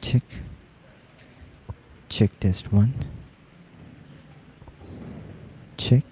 Check. Check test 1. Check.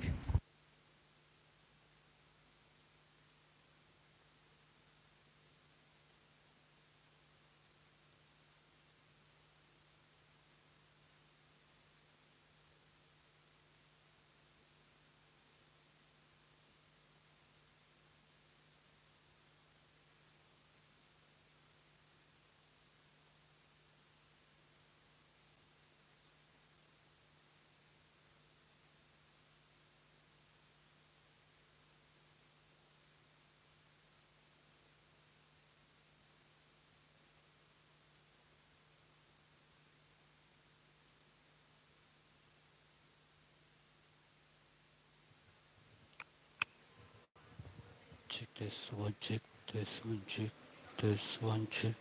Check this one, check this one, check this one, check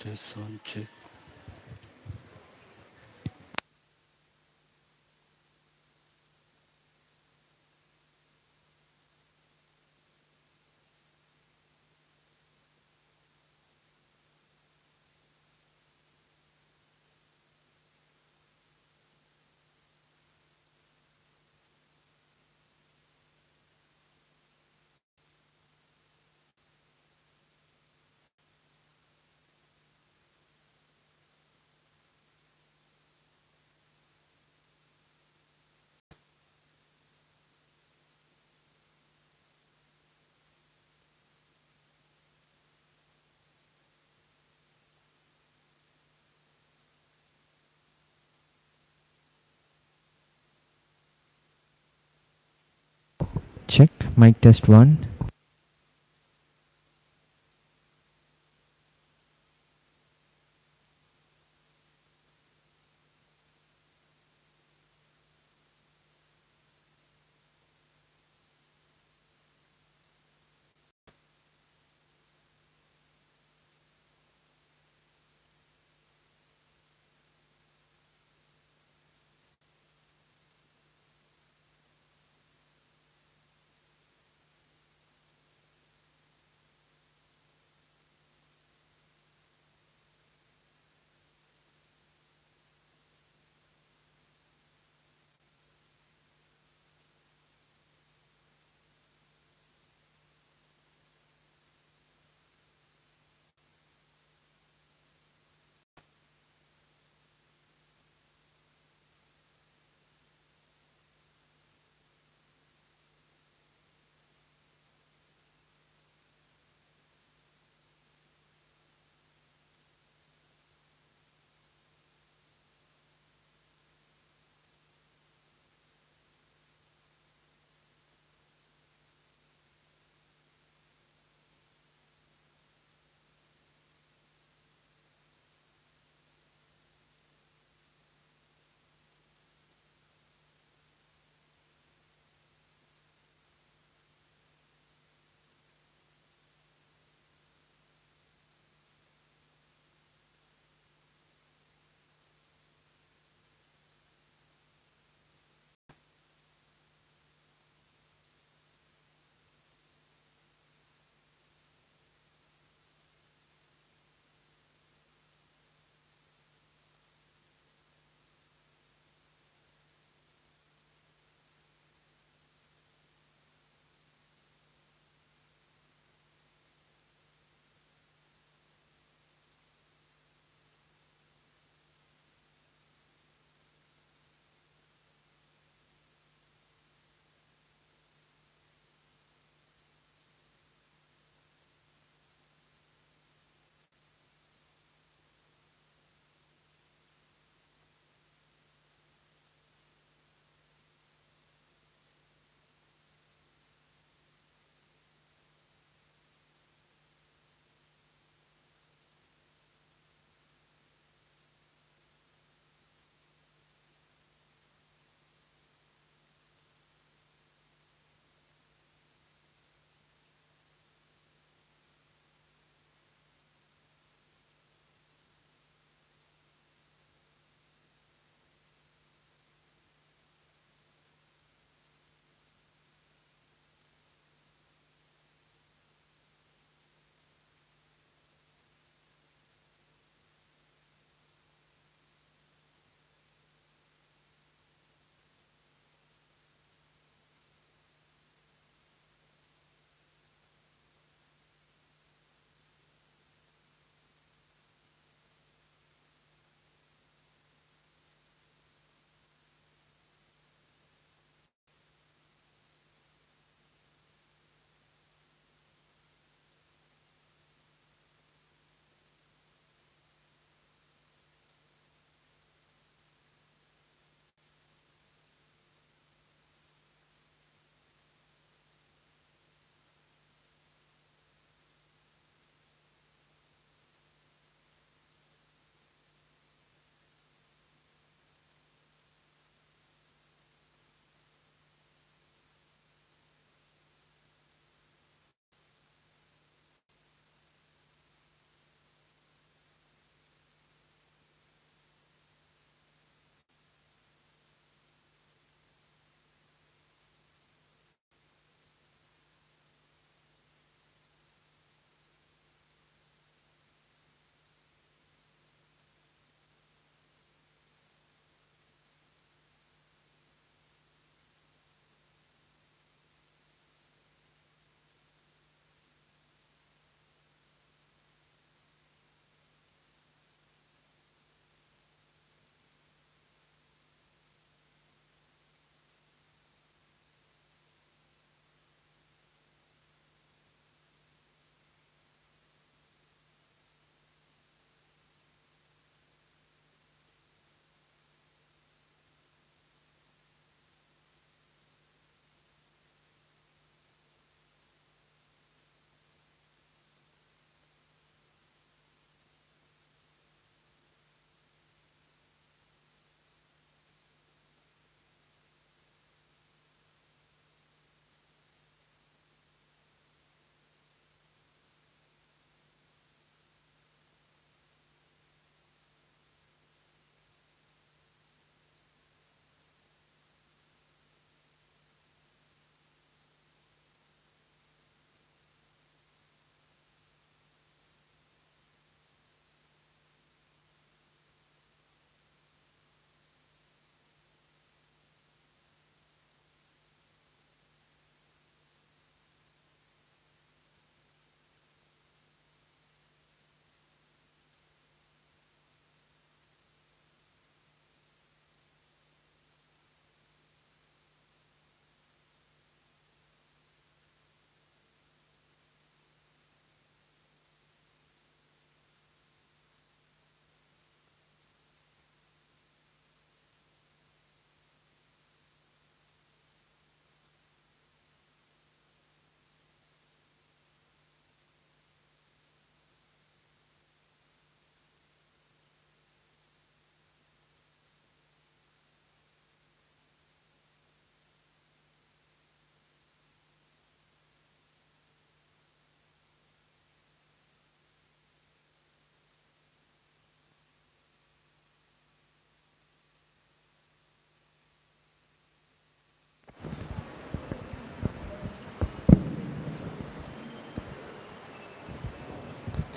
this one, check. Check. Mic test 1.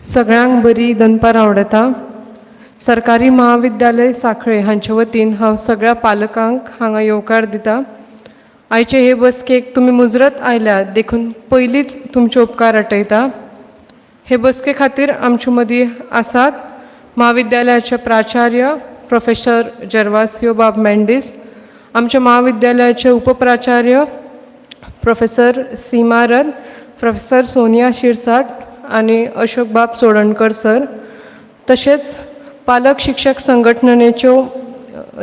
सगळ्यांक बरी दनपार आवडटा. सरकारी महाविद्यालय सांखळे हांचे वतीन हांव सगळ्या पालकांक हांगा येवकार दिता. आयचे हे बसकेक तुमी मुजरत आयल्यात देखून पयलींच तुमचे उपकार आटयता. हे बसके खातीर आमचे मदीं आसात महाविद्यालयाचे प्राचार्य प्रोफेसर जर्वासियो बाब मेंडीस, आमच्या महाविद्यालयाचे उपप्राचार्य प्रोफेसर सीमारन, प्रोफेसर सोनिया शिरसाट आणि अशोक बाब सोडणकर सर, तसेच पालक शिक्षक संघटनेच्यो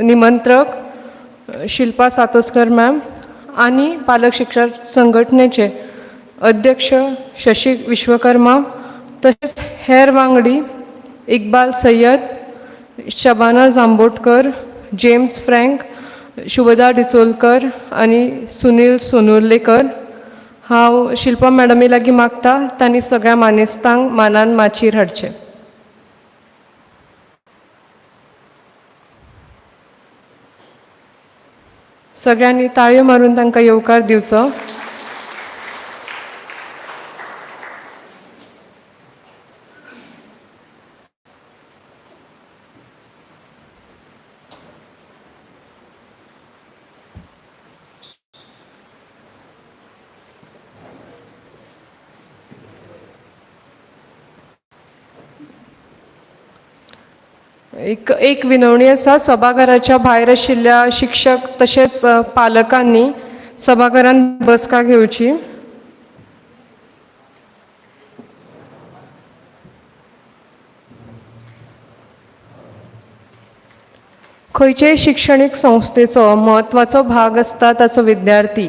निमंत्रक शिल्पा सातोस्कर मॅम आणि पालक शिक्षक संघटनेचे अध्यक्ष शशी विश्वकर्मा, तसेच हेर वांगडी इकबाल सय्यद, शबाना जांबोटकर, जेम्स फ्रँक, शुभदा डिचोलकर आणि सुनील सोनुर्लेकर. हांव शिल्पा मॅडमी लागीं मागता तांणी सगळ्या मानेस्तांक मानान माचीर हाडचें. सगळ्यांनी ताळयो मारून तांकां येवकार दिवचो. एक विनवणी आसा, सभाघराच्या भायर आशिल्ल्या शिक्षक तशेंच पालकांनी सभाघरांत बसका घेवची. खंयचेय शिक्षणीक संस्थेचो म्हत्वाचो भाग आसता ताचो विद्यार्थी,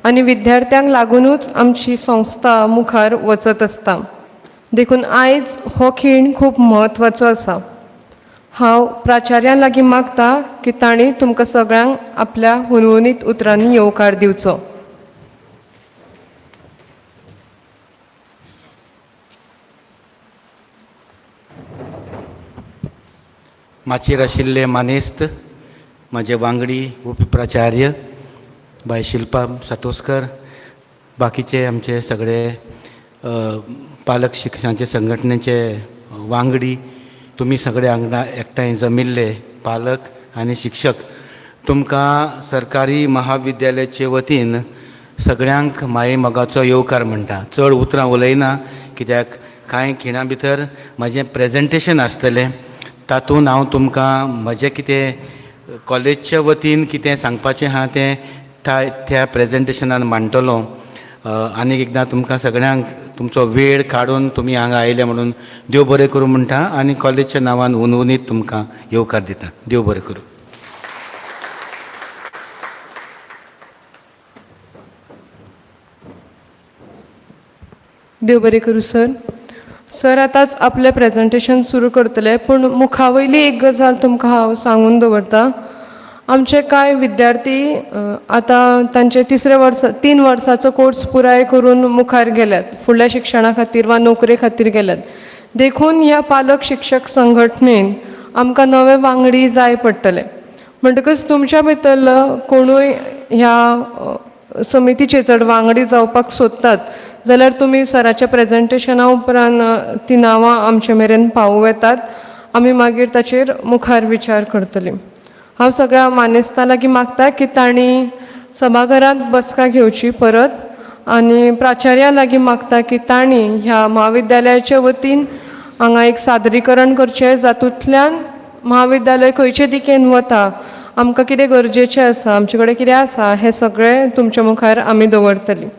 आनी विद्यार्थ्यांक लागूनच आमची संस्था मुखार वचत आसता. देखून आयज हो खीण खूब म्हत्वाचो आसा. हांव प्राचार्यां लागीं मागता की तांणी तुमकां सगळ्यांक आपल्या हुनहुनीत उतरांनी येवकार दिवचो. माचीर आशिल्ले मानेस्त म्हजे वांगडी उपप्राचार्य बाय शिल्पा सातोस्कर, बाकीचे आमचे सगळे पालक शिक्षणाचे संघटनेचे वांगडी, तुमी सगळे हांगा एकठांय जमिल्ले पालक आनी शिक्षक, तुमकां सरकारी महाविद्यालयाचे वतीन सगळ्यांक माये मोगाचो येवकार म्हणटा. चड उतरां उलयना कित्याक कांय खिणां भितर म्हजें प्रेजेंटेशन आसतलें, तातूंत हांव तुमकां म्हजें कितें कॉलेजच्या वतीन कितें सांगपाचें आहा तें त्या प्रेजेंटेशनान मांडटलों. आनीक एकदां तुमकां सगळ्यांक तुमचो वेळ काडून तुमी हांगा आयले म्हणून देव बरें करूं म्हणटा आनी कॉलेजच्या नांवान हुनहुनीत तुमकां येवकार दिता. देव बरें करूं. देव बरें करूं सर. सर आतांच आपलें प्रेजेंटेशन सुरू करतले, पूण मुखा वयली एक गजाल तुमकां हांव सांगून दवरतां. आमचे कांय विद्यार्थी आतां तांचे 3 वर्साचो कोर्स पुराय करून मुखार गेल्यात, फुडल्या शिक्षणा खातीर वा नोकरे खातीर गेल्यात. देखून ह्या पालक शिक्षक संघटनेन आमकां नवे वांगडी जाय पडटले. म्हणटकच तुमच्या भितरलो कोणूय ह्या समितीचे चड वांगडी जावपाक सोदतात जाल्यार तुमी सराच्या प्रेजेंटेशना उपरांत ती नांवां आमचे मेरेन पावूं येतात. आमी मागीर ताचेर मुखार विचार करतलीं. हांव सगळ्या मानेस्तां लागीं मागता की तांणी सभाघरांत बसका घेवची परत, आनी प्राचार्यां लागीं मागता की तांणी ह्या महाविद्यालयाच्या वतीन हांगा एक सादरीकरण करचें, जातूंतल्यान महाविद्यालय खंयचे दिकेन वता, आमकां कितें गरजेचें आसा, आमचे कडेन कितें आसा, हें सगळें तुमच्या मुखार आमी दवरतलीं.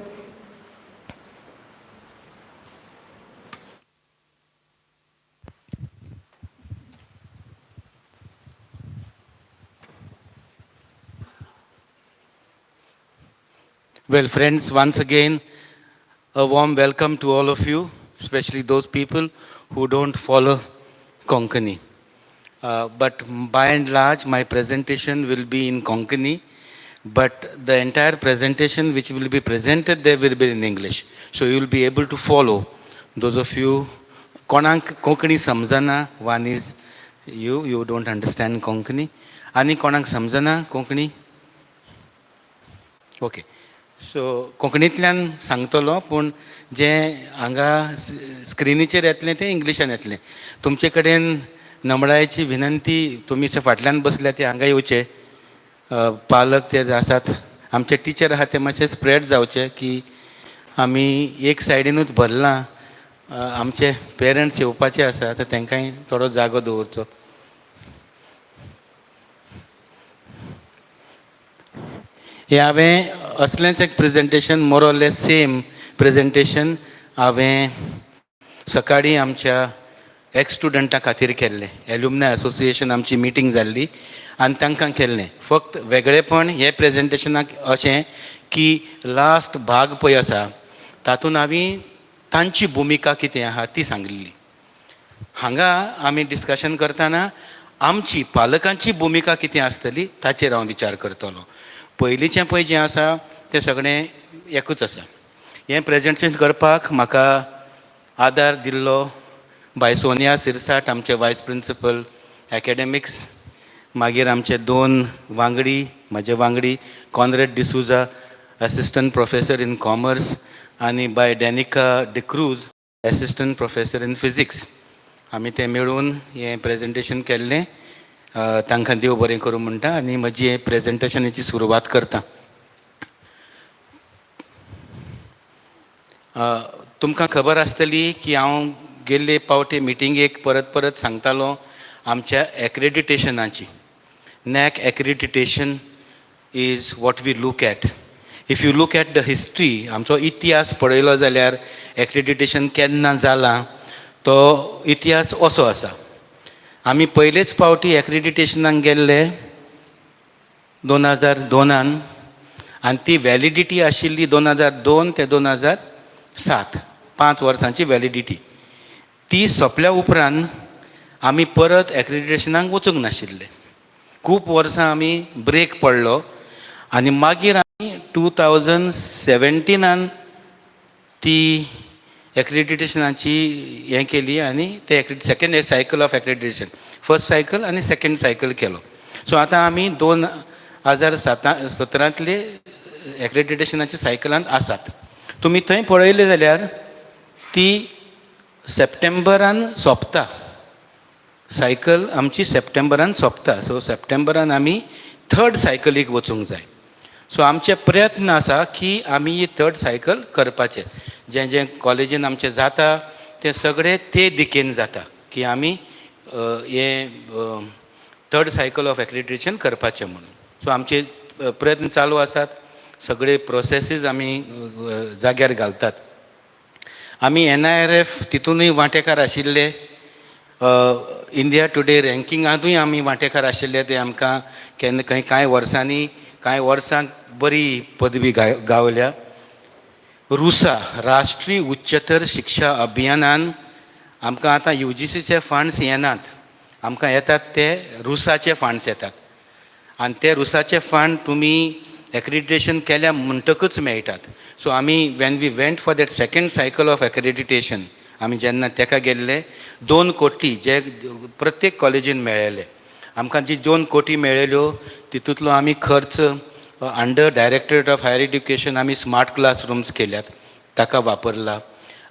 Well, friends, once again, a warm welcome to all of you, especially those people who don't follow Konkani. But by and large, my presentation will be in Konkani, but the entire presentation which will be presented there will be in English. So you will be able to follow. Those of you, Konank Konkani samjana, one is you don't understand Konkani. Ani Konank samjana Konkani? Okay. So कोंकणींतल्यान सांगतलो, पूण जे हांगा स्क्रिनीचेर येतलें तें इंग्लिशान येतलें. तुमचे कडेन नमळायेची विनंती, तुमी फाटल्यान बसल्या ते हांगा येवचे, पालक ते आसात, आमचे टिचर आहात ते मातशे स्प्रेड जावचे, की आमी एक सायडीनूच भरलां. आमचे पेरंट्स येवपाचे आसा, तर तांकांय थोडो जागो दवरचो. हे हांवें असलेंच एक presentation, more or less same presentation हांवें सकाळीं आमच्या एक्स स्टुडंटां खातीर केल्लें. एल्युमनाय असोसिएशन आमची मिटींग जाल्ली आनी तांकां केल्लें. फक्त वेगळेपण हे प्रेजेंटेशनाक अशें की लास्ट भाग पळय आसा तातूंत हांवें तांची भुमिका कितें आहा ती सांगिल्ली. हांगा आमी डिस्कशन करतना आमची पालकांची भुमिका कितें आसतली ताचेर हांव विचार करतलो. पयलींचें पळय जें आसा तें सगळें एकूच आसा. हें प्रेजेंटेशन करपाक म्हाका आदार दिल्लो बाय सोनिया सिरसाट, आमचे वायस प्रिंसिपल एकाडेमिक्स. मागीर आमचे 2 वांगडी, म्हजे वांगडी Conrad D'Souza, assistant professor in commerce, आनी बाय Danica D'Cruz, assistant professor in physics. आमी ते मेळून हें प्रेजेंटेशन केल्लें. तांकां देव बरें करूं म्हणटा आनी म्हजी हे प्रेजेंटेशनाची सुरवात करता. तुमकां खबर आसतली की हांव गेल्ले पावटी मिटिंगेक परत परत सांगतालो आमच्या एक्रेडिटेशनाची. NAAC accreditation is what we look at. If you look at the history, आमचो इतिहास पळयलो जाल्यार एक्रेडिटेशन केन्ना जालां तो इतिहास असो आसा. आमी पयलेच पावटी एक्रेडिटेशनाक गेल्ले 2002 आनी ती वॅलिडिटी आशिल्ली 2002 ते 2007, 5 वर्सांची वॅलिडिटी. ती सोंपल्या उपरांत आमी परत एक्रेडिटेशनाक वचूंक नाशिल्ले. खूब वर्सां आमी ब्रेक पडलो आनी मागीर आमी 2017 ती एक्रेडिटेशनाची हें केली आनी ते second cycle of accreditation, first cycle आनी सेकेंड सायकल केलो. सो आतां आमी 2017 एक्रेडिटेशनाच्या सायकलांत आसात. तुमी थंय पळयलें जाल्यार ती सप्टेंबरान सोंपता. सायकल आमची सप्टेंबरान सोंपता. सो सप्टेंबरान आमी 3rd सायकलीक वचूंक जाय. सो आमचे प्रयत्न आसा की आमी ही 3rd सायकल करपाचें. जें जें कॉलेजीन आमचें जाता तें सगळें ते दिकेन जाता की आमी हें 3rd सायकल ऑफ एक्रेडिटेशन करपाचें म्हणून. सो आमचे प्रयत्न चालू आसात. सगळे प्रोसेसीस आमी जाग्यार घालतात. आमी NIRF तितूनय वांटेकार आशिल्ले. इंडिया टुडे रँकिंगांतूय आमी वांटेकार आशिल्ले. ते आमकां केन्ना कांय वर्सांनी कांय वर्सांक बरी पदवी गावल्या. रुसा, राष्ट्रीय उच्चतर शिक्षा अभियानान आमकां आतां UGCचे फंड्स येनात. आमकां येतात ते रुसाचे फंड्स येतात आनी ते रुसाचे फंड तुमी एक्रेडिटेशन केल्या म्हणटकच मेळटात. सो आमी when we went for that second cycle of accreditation, आमी जेन्ना तेका गेल्ले 2 कोटी जे प्रत्येक कॉलेजीन मेळ्ळेले. आमकां जी 2 कोटी मेळ्ळ्यो तितूंतलो आमी खर्च under directorate of higher education आमी स्मार्ट क्लासरूम्स केल्यात, ताका वापरला.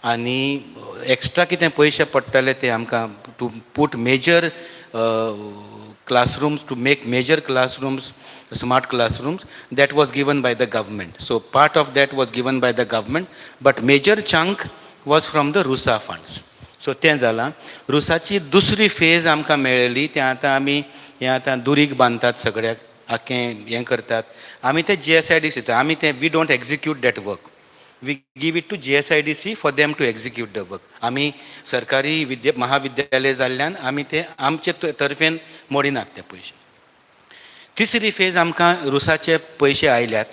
आनी एक्स्ट्रा कितें पयशे पडटले ते आमकां to put major classrooms, to make major classrooms, smart classrooms, that was given by the government. So part of that was given by the government, but major chunk was from the RUSA funds. So तें जालां. रुसाची दुसरी phase आमकां मेळ्ळी. तें आतां आमी हें आतां दुरीग बांदतात, सगळ्याक आख्खें हें करतात. आमी ते GSIDC दिता. आमी ते we don't execute that work. We give it to GSIDC for them to execute the work. आमी सरकारी महाविद्यालय जाल्ल्यान आमी ते आमचे तर्फेन मोडिनात ते पयशे. तिसरी फेज आमकां रुसाचे पयशे आयल्यात.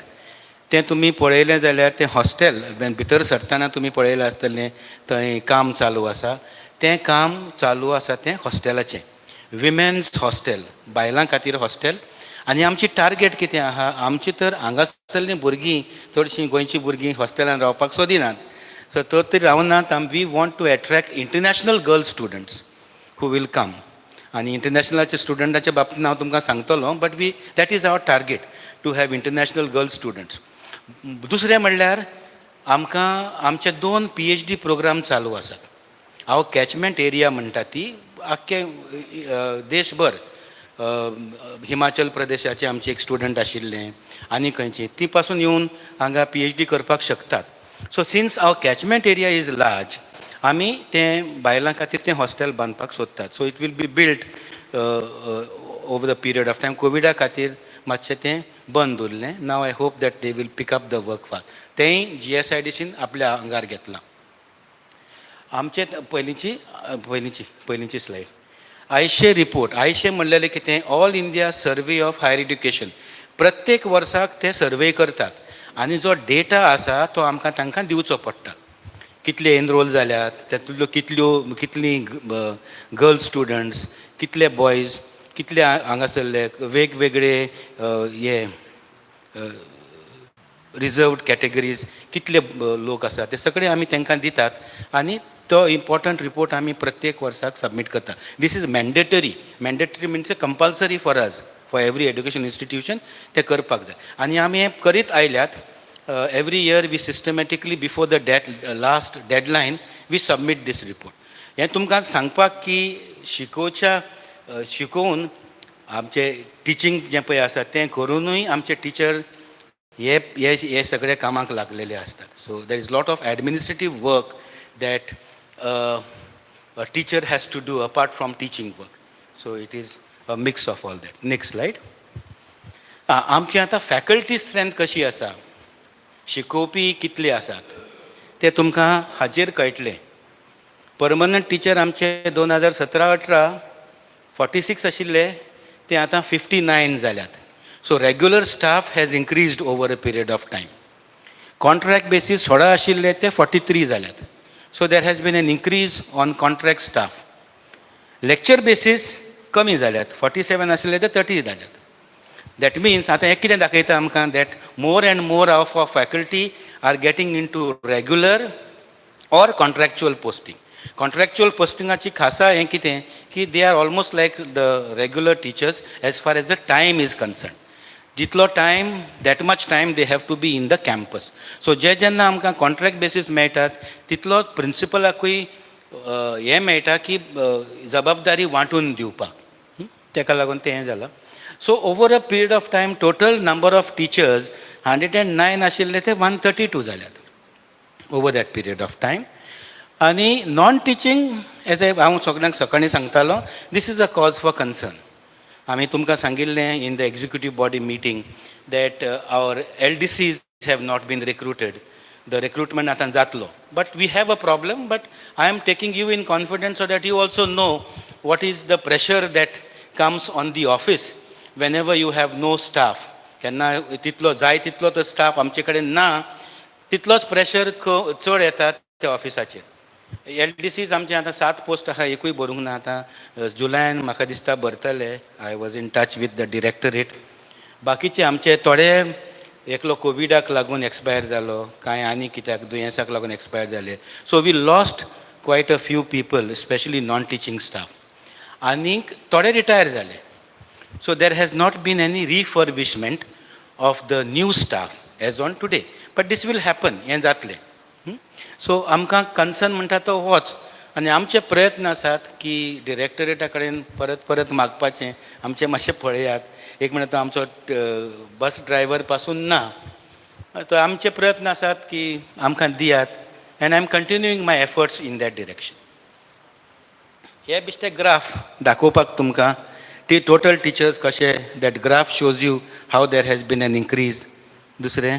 तें तुमी पळयलें जाल्यार तें हॉस्टेल भितर सरतना तुमी पळयलें आसतलें थंय काम चालू आसा. तें काम चालू आसा तें हॉस्टेलाचें, विमेन्स हॉस्टेल, बायलां खातीर हॉस्टेल. आनी आमची टार्गेट कितें आहा, आमची तर हांगासरलीं भुरगीं, चडशीं गोंयचीं भुरगीं हॉस्टेलान रावपाक सोदिनात. सो तर ती रावनात. We want to attract international girl students who will come. आनी इंटरनॅशनलाच्या स्टुडंटाच्या बाबतींत हांव तुमकां सांगतलो, but that is our target to have international girl students. दुसरें म्हणल्यार आमकां आमचे 2 PhD प्रोग्राम चालू आसात. हांव कॅचमेंट एरिया म्हणटा ती आख्खे देशभर हिमाचल प्रदेशाचे आमचे एक स्टुडंट आशिल्ले आनी खंयचे ती पासून येवन हांगा PhD करपाक शकतात. So since our catchment area is large, आमी तें बायलां खातीर तें हॉस्टेल बांदपाक सोदतात. So it will be build over the period of time. कोविडा खातीर मातशें तें बंद उरलें. Now I hope that they will pick up the work fast. तेंय GSIDCन आपल्या आंगार घेतलां. आमचे पयलींची स्लायड. Ayse report. आयशे म्हणलेलें कितें? All India survey of higher education. प्रत्येक वर्साक ते सर्वे करतात आनी जो डेटा आसा तो आमकां तांकां दिवचो पडटा. कितले एनरोल जाल्यात, तातूंतल्यो कितलीं गर्ल स्टुडंट्स, कितले बॉयज, कितले हांगासरले वेगवेगळे रिजर्वड कॅटेगरीज कितले लोक आसात ते सगळे आमी तांकां दितात आनी तो इम्पॉर्टंट रिपोर्ट आमी प्रत्येक वर्साक सबमीट करता. This is mandatory. Mandatory means compulsory for us, for every education institution ते करपाक जाय. आनी आमी हें करीत आयल्यात. Every year we systematically before the last deadline we submit this report. हें तुमकां सांगपाक की शिकोवन आमचे टिचींग जें पळय आसा तें करुनूय आमचे टिचर हे सगळे कामाक लागलेले असतात. So there is lot of administrative work that a teacher has to do apart from teaching work. So it is a mix of all that. Next slide. आमची आतां फॅकल्टी स्ट्रेंथ कशी आसा, शिकोवपी कितले आसात ते तुमकां हाचेर कळटलें. परमनंट टीचर आमचे 2017-18 46 आशिल्ले ते आतां 59 जाल्यात. So regular staff has increased over a period of time. Contract basis 16 आशिल्ले ते 43 जाल्यात. So there has been an increase on contract staff. Lecture basis कमी जाल्यात. 47 आशिल्ले ते 30 जाल्यात. That means आतां हें कितें दाखयता आमकां that more and more of our faculty are getting into regular or contractual posting. Contractual postingaची खासा हें कितें की they are almost like the regular teachers as far as the time is concerned. जितलो time that much time they have to be in the campus. So जेन्ना आमकां contract basis मेळटात तितलोच प्रिंसिपलाकूय हें मेळटा की जबाबदारी वांटून दिवपाक. तेका लागून तें हें जालां. So over a period of time total number of teachers 109 आशिल्ले ते 132 जाल्यात over that period of time. आनी नॉन टिचींग एज हांव सगळ्यांक सकाळीं सांगतालो, this is a cause for concern. आमी तुमकां सांगिल्लें in the executive body meeting that our LDCs have not been recruited. The recruitment आतां जातलो. But we have a problem. But I am taking you in confidence so that you also know what is the pressure that comes on the office whenever you have no staff. केन्ना तितलो जाय तितलो तो staff आमचे कडेन ना, तितलोच pressure चड येतात त्या ऑफिसाचेर. LDCs आमचे आतां 7 पोस्ट आसा, एकूय भरूंक ना. आतां जुलायन म्हाका दिसता भरतले. I was in touch with the directorate. बाकीचे आमचे थोडे एकलो कोविडाक लागून एक्सपायर जालो, कांय आनी कित्याक दुयेंसाक लागून एक्सपायर जाले. So we lost quite a few people, specially non teaching staff. आनीक थोडे रिटायर जाले. So there has not been any refurbishment of the new staff as on today. But this will happen. हें जातलें. So आमकां concern म्हणटा तो होच. आनी आमचे प्रयत्न आसात की डिरेक्टरेटा कडेन परत परत मागपाचें, आमचें मातशें पळयात. एक म्हणटा तो आमचो बस ड्रायव्हर पासून ना, तो आमचे प्रयत्न आसात की आमकां दियात. And I am continuing my efforts in that direction. हे बिश्टे ग्राफ दाखोवपाक तुमकां ती टोटल टिचर्स कशे. That graph shows you how there has been an increase. दुसरें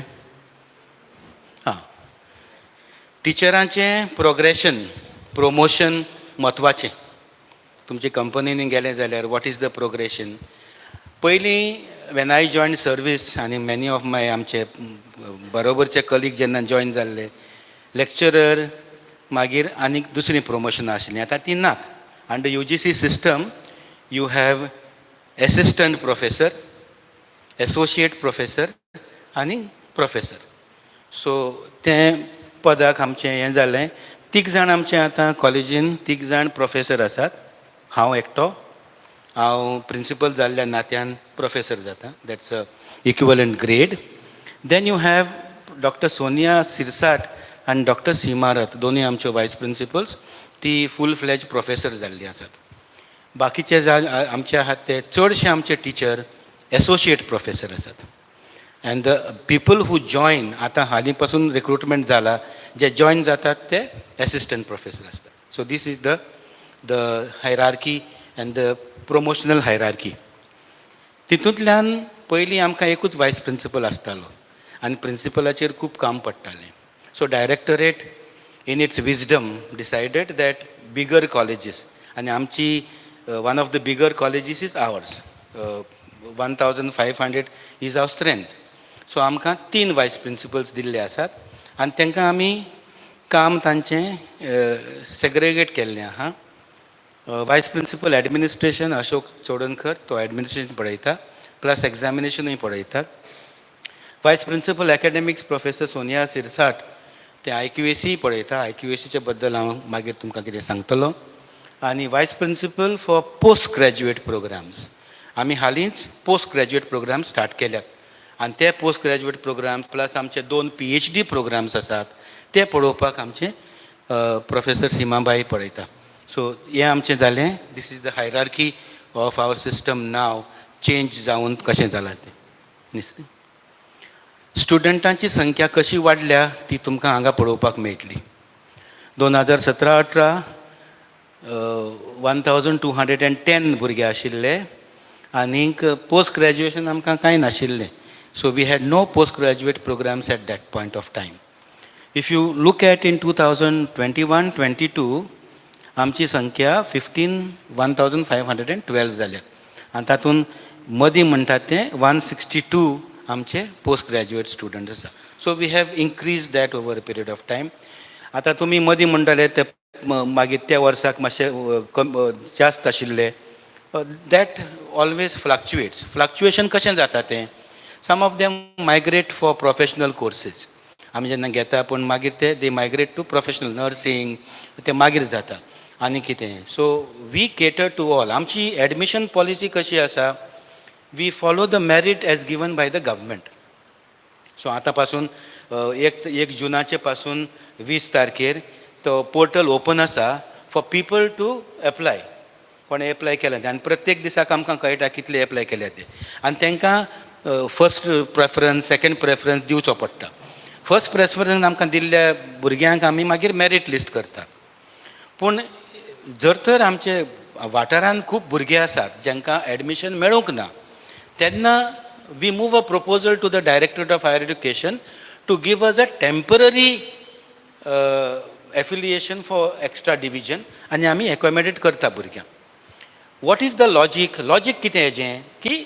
टिचरांचें प्रोग्रेशन, प्रमोशन म्हत्वाचें. तुमचे कंपनीन गेलें जाल्यार वॉट इज द प्रोग्रेशन. पयलीं वेन आय जॉयन सर्वीस आनी मेनी ऑफ माय आमचे बरोबरचे कलीग जेन्ना जॉयन जाल्ले, लेक्चरर मागीर आनीक दुसरीं प्रमोशनां आशिल्लीं. आतां ती नात. Under UGC system you have assistant professor, associate professor आनी प्रोफेसर. सो तें पदाक आमचें हें जालें. 3 जाण आमचे आतां कॉलेजीन 3 जाण प्रोफेसर आसात. हांव एकटो. हांव प्रिंसिपल जाल्ल्या नात्यान प्रोफेसर जाता. That's a equivalent grade. Then you have doctor Sonia Sirsat आणि डॉक्टर सीमा रथ दोन्ही आमच्यो वायस प्रिंसिपल्स ती फूल फ्लेज प्रोफेसर जाल्ली आसात. बाकीचे आमचे आहात ते चडशे आमचे टीचर एसोसिएट प्रोफेसर आसात. And the people who join आता हालीं पासून रिक्रुटमेंट जाला जे जॉईन जातात ते एसिस्टंट प्रोफेसर असतात. So this is the hierarchy and the promotional hierarchy. तितूंतल्यान पयलीं आमकां एकूच वायस प्रिंसिपल आसतालो आनी प्रिंसिपलाचेर खूब काम पडटालें. So directorate in its wisdom decided that bigger colleges आनी आमची one of the bigger colleges is ours 1500 is our strength. So आमकां 3 वायस प्रिंसिपल्स दिल्ले आसात आनी तांकां आमी काम तांचें सेग्रेगेट केल्लें आहा. वायस प्रिंसिपल एडमिनिस्ट्रेशन अशोक चोडणकर तो एडमिनिस्ट्रेशन पळयता प्लस एग्जामिनेशनूय पळयतात. Vice principal academics professor Sonia Sirsat ते IQAC पळयता. IQACचे बद्दल हांव मागीर तुमकां कितें सांगतलो. आनी vice principal for post graduate programs आमी हालींच पोस्ट ग्रॅज्युएट प्रोग्राम स्टार्ट केल्यात आनी ते पोस्ट ग्रॅज्युएट प्रोग्राम प्लस आमचे 2 PhD प्रोग्राम्स आसात ते पळोवपाक आमचे प्रोफेसर सीमाबाई पळयता. सो हें आमचें जालें. This is the hierarchy of our system नाव चेंज जावन कशें जालां तें. न्ही स्टुडंटांची संख्या कशी वाडल्या ती तुमकां हांगा पळोवपाक मेळटली. 2017-18 1210 भुरगे आशिल्ले आनीक पोस्ट ग्रॅज्युएशन आमकां कांय नाशिल्लें. So we had no post graduate programs at that point of time. If you look at in 2021-22 आमची संख्या 1512 जाल्या आनी तातूंत मदीं म्हणटात तें 162 आमचे पोस्ट ग्रॅज्युएट स्टुडंट आसा. So we have increase that over a period of time. आतां तुमी मदीं म्हणटाले ते मागीर त्या वर्साक मातशें जास्त आशिल्ले. That always फ्लक्च्युएट्स. फ्लक्च्युएशन कशें जाता तें some of them migrate for professional courses आमी जेन्ना घेता पूण मागीर ते they migrate to professional nursing ते मागीर जाता आनी कितें. So we cater to all. आमची एडमिशन पॉलिसी कशी आसा we follow the merit as given by the government. So आतां पासून 1 जुनाचे पासून 20 तारखेर तो पोर्टल ओपन आसा फॉर पीपल टू एप्लाय. कोणें एप्लाय केलें तें आनी प्रत्येक दिसाक आमकां कळटा कितले एप्लाय केले ते आनी तांकां फर्स्ट प्रेफरन्स सेकेंड प्रेफरन्स दिवचो पडटा. फर्स्ट प्रेफरन्स आमकां दिल्ल्या भुरग्यांक आमी मागीर मेरीट लिस्ट करतात. पूण जर तर आमचे वाठारांत खूब भुरगे आसात जांकां एडमिशन मेळूंक ना तेन्ना we move a proposal to the directorate of higher education to give us a temporary affiliation for extra division आनी आमी एकोमोडेट करता भुरग्यांक. What is the logic. Logic कितें हेजें की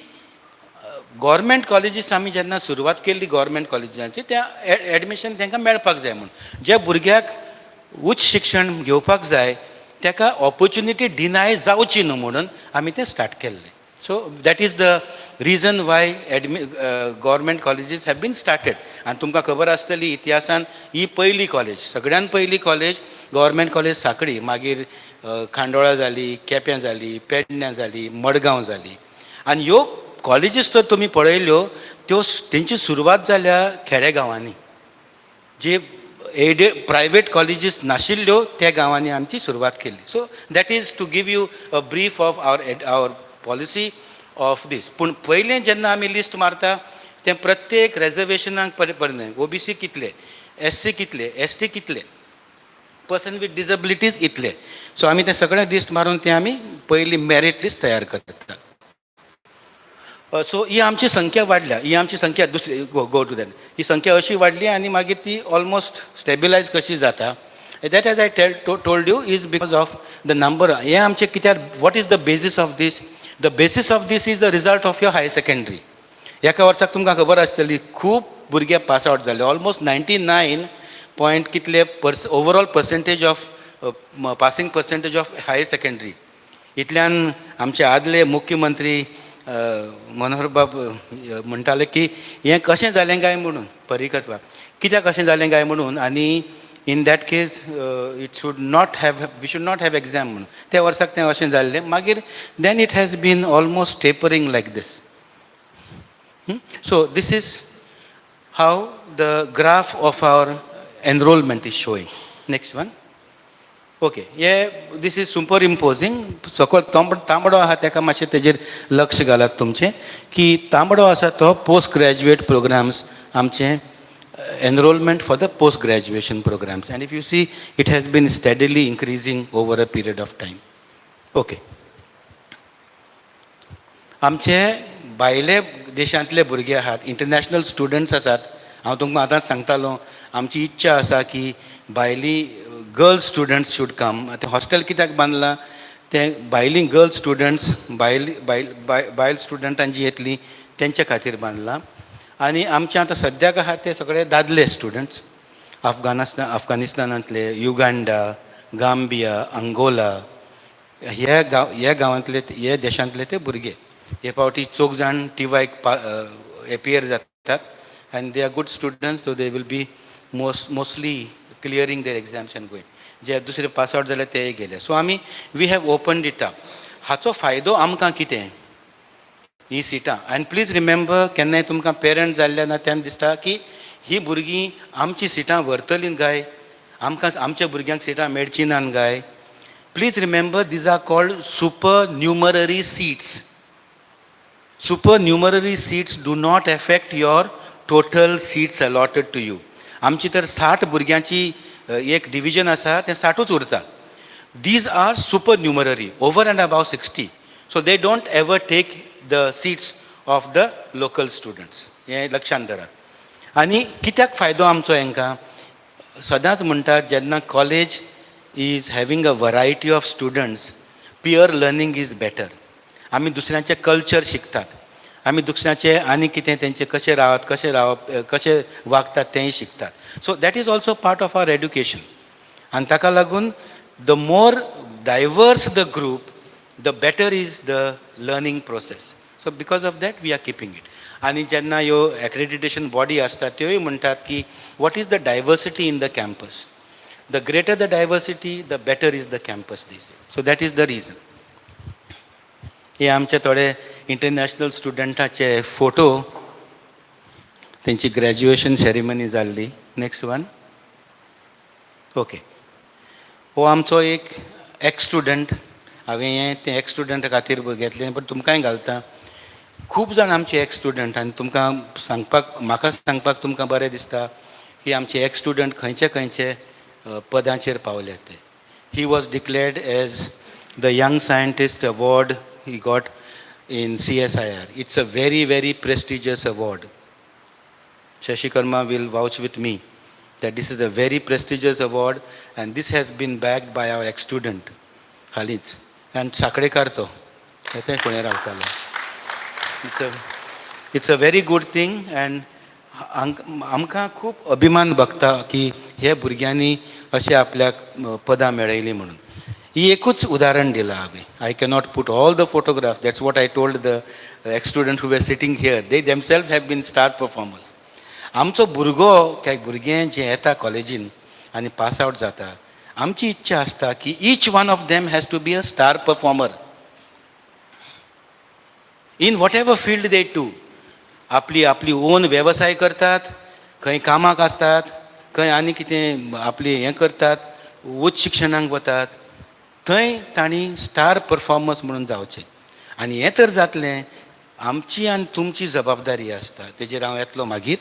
गव्हर्मेंट कॉलेजीस आमी जेन्ना सुरवात केल्ली गव्हर्मेंट कॉलेजांची त्या एडमिशन तांकां मेळपाक जाय म्हणून. ज्या भुरग्याक उच्च शिक्षण घेवपाक जाय ताका ऑपॉर्च्युनिटी डिनाय जावची न्हू म्हणून आमी तें स्टार्ट केल्लें. So that is the reason why government colleges have been started. आनी तुमकां खबर आसतली इतिहासान ही पयली कॉलेज सगळ्यान पयली कॉलेज गव्हर्मेंट कॉलेज सांकळी मागीर खांडोळा जाली केप्यां जाली पेडण्यां जाली मडगांव जाली. आनी ह्यो कॉलेजीस तर तुमी पळयल्यो त्यो तेंची सुरवात जाल्या खेडेगांवांनी. जे एडेड प्रायवेट कॉलेजीस नाशिल्ल्यो त्या गांवांनी आमची सुरवात केल्ली. So that is to give you a brief of our policy of this. पूण पयलें जेन्ना आमी लिस्ट मारता तें प्रत्येक रेजर्वेशनाक पडलें. OBC कितले, SC कितले, ST कितले, पर्सन विथ डिसेबिलिटीज इतले. सो आमी तें सगळें लिस्ट मारून तें आमी पयली मेरीट लिस्ट तयार करता. सो ही आमची संख्या वाडल्या. ही आमची संख्या दुसरी गो टू दॅट. ही संख्या अशी वाडली आनी मागीर ती ऑलमोस्ट स्टेबिलायज कशी जाता. That as I told you is because of the number. हें आमचें कित्याक what is the basis of this. The basis of this is the result of your higher secondary. एका वर्साक तुमकां खबर आसतली खूब भुरगे पास आवट जाले. ऑलमोस्ट 99 पॉयंट कितले overall percentage of passing percentage of higher secondary. इतल्यान आमचे आदले मुख्यमंत्री मनोहर बाब म्हणटाले की हें कशें जालें काय म्हणून परिकच वा कित्याक कशें जालें काय म्हणून. आनी in that case it should not have we should not have exam म्हणून त्या वर्साक तें अशें जाल्लें. मागीर then it has been almost tapering like this. So this is how the graph of our enrollment is showing. Next one. Okay, yeah, this is superimposing. सकयल तांबडो आहा तेका मातशें तेजेर लक्ष घालात तुमचें की तांबडो आसा तो पोस्ट ग्रॅज्युएट प्रोग्राम्स आमचे enrollment for the post graduation programs, and if you see it has been steadily increasing over a period of time. Okay, आमचे भायले देशांतले भुरगे आहात, इंटरनॅशनल स्टुडंट्स आसात. हांव तुमकां आतांच सांगतालो आमची इच्छा आसा की भायली गर्ल्स स्टुडंट्स शूड कम. आतां हॉस्टेल कित्याक बांदलां ते भायली गर्ल्स स्टुडंट्स बायल स्टुडंटां जीं येतलीं तेंच्या खातीर बांदलां. आनी आमचे आतां सद्याक आहात ते सगळे दादले स्टुडंट्स अफगानिस्तानांतले, युगांडा, गांबिया, अंगोला ह्या गांवांतले ह्या देशांतले ते भुरगे. हे फावटी 4 जाण टीवायक एपियर जातात and they are good students, so they will be mostly clearing their exams and going. जे दुसरे पास आउट जाले ते गेले. सो आमी we have opened it up. हाचो फायदो आमकां कितें ही सिटां. आनी प्लीज रिमेंबर केन्नाय तुमकां पेरंट जाल्ल्या ना तेन्ना दिसता की ही भुरगीं आमची सिटां व्हरतलीं काय, आमकां आमच्या भुरग्यांक सिटां मेळची नान काय. Please remember these are called supernumerary seats. Supernumerary seats do not affect your total seats allotted to you. आमची तर 60 भुरग्यांची एक डिविजन आसा तें 60च उरता. These are supernumerary, over and above 60. So they don't ever take the seats of the local students. हें लक्षांत धरात. आनी कित्याक फायदो आमचो हांकां सदांच म्हणटात जेन्ना college is having a variety of students, peer learning is better. आमी दुसऱ्यांचे कल्चर शिकतात, आमी दुसऱ्याचे आनी कितें तेंचे कशें रावप कशें वागतात तेंय शिकतात. So that is also part of our education. आनी ताका लागून the more diverse the group the better is the learning process. So because of that we are keeping it. आनी जेन्ना ह्यो एक्रेडिटेशन बॉडी आसतात त्योय म्हणटात की what is the diversity in the campus. The greater the diversity the better is the campus this. So that is the reason. हे आमचे थोडे इंटरनॅशनल स्टुडंटाचे फोटो, तेंची ग्रॅज्युएशन सेरेमनी जाल्ली. Next one. ओके, हो आमचो एक एक्स स्टुडंट. हांवें हें तें एक्स स्टुडंटा खातीर घेतलें, पण तुमकांय घालता. खूब जाण आमचे एक्स स्टुडंट, आनी तुमकां सांगपाक म्हाका सांगपाक तुमकां बरें दिसता की आमचे एक्स स्टुडंट खंयचे खंयचे पदांचेर पावले ते. He was declared as the young scientist award he got in CSIR. It's a very, very prestigious award. Shashi Karma will vouch with me that this is a very prestigious award, and this has been backed by our ex-student, Khalid. And Sakadekar to, it's a very good thing, and आमकां खूब अभिमान भोगता की हे भुरग्यांनी अशें आपल्याक पदां मेळयलीं म्हणून. ही एकूच उदाहरण दिलां हांवें. I cannot put all the photograph. That's what I told the ex student who were sitting here. They themselves have been star performers. आमचो भुरगो काय भुरगें जें येता कॉलेजीन आनी पास आवट जाता, आमची इच्छा आसता की each one of them has to be a star performer in whatever field they to. आपली ओन वेवसाय करतात, खंय कामाक आसतात, खंय आनी कितें आपली हें करतात, उच्च शिक्षणाक वतात, थंय तांणी स्टार परफॉर्मर्स म्हणून जावचें. आनी हें तर जातलें आमची आनी तुमची जबाबदारी आसता. तेजेर हांव येतलो मागीर.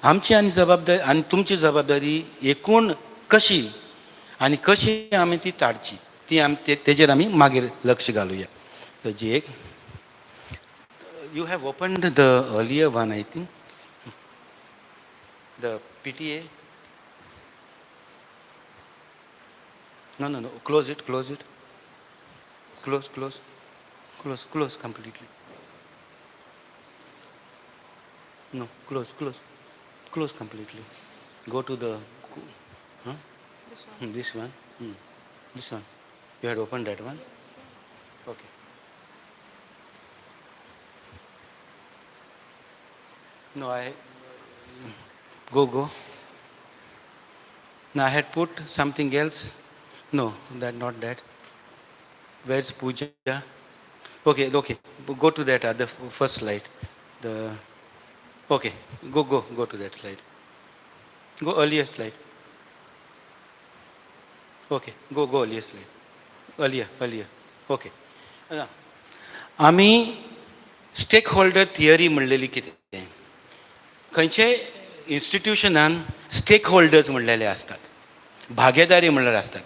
आमची आनी जबाबदारी आनी तुमची जबाबदारी एकूण कशी आनी कशी आमी ती ताडची ती तेजेर आमी मागीर लक्ष घालुया. ताजी एक you have opened the earlier one, I think the PTA. No, close it. Close completely. No, close completely. Go to the, this one. This one. You had opened that one? Okay. No, go. No, I had put something else. No, not that. Where's Pooja? Okay. Go to that other first slide. Okay, go to that slide. Go earlier slide. Okay, go earlier slide. Earlier. Okay. आमी stake holder theory म्हणलेली कितें? खंयचे इन्स्टिट्यूशनान stake holders म्हणलेले असतात, भागेदारी म्हणलेले असतात.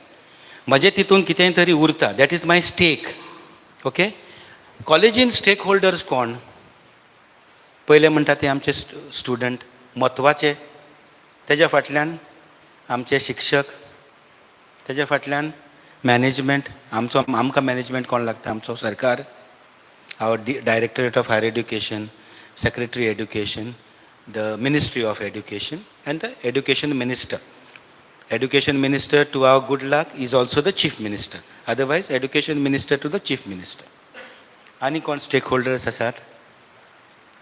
म्हजे तितून कितें तरी उरता, that is my stake. Okay, कॉलेजीन स्टेक होल्डर्स कोण? पयले म्हणटा ते आमचे स्टुडंट म्हत्वाचे, तेज्या फाटल्यान आमचे शिक्षक, तेज्या फाटल्यान मॅनेजमेंट, आमकां मॅनेजमेंट कोण लागता? आमचो सरकार, our Directorate of Higher Education, Secretary Education, the Ministry of Education, and the Education Minister. Education Minister, to our good luck, is also the Chief Minister. Otherwise, Education Minister to the Chief Minister. आनी कोण stakeholders आसात?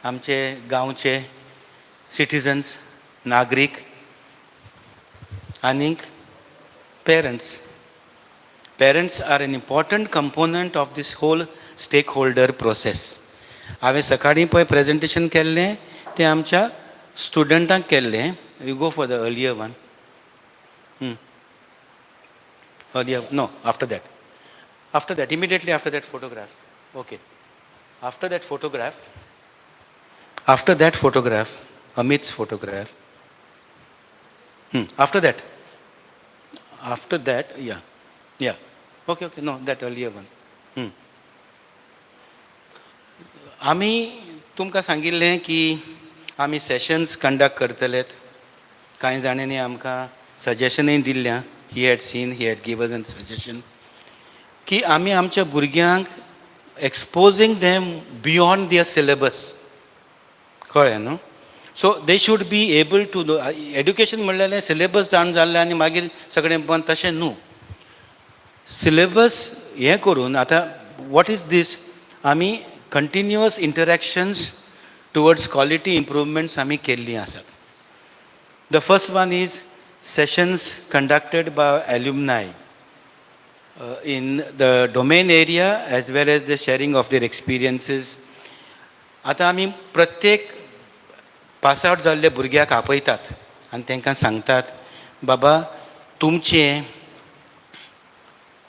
आमचे गांवचे citizens, नागरीक, आनीक parents. Parents are an important component of this whole stakeholder process. हांवें सकाळीं पळय प्रेजेंटेशन केल्लें तें आमच्या स्टुडंटांक केल्लें. You go for the earlier one. Earlier, no, after that, immediately after that photograph. Okay. After that photograph, Amit's photograph. After that, yeah. Okay, no, that earlier one. आमी तुमकां सांगिल्लें की आमी सेशन्स कंडक्ट करतलेत. कांय जाणांनी आमकां सजेशनय दिल्ल्यां. ही हॅड गिवन सजेशन की आमी आमच्या भुरग्यांक exposing them beyond their syllabus. कळ्ळें न्हू? So they should be able to know. Education म्हणलेलें सिलेबस जावन जाल्लें आनी मागीर सगळें बंद, तशें न्हू. सिलेबस हें करून आतां वॉट इज दीस, आमी continuous interactions towards quality improvements आमी केल्लीं आसात. The first one is sessions conducted by alumni in the domain area as well as the sharing of their experiences. आता आमी प्रत्येक पास आउट जाल्ले भुरग्याक आपयतात आनी तांकां सांगतात, बाबा तुमचें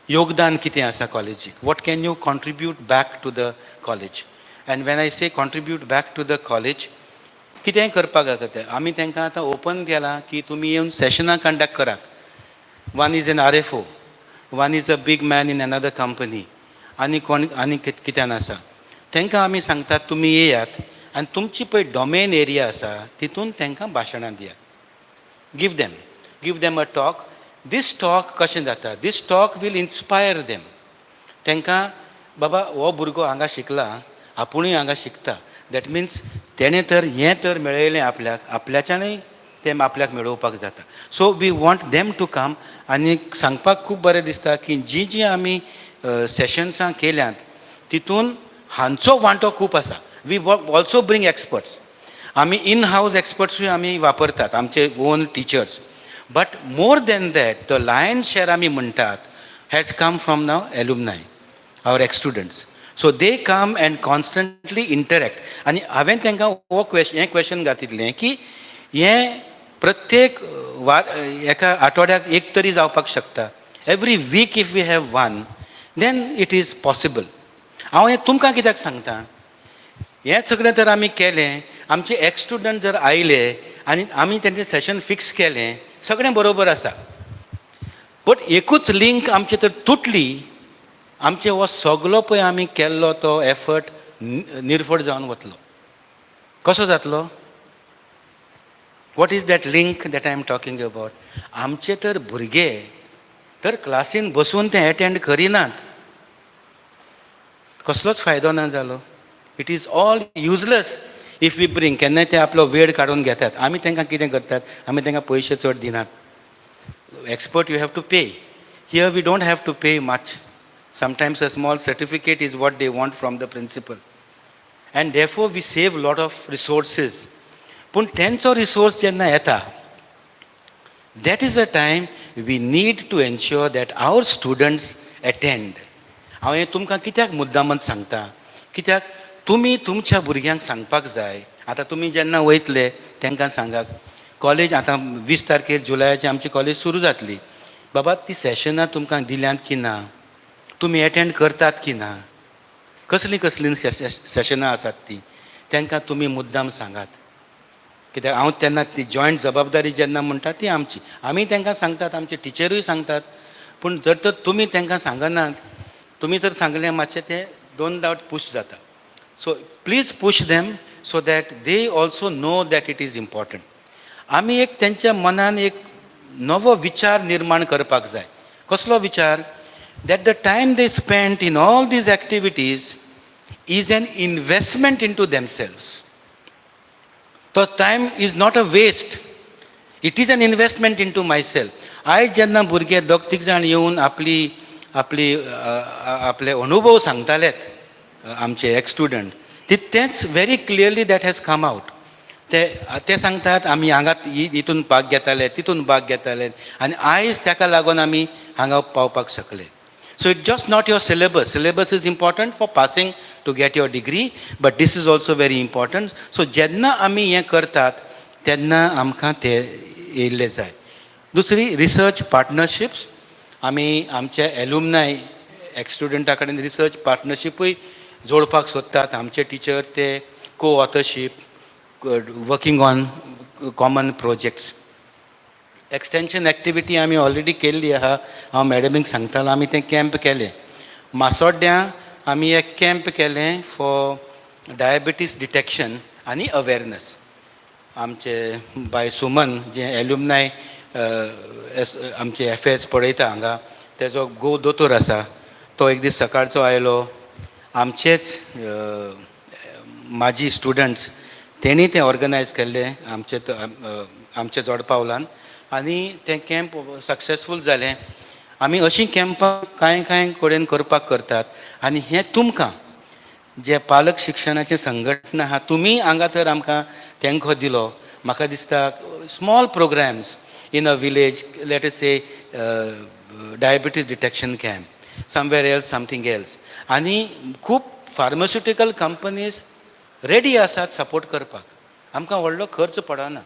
योगदान कितें आसा कॉलेजीक, what can you contribute back to the college. And when I say contribute back to the college, कितेंय करपाक जाता तें आमी तांकां आतां ओपन केलां की तुमी येवन सेशनां कंडक्ट करात. One is an RFO, one is a big man in another company, आनी कोण आनी कित्यान आसा, तांकां आमी सांगतात तुमी येयात आनी तुमची पळय डोमेन एरिया आसा तितून तांकां भाशणां दियात. Give them a talk. This talk कशें जाता, this talk will inspire them. तांकां बाबा हो भुरगो हांगा शिकला, आपुणूय हांगा शिकता, दॅट मिन्स तेणें तर हें तर मेळयलें आपल्याच्यानय तें आपल्याक मेळोवपाक जाता. So we want them to come. आनी सांगपाक खूब बरें दिसता की जीं आमी सेशन्सां केल्यांत तितून हांचो वांटो खूब आसा. We also bring experts. आमी इन हावज एक्सपर्ट्सूय आमी वापरतात, आमचे own teachers. But more than that the lion share आमी म्हणटात has come from now alumni, our ex students. So they come and constantly interact. आनी हांवें तांकां हें क्वेश्चन घातिल्लें की हें प्रत्येक एका आठवड्याक एक तरी जावपाक शकता. Every week if we have one, then it is possible. हांव हें तुमकां कित्याक सांगता, हें सगळें तर आमी केलें, आमचे एक्स-स्टुडंट जर आयले आनी आमी तेंचें सेशन फिक्स केलें, सगळें बरोबर आसा. बट एकूच लिंक आमची तर तुटली, आमचे हो सगळो पळय आमी केल्लो तो एफर्ट निर्फळ जावन वतलो. कसो जातलो? What is that link that I am talking about? आमचे तर भुरगे तर क्लासीन बसून ते एटेंड करिनात, कसलोच फायदो ना जालो. It is all useless if we bring. केन्नाय ते आपलो वेळ काडून घेतात. आमी तांकां कितें करतात, आमी तांकां पयशे चड दिनात. Expert you have to pay. Here we don't have to pay much. Sometimes a small certificate is what they want from the principal. And therefore we save a lot of resources. पूण तेंचो resource जेन्ना येता, that is a time we need to ensure that our students attend. हांव हें तुमकां कित्याक मुद्दामन सांगता, कित्याक तुमी तुमच्या भुरग्यांक सांगपाक जाय आतां तुमी जेन्ना वयतले तांकां सांगात कॉलेज आतां 20 तारखेर जुलयाची आमची कॉलेज सुरू जातली. बाबा ती सेशनां तुमकां दिल्यांत की ना, तुमी एटेंड करतात की ना, कसलीं कसलीं सेशनां आसात ती तांकां तुमी मुद्दाम सांगात. कित्याक हांव तेन्ना ती जॉयंट जबाबदारी जेन्ना म्हणटा ती आमची, आमी तांकां सांगतात, आमचे टिचरूय सांगतात. पूण जर तर तुमी तांकां सांगनात, तुमी जर सांगलें मातशें तें दोनदा पुश जाता. So please push them so that they also know that it is important. आमी एक तेंच्या मनान एक नवो विचार निर्माण करपाक जाय. कसलो विचार? That the time they spend in all these activities is an investment into themselves. तो time is not a waste, it is an investment into myself. आयज जेन्ना भुरगे दोग तीग जाण येवन आपले अनुभव सांगतालेत आमचे एक स्टुडंट, तेंच very clearly that has come out. ते सांगतात आमी हांगा हितून भाग घेताले, तितून भाग घेताले, आनी आयज ताका लागून आमी हांगा पावपाक शकले. So it's just not your syllabus. Syllabus is important for passing to get your degree, but this is also very important. So जेन्ना आमी हें करतात तेन्ना आमकां ते येयल्ले जाय. दुसरी रिसर्च पार्टनरशिप्स. आमी आमचे एलुमनाय एक्स-स्टुडंटा कडेन रिसर्च पार्टनरशिपूय जोडपाक सोदतात. आमचे टीचर ते co-authorship, working on common projects. Extension activity आमी ऑलरेडी केल्ली आहा. हांव मॅडमीक सांगतालो आमी तें कॅम्प केलें. मासोड्ड्यां आमी एक कॅम्प केलें फॉर डायबिटीस डिटेक्शन आनी अवेरनस. आमचे बाय सुमन जे एल्युमनाय आमचे एफेर्स पळयता हांगा, तेजो गो दोतोर आसा, तो एक दीस सकाळचो आयलो. आमचेच माजी स्टुडंट्स तेणी तें ऑर्गनायज केल्लें आमचे जोडपावलान, आनी तें कॅम्प सक्सेसफूल जालें. आमी अशीं कॅम्पां कांय कडेन करपाक करतात. आनी हें तुमकां जे पालक शिक्षणाचे संघटना आहा, तुमी हांगा तर आमकां तेंको दिलो. म्हाका दिसता small programs in a village, let us say diabetes detection camp, somewhere else something else. आनी खूब फार्मास्युटिकल कंपनीज रेडी आसात सपोर्ट करपाक. आमकां व्हडलो खर्च पडना,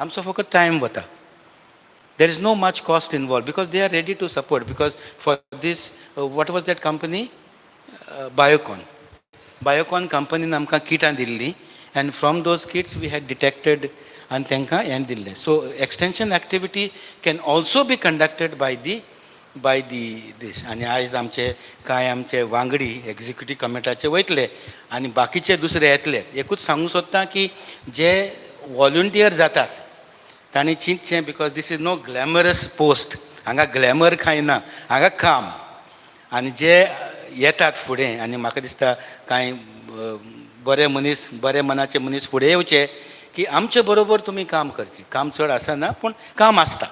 आमचो फकत टायम वता. There is no much cost involved because they are ready to support. Because for this, what was that company? Biocon company आमकां किटां Delhi, and from those kits we had detected and तांकां हें दिल्लें. So extension activity can also be conducted by this. आनी आयज आमचे वांगडी executive कमिटीचे वयतले आनी बाकीचे दुसरे येतले. एकूच सांगूंक सोदता की जे वॉलंटियर जातात तांणी चिंतचें, because this is no glamorous post. हांगा ग्लॅमर कांय ना, हांगा काम. आनी जे येतात फुडें, आनी म्हाका दिसता कांय बरे मनाचे मनीस फुडें येवचे की आमचे बरोबर तुमी काम करचें. काम चड आसना पूण काम आसता.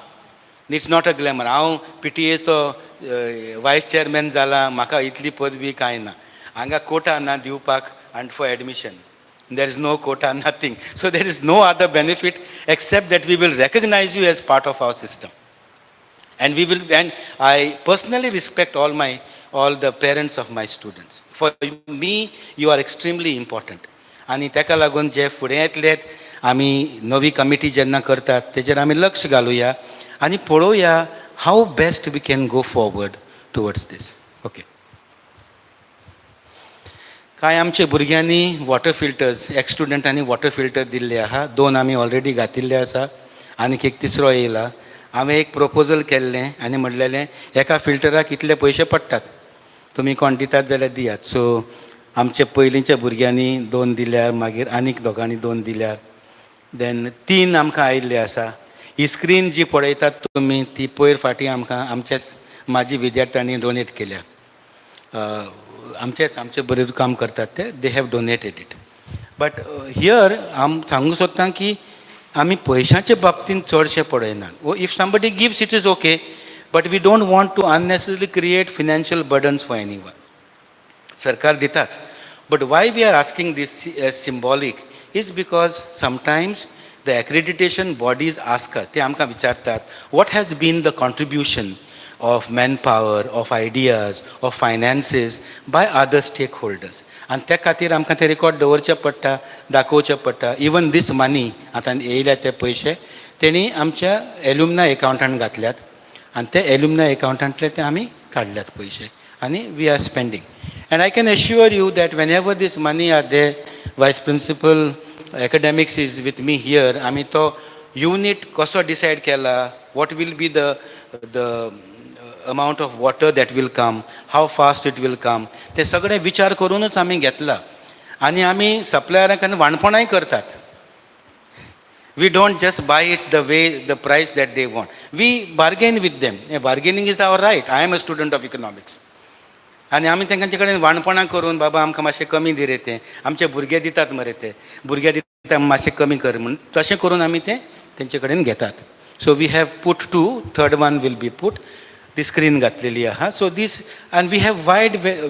It's not a glamour. हांव PTAचो वायस चेअरमॅन जाला, म्हाका इतली पदवी कांय ना. हांगा कोटा ना दिवपाक and for admission. There is no quota, nothing. So there is no other benefit except that we will recognize you as part of our system. And I personally respect all the parents of my students. For me, you are extremely important. आणि ताका लागून जे फुडें येतलेत, आमी नवी committee जेन्ना करतात तेजेर आमी लक्ष घालुया आनी पळोवया how best we can go forward towards this. Okay. कांय आमचे भुरग्यांनी वॉटर फिल्टर्स, एक्स स्टुडंटांनी वॉटर फिल्टर दिल्ले आहा. 2 आमी ऑलरेडी घातिल्ले आसा, आनीक एक तिसरो येयला. हांवें एक प्रपोजल केल्लें आनी म्हणलेलें एका फिल्टराक इतले पयशे पडटात, तुमी कोण दितात जाल्यार दियात. सो आमचे पयलींच्या भुरग्यांनी 2 दिल्यार, मागीर आनीक दोगांनी 2 दिल्यार, देन 3 आमकां आयिल्ले आसा. ही स्क्रीन जी पळयतात तुमी ती पयर फाटीं आमकां आमच्याच माजी विद्यार्थ्यांनी डोनेट केल्या. आमचे बरें काम करतात ते, they have donated it. But here हांव सांगूंक सोदतां की आमी पयशांचे बाबतींत चडशे पळयनात. If somebody gives it is okay, but we don't want to unnecessary create financial burdens for any one. सरकार दिताच, but why we are asking this as symbolic is because sometimes the accreditation bodies ask us, ते आमकां विचारतात what has been the contribution of manpower, of ideas, of finances by other stakeholders. आनी त्या खातीर आमकां ते रिकॉर्ड दवरचें पडटा, दाखोवचें पडटा. इवन दीस मनी आतां येयल्या ते पयशे तेणी आमच्या एल्युमनाय एकावंटांत घातल्यात आनी ते एल्युमनाय एकावंटांतले ते आमी काडल्यात पयशे आनी we are spending. And I can assure you that whenever this money are there, vice principal academics is with me here, आमी तो युनीट कसो डिसायड केला, what will be the amount of water that will come, how fast it will come, ते सगळे विचार करूनच आमी घेतला. आनी आमी सप्लायरांक वाणपणाय करतात. We don't just buy it the way, the price that they want. We bargain with them. Bargaining is our right. I am a student of economics. आनी आमी तांचे कडेन वाणपणां करून बाबा आमकां मातशें कमी दी रे तें, आमचे भुरगे दितात मरे ते, भुरगे दितात मातशें कमी कर म्हूण, तशें करून आमी तें तेंचे कडेन घेतात. So we have put 2, third one will be put. ती स्क्रीन घातलेली आहा. So this and we have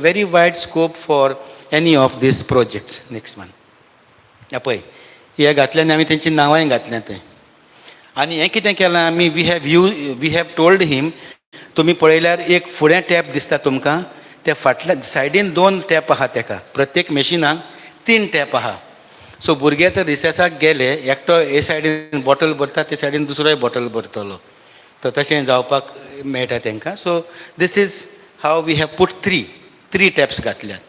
very wide scope for any of these projects. Next one पळय, हे घातल्यान आमी तेंची नांवांय घातल्यां थंय. आनी हें कितें केलां आमी, वी हॅव टोल्ड हिम, तुमी पळयल्यार एक फुडें टॅप दिसता तुमकां, त्या फाटल्या सायडीन 2 टॅप आहा तेका, प्रत्येक मॅशिनाक 3 टॅप आहा. सो भुरगे तर रिसेसाक गेले, एकटो हे सायडीन बॉटल भरता, ते सायडीन दुसरोय बॉटल भरतलो, तर तशें जावपाक मेळटा तांकां. So this is how we have put 3 taps घातल्यात.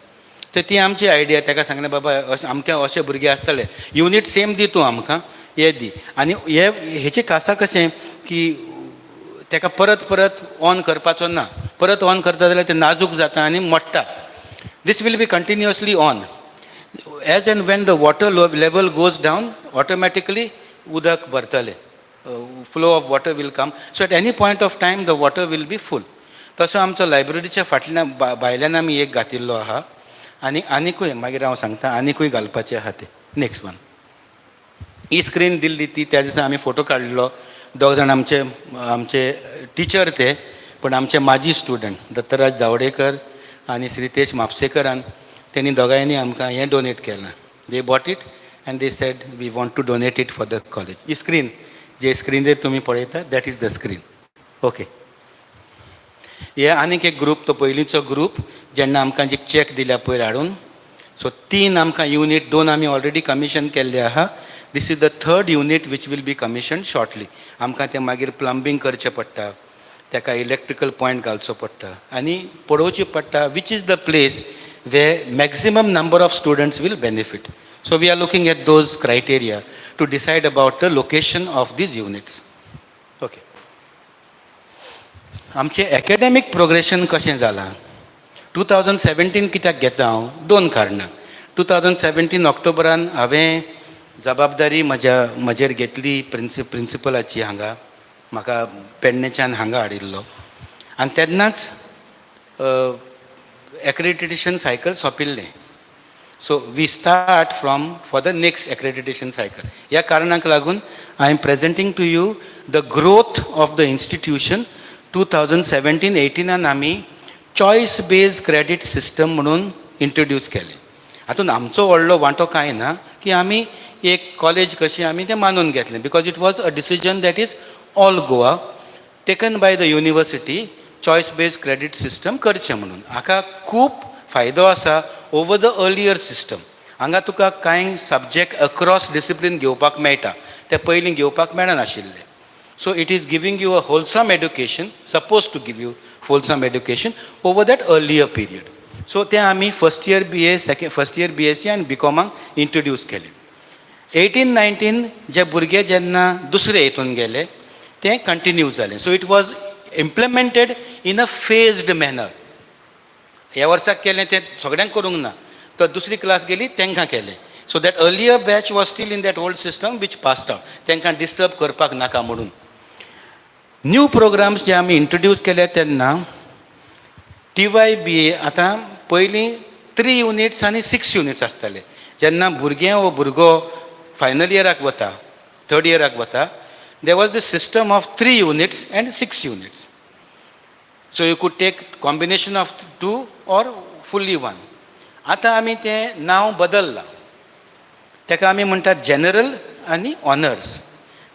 तर ती आमची आयडिया. ताका सांगलें बाबा आमकां अशे भुरगे आसतले, युनीट सेम दी तूं आमकां, हे दी. आनी हेचें खासा कशें की ताका परत परत ऑन करपाचो ना, परत ऑन करता जाल्यार तें नाजूक जाता आनी मोडटा. This will be continuously on. As and when the water level goes down, automatically उदक भरतलें, flow of water will come. So at any point of time the water will be full. तसो आमचो लायब्ररीच्या फाटल्यान भायल्यान आमी एक घातिल्लो आहा. आनीकूय मागीर हांव सांगता, आनीकूय घालपाचें आहा तें. नेक्स्ट वन, ही स्क्रीन दिल्ली ती त्या दिसा आमी फोटो काडलो. 2 जाण आमचे टिचर ते, पण आमचे माजी स्टुडंट दत्तराज जावडेकर आनी श्रीतेश म्हापसेकरान, तेणी दोगांयनी आमकां हें डोनेट केलां. They bought it and they said we want to donate it for the college. ही स्क्रीन जे स्क्रीनचेर तुमी पळयता, that is the screen. Okay, हे आनीक एक ग्रूप, तो पयलींचो ग्रूप जेन्ना आमकां जी चॅक दिल्या पयर हाडून. सो 3 आमकां युनीट, 2 आमी ऑलरेडी कमिशन केल्ले आहा. This is the third unit which will be commission shortly. आमकां तें मागीर प्लंबींग करचें पडटा, ताका इलेक्ट्रिकल पॉयंट घालचो पडटा आनी पळोवची पडटा which is the place where maximum number of students will benefit. So we are looking at those criteria to decide about the location of these units. Okay, आमचें एकाडेमीक प्रोग्रेशन कशें जालां. 2017 कित्याक घेता हांव, 2 कारणां. 2017 ऑक्टोबरान हांवें जबाबदारी म्हजेर घेतली प्रिंसिपलाची हांगा, म्हाका पेडणेच्यान हांगा हाडिल्लो. आनी तेन्नाच एक्रेडिटेशन सायकल सोंपिल्लें. So we start from for the next accreditation cycle. ह्या कारणाक लागून I am presenting to you the growth of the institution. 2017-18 आमी चॉयस बेस्ड क्रेडीट सिस्टम म्हणून इंट्रोड्यूस केलें. हातूंत आमचो व्हडलो वांटो कांय ना, की आमी एक कॉलेज कशी आमी तें मानून घेतलें, because it was a decision that is all Goa taken by the university, choice based credit system करचें म्हणून. हाका खूब फायदो आसा ओवर द अर्लियर सिस्टम. हांगा तुका कांय सब्जेक्ट अक्रॉस डिसिप्लीन घेवपाक मेळटा, ते पयलीं घेवपाक मेळनाशिल्ले. So it is giving you a wholesome education, suppose to give you wholesome education over that earlier period. So तें आमी फर्स्ट इयर BSc आनी BComaक इंट्रोड्यूस केलें. 18-19 जे भुरगे जेन्ना दुसरे हितून गेले तें कंटिन्यू जालें. So it was implemented in a phased manner. ह्या वर्साक केलें तें सगळ्यांक करूंक ना, तो दुसरी क्लास गेली तांकां केलें. So that earlier batch was steel in that old system which passed out, तांकां डिस्टर्ब करपाक नाका म्हणून. न्यू प्रोग्राम्स जे आमी इंट्रोड्यूस केले तेन्ना TYBA आतां पयलीं 3 युनिट्स आनी 6 युनिट्स आसताले. जेन्ना भुरगें वो भुरगो फायनल इयराक वता, थर्ड इयराक वता, there was the system of 3 units and 6 units. So you could take combination of 2 or fully 1. आतां आमी तें नांव बदल्लां, ताका आमी म्हणटात जनरल आनी honours.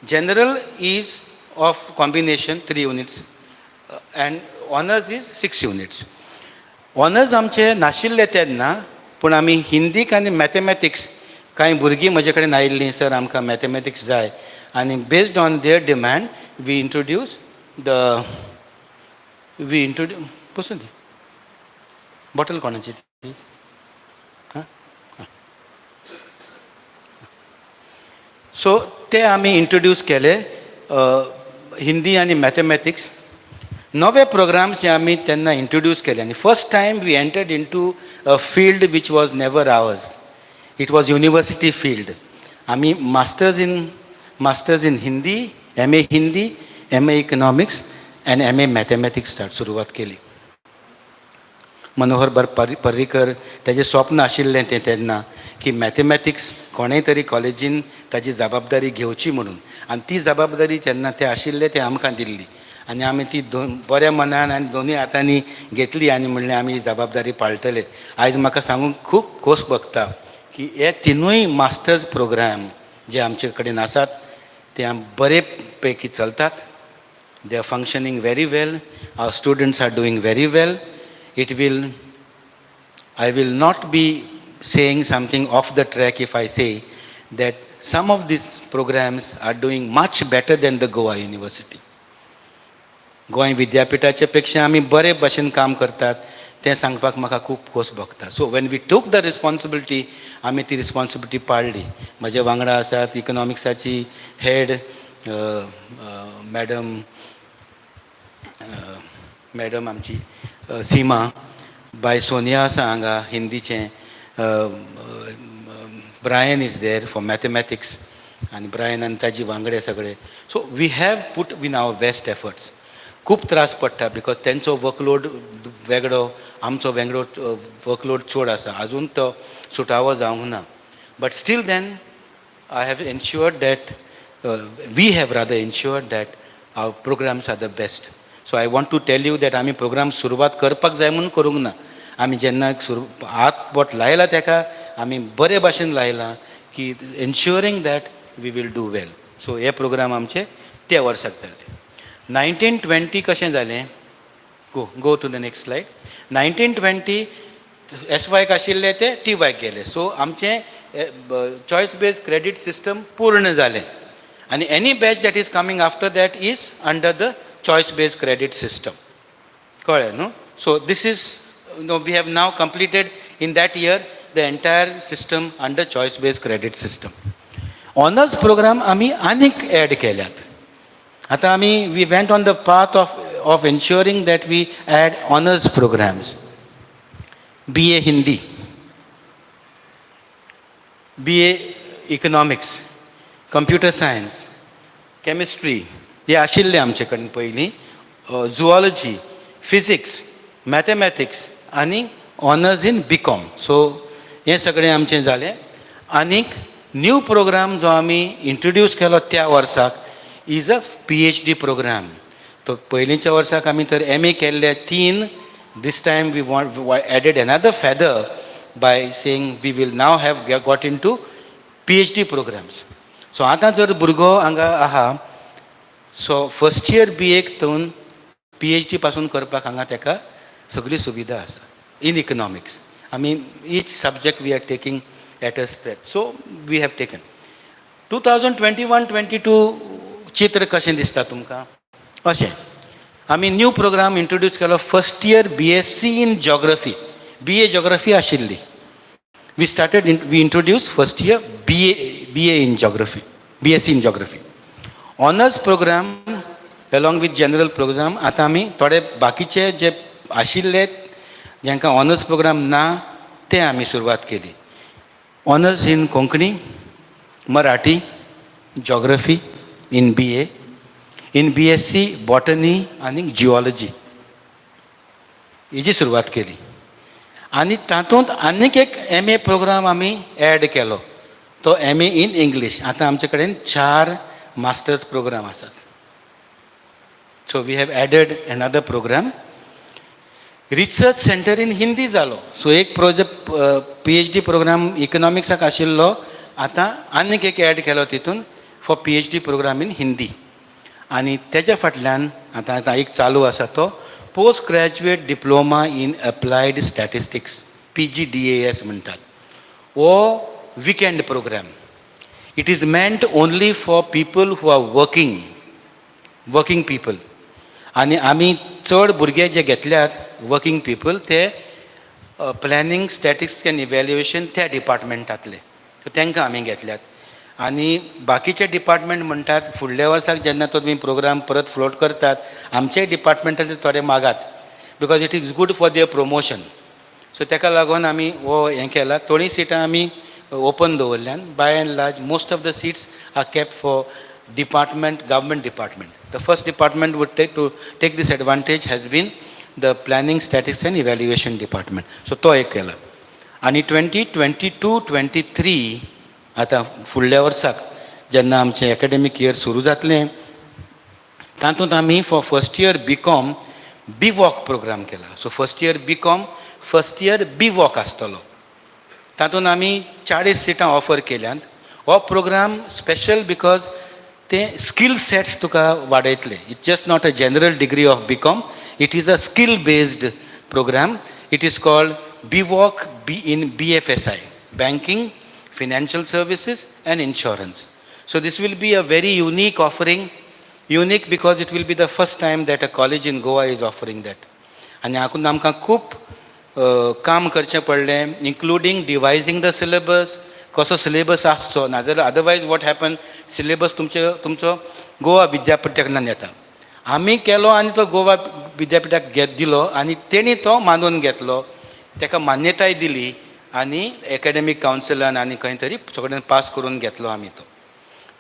General is of combination 3 units end honours is 6 units. Honours आमचे नाशिल्ले तेन्ना, पूण आमी हिंदीक आनी मॅथमॅटिक्स कांय भुरगीं म्हजे कडेन आयिल्लीं, सर आमकां मॅथमॅटिक्स जाय, आनी based on their demand we introduce पसून दी बॉटल कोणाची ती? सो ते आमी इंट्रोड्यूस केले हिंदी आनी मॅथमॅटिक्स. नवे प्रोग्राम्स जे आमी तेन्ना इंट्रोड्यूस केले आनी first time we entered into a field which was never ours. It was university field. आमी masters in Hindi, MA Hindi, MA economics and MA mathematics सुरवात केली. मनोहर पर्रीकर तेजें स्वप्न आशिल्लें तें तेन्ना की मॅथमॅटिक्स कोणेय तरी कॉलेजीन ताची जबाबदारी घेवची म्हणून, आनी ती जबाबदारी जेन्ना ते आशिल्ले ते आमकां दिल्ली आनी आमी ती बऱ्या मनान आनी दोनूय हातांनी घेतली आनी म्हणलें आमी ही जबाबदारी पाळटले. आयज म्हाका सांगूंक खूब खोस भोगता की हे तिनूय मास्टर्स प्रोग्राम जे आमचे कडेन आसात ते बरे पैकी चलतात. They are functioning very well. Our students are doing very well. I will not be saying something off the track if I say that some of these programs are doing much better than the Goa University. Goa विद्यापीठाचे पेक्षा आमी बरे भाशेन काम करतात तें सांगपाक म्हाका खूब खोस भोगता. So when we took the responsibility आमी ती रिस्पॉन्सिबिलिटी पाळ्ळी. म्हजे वांगडा आसात इकॉनॉमिक्साची हेड मॅडम आमची सीमा, बाय सोनिया आसा हांगा हिंदीचें, Brian is there for mathematics आनी ब्रायन आनी ताजी वांगडे सगळे. So we have put in our best efforts. खूब त्रास पडटा बिकॉज तेंचो वर्कलोड वेगळो, आमचो वेगळो वर्कलोड चड आसा. आजून तो सुटावो जावंक ना. But still then I have ensured that we have rather ensured that our programmes are the best. So I want to tell you that आमी प्रोग्राम सुरवात करपाक जाय म्हणून करूंक ना. आमी जेन्ना हात बोट लायला तेका आमी बरे भाशेन लायला की ensuring that we will do well. So हे प्रोग्राम आमचे त्या वर्साक जाले. 1920 कशें जालें? Go to the next slide. 1920 SYक आशिल्ले ते TYक गेले. सो आमचें चॉयस बेस्ड क्रेडीट सिस्टम पूर्ण जालें आनी any batch that is coming after that is under the choice based credit system. कळ्ळें न्हू? So this is, we have now completed in that year the entire system under choice based credit system. Honors program आमी आनीक add केल्यात. आतां आमी we went on the path of ensuring that we add honors programs. BA Hindi, BA economics, computer science, chemistry हे आशिल्ले आमचे कडेन पयलीं. झुऑलॉजी, फिजिक्स, मॅथमॅटिक्स आनी ऑनर्स इन BCom. सो हें सगळें आमचें जालें. आनीक न्यू प्रोग्राम जो आमी इंट्रोड्यूस केलो त्या वर्साक इज अ PhD प्रोग्राम. तो पयलींच्या वर्साक आमी तर MA केल्ले 3. This time we added another feather by saying we will now have got into PhD programs. So आतां जर भुरगो हांगा आहा सो फर्स्ट इयर BAक तून PhD पासून करपाक हांगा तेका सगळी सुविधा आसा इन इकॉनॉमिक्स. आमी each subject we are taking at a step. So we have taken 2021-22 चित्र कशें दिसता तुमकां? अशें आमी न्यू प्रोग्राम इंट्रोड्यूस केलो. First year BSc in geography. BA geography आशिल्ली. We introduce first year BA in geography, BSc in geography. Honours programme along with general programme. आतां आमी थोडे बाकीचे जे आशिल्ले जांकां ऑनर्स प्रोग्राम ना ते आमी सुरवात केली. Honours in Konkani, Marathi, geography in BA, in BSc botany आनी जिओलॉजी हेजी सुरवात केली. आनी तातूंत आनीक एक MA प्रोग्राम आमी ॲड केलो, तो MA इन इंग्लीश. आतां आमचे कडेन 4 मास्टर्स प्रोग्राम आसात. So we have added another program. Research centre in Hindi जालो. सो एक प्रोजेक्ट PhD प्रोग्राम इकॉनॉमिक्साक आशिल्लो, आतां आनीक एक ॲड केलो तितून for PhD program in Hindi. आनी तेज्या फाटल्यान आतां एक चालू आसा तो post graduate diploma in applied statistics PGDAS म्हणटात. हो weekend program. It is meant only for people who are working people. आनी आमी चड भुरगे जे घेतल्यात वर्किंग पीपल ते प्लॅनिंग स्टॅटिक्स एंड इवॅल्युएशन त्या डिपार्टमेंटांतले, तांकां आमी घेतल्यात. आनी बाकीचे डिपार्टमेंट म्हणटात फुडल्या वर्साक जेन्ना तो तुमी प्रोग्राम परत फ्लोट करतात आमचे डिपार्टमेंटाचे थोडे मागात, because it is good for their promotion. So ताका लागून आमी हो हें केलां. थोडीं सिटां आमी ओपन दवरल्यान. By and large most of the seats are kept for government department. The first department would take this advantage has been the planning statistics and evaluation department. So तो एक केला. आनी 2022-23 आतां फुडल्या वर्साक जेन्ना आमचें एकाडेमीक इयर सुरू जातलें तातूंत आमी for first year BCom BVOC programme केला. So first year BCom first year BVOC आसतलो. तातूंत आमी 40 सिटां ऑफर केल्यात. हो प्रोग्राम स्पेशल बिकॉज ते स्कील सेट्स तुका वाडयतले. It's just not a general degree of BCom. It is a skill based programme. It is called BVOC in BFSI, Banking, Financial Services and Insurance. So this will be a very unique offering. Unique because it will be the first time that a college in Goa is offering that. आनी हातूंत आमकां खूब काम करचें पडलें, including डिवायजींग the syllabus. कसो syllabus आसचो, नाजाल्यार अदरवायज वॉट हॅपन, सिलेबस तुमचो गोवा विद्यापीठा कडल्यान येता. आमी केलो आनी तो गोवा विद्यापीठाक दिलो आनी तेणी तो मानून घेतलो, ताका मान्यताय दिली आनी एकाडेमीक कावन्सिलान आनी खंय तरी सगळ्यांनी पास करून घेतलो आमी तो.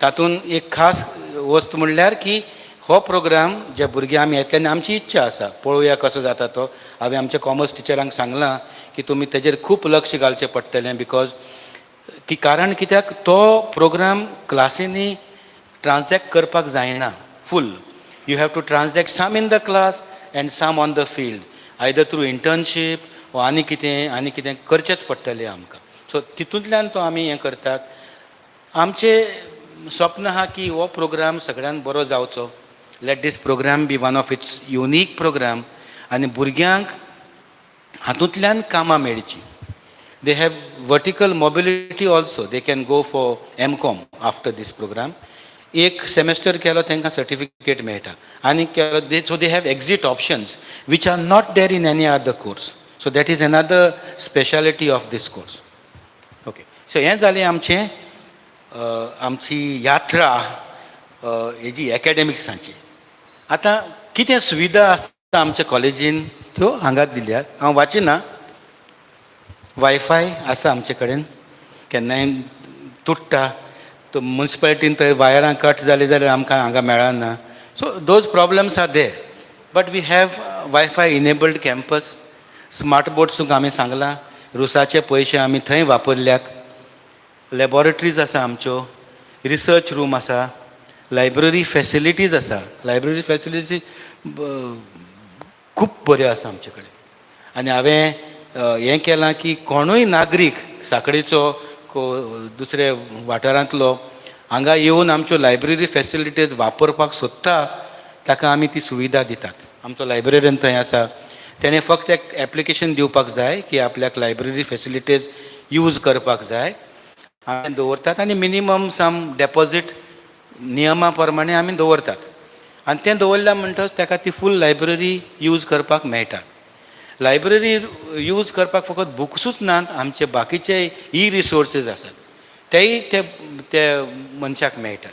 तातूंत एक खास वस्त म्हणल्यार की हो प्रोग्राम जे भुरगे आमी येतले आनी आमची इच्छा आसा, पळोवया कसो जाता तो. हांवें आमच्या कॉमर्स टिचरांक सांगलां की तुमी तेजेर खूब लक्ष घालचें पडटलें, बिकॉज की कारण कित्याक तो प्रोग्राम क्लासींनी ट्रान्सॅक्ट करपाक जायना full. You have to transact some in the class and some on the field, either through internship वा आनी कितें करचेंच पडटलें आमकां. सो तितूंतल्यान तो आमी हें करतात. आमचें स्वप्न आहा की हो प्रोग्राम सगळ्यांत बरो जावचो. Let this program be one of its unique program आनी भुरग्यांक हातूंतल्यान कामां मेळची. They have vertical mobility also. They can go for MCom after this program. एक सेमेस्टर केलो तांकां सर्टिफिकेट मेळटा आनी so they have exit options which are not there in any other course. So that is another speciality of this course. Okay, so हें जालें आमचें आमची यात्रा हेजी एकाडेमिक्सांची. आतां कितें सुविधा आसता आमच्या कॉलेजीन त्यो हांगा दिल्यात. हांव वाचिना. वायफाय आसा आमचे कडेन, केन्नाय तुट्टा तो मुन्सिपालिटीन थंय वायरां कट जाली जाल्यार आमकां हांगा मेळना. So those problems are there, but we have wifi enabled campus. Smart boards तुका आमी सांगलां, रुसाचे पयशे आमी थंय वापरल्यात. लॅबॉरेटरीज आसा आमच्यो, रिसर्च रूम आसा, लायब्ररी फॅसिलिटीज आसा. लायब्ररी फॅसिलिटीज खूब बऱ्यो आसा आमचे कडेन. आनी हांवें हें केलां की कोणूय नागरीक सांखळेचो दुसरे वाठारांतलो हांगा येवन आमच्यो लायब्ररी फॅसिलिटीज वापरपाक सोदता ताका आमी ती सुविधा दितात. आमचो लायब्ररीयन थंय आसा. तेणें फक्त एक एप्लिकेशन दिवपाक जाय की आपल्याक लायब्ररी फॅसिलिटीज यूज करपाक जाय. आमी दवरतात आनी मिनिमम सम डेपॉजीट नियमा प्रमाणे आमी दवरतात आनी तें दवरल्या म्हणटच ताका ती फूल लायब्ररी यूज करपाक मेळटा. लायब्ररी यूज करपाक फकत बुक्सूच नात, आमचे बाकीचे रिसोर्सीस आसात तेय ते मनशाक मेळटात.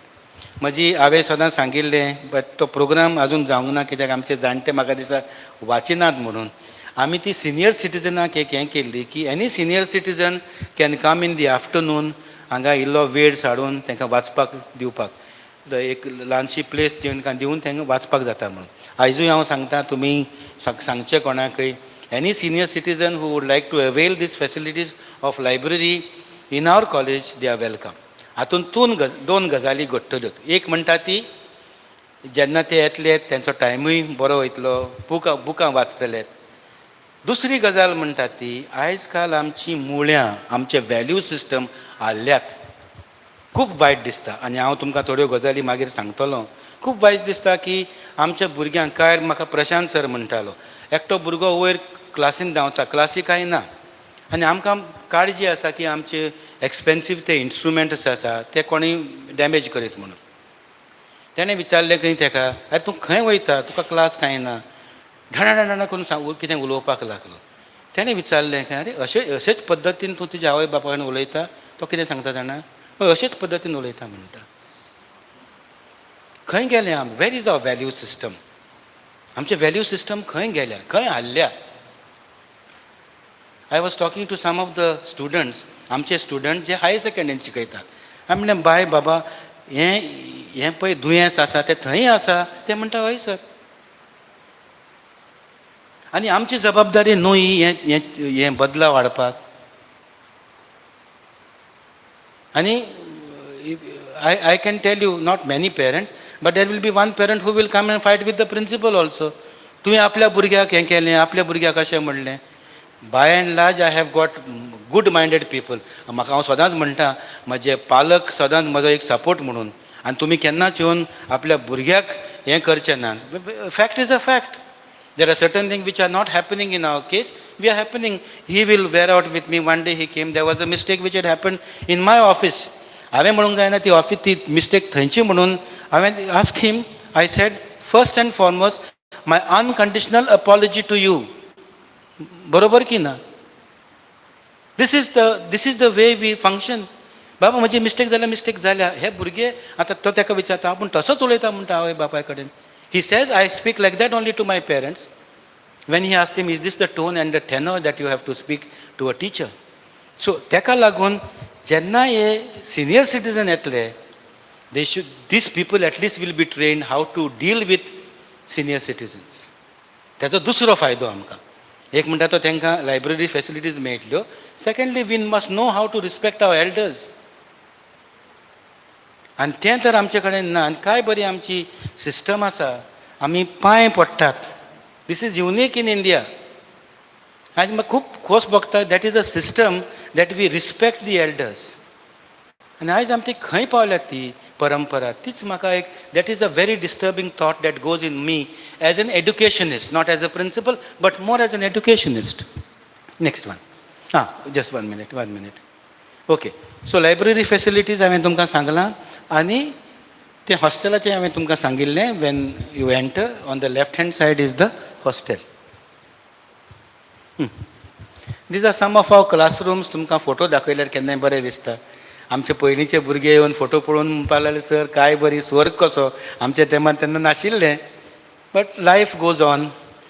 हांवें सदां सांगिल्लें, बट तो प्रोग्राम आजून जावंक ना कित्याक आमचे जाणटे म्हाका दिसता वाचिनात म्हणून. आमी ती सिनियर सिटिजनाक एक हें केल्ली की any senior citizen can come in the afternoon, हांगा इल्लो वेळ साडून तांकां वाचपाक दिवपाक एक ल्हानशी प्लेस दिवन तांकां वाचपाक जाता म्हणून. आयजूय हांव सांगता, तुमी सांगचें कोणाकय, any senior citizen who would like to avail these facilities of library in our college, they are welcome. हातूंत दोन गजाली घडटल्यो. एक म्हणटा ती जेन्ना ते येतले तेंचो टायमूय बरो वयतलो, बुकां वाचतले. दुसरी गजाल म्हणटा ती आयज काल आमची मुळ्यां, आमचे वॅल्यू सिस्टम हाल्ल्यात. खूब वायट दिसता आनी हांव तुमकां थोड्यो गजाली मागीर सांगतलो. खूब वायट दिसता की आमच्या भुरग्यांक म्हाका प्रशांत सर म्हणटालो, एकटो भुरगो वयर क्लासीन धांवता, क्लासीक कांय ना आनी आमकां काळजी आसा की आमचे एक्सपेन्सीव ते इंस्ट्रुमेंट्स आसा ते कोणी डॅमेज करीत म्हणून. तेणें विचारलें खंय ताका, अरे तूं खंय वयता, तुका क्लास कांय ना, ढाणा करून कितें उलोवपाक लागलो. तेणें विचारलें काय, अरे अशेच पद्दतीन तूं तुज्या आवय बापा कडेन उलयता. तो कितें सांगता जाणा, अशेच पद्दतीन उलयता म्हणटा. खंय गेलें आमी, where is our value system. आमचें वॅल्यू सिस्टम खंय गेल्या, खंय हाल्ल्या. I was talking to some of the students, आमचे स्टुडंट जे हायर सेकंडरीन शिकयतात. हांवें म्हणलें बाय बाबा हें पळय दुयेंस आसा तें थंय आसा. ते म्हणटा हय सर. आनी आमची जबाबदारी न्हू ही हें बदलाव हाडपाक. आनी I can tell you, not many parents, but there will be one parent who will come and fight with the principal also. तुवें आपल्या भुरग्याक हें केलें, आपल्या भुरग्याक अशें म्हणलें. By and large I have got good minded people. म्हाका हांव सदांच म्हणटा, म्हजे पालक सदांच म्हजो एक सपोर्ट म्हणून. आनी तुमी केन्नाच येवन आपल्या भुरग्याक हें करचें ना. Fact is a fact. There are certain things which are not happening in our case. We are happening. He will wear out with me. One day he came. There was a mistake which had happened in my office. हांवें म्हणूंक जायना ती office ती mistake थंयची म्हणून. हांवें ask him. I said first and foremost my unconditional apology to you. बरोबर की ना? This is the way we function. बाबा म्हजी मिस्टेक जाल्या. हे भुरगे आतां तो ताका विचारता, आपूण तसोच उलयता म्हणटा आवय बापाय कडेन. He says, I speak like that only to my parents. When he asked him, is this the tone and the tenor that you have to speak to a teacher? So, तेका लागून जेन्ना हे senior citizen येतले, these people at least will be trained how to deal with senior citizens. तेजो दुसरो फायदो आमकां. एक म्हणटा तो तांकां लायब्ररी फॅसिलिटीज मेळटल्यो. Secondly, we must know how to respect our elders. आनी तें तर आमचे कडेन ना. आनी काय बरी आमची सिस्टम आसा. आमी पांय पडटात. This is unique in India. आनी म्हाका खूब खोस भोगता. That is a system that we respect the elders. आनी आयज आमची खंय पावल्यात ती परंपरा. तीच म्हाका एक that is a very disturbing thought that goes in me as an educationist, not as a principal but more as an educationist. Next one. Just one minute. Okay. So library facilities हांवें तुमकां सांगलां. आनी ते हॉस्टेलाचें हांवें तुमकां सांगिल्लें. When you enter on the left hand side is the hostel. These are some of our classrooms. तुमकां फोटो दाखयल्यार केन्नाय बरें दिसता. आमचे पयलींचे भुरगे येवन फोटो पळोवन म्हणपाक लागले, सर काय बरी स्वर्ग कसो. आमच्या टायमार तेन्ना नाशिल्लें. But life goes on.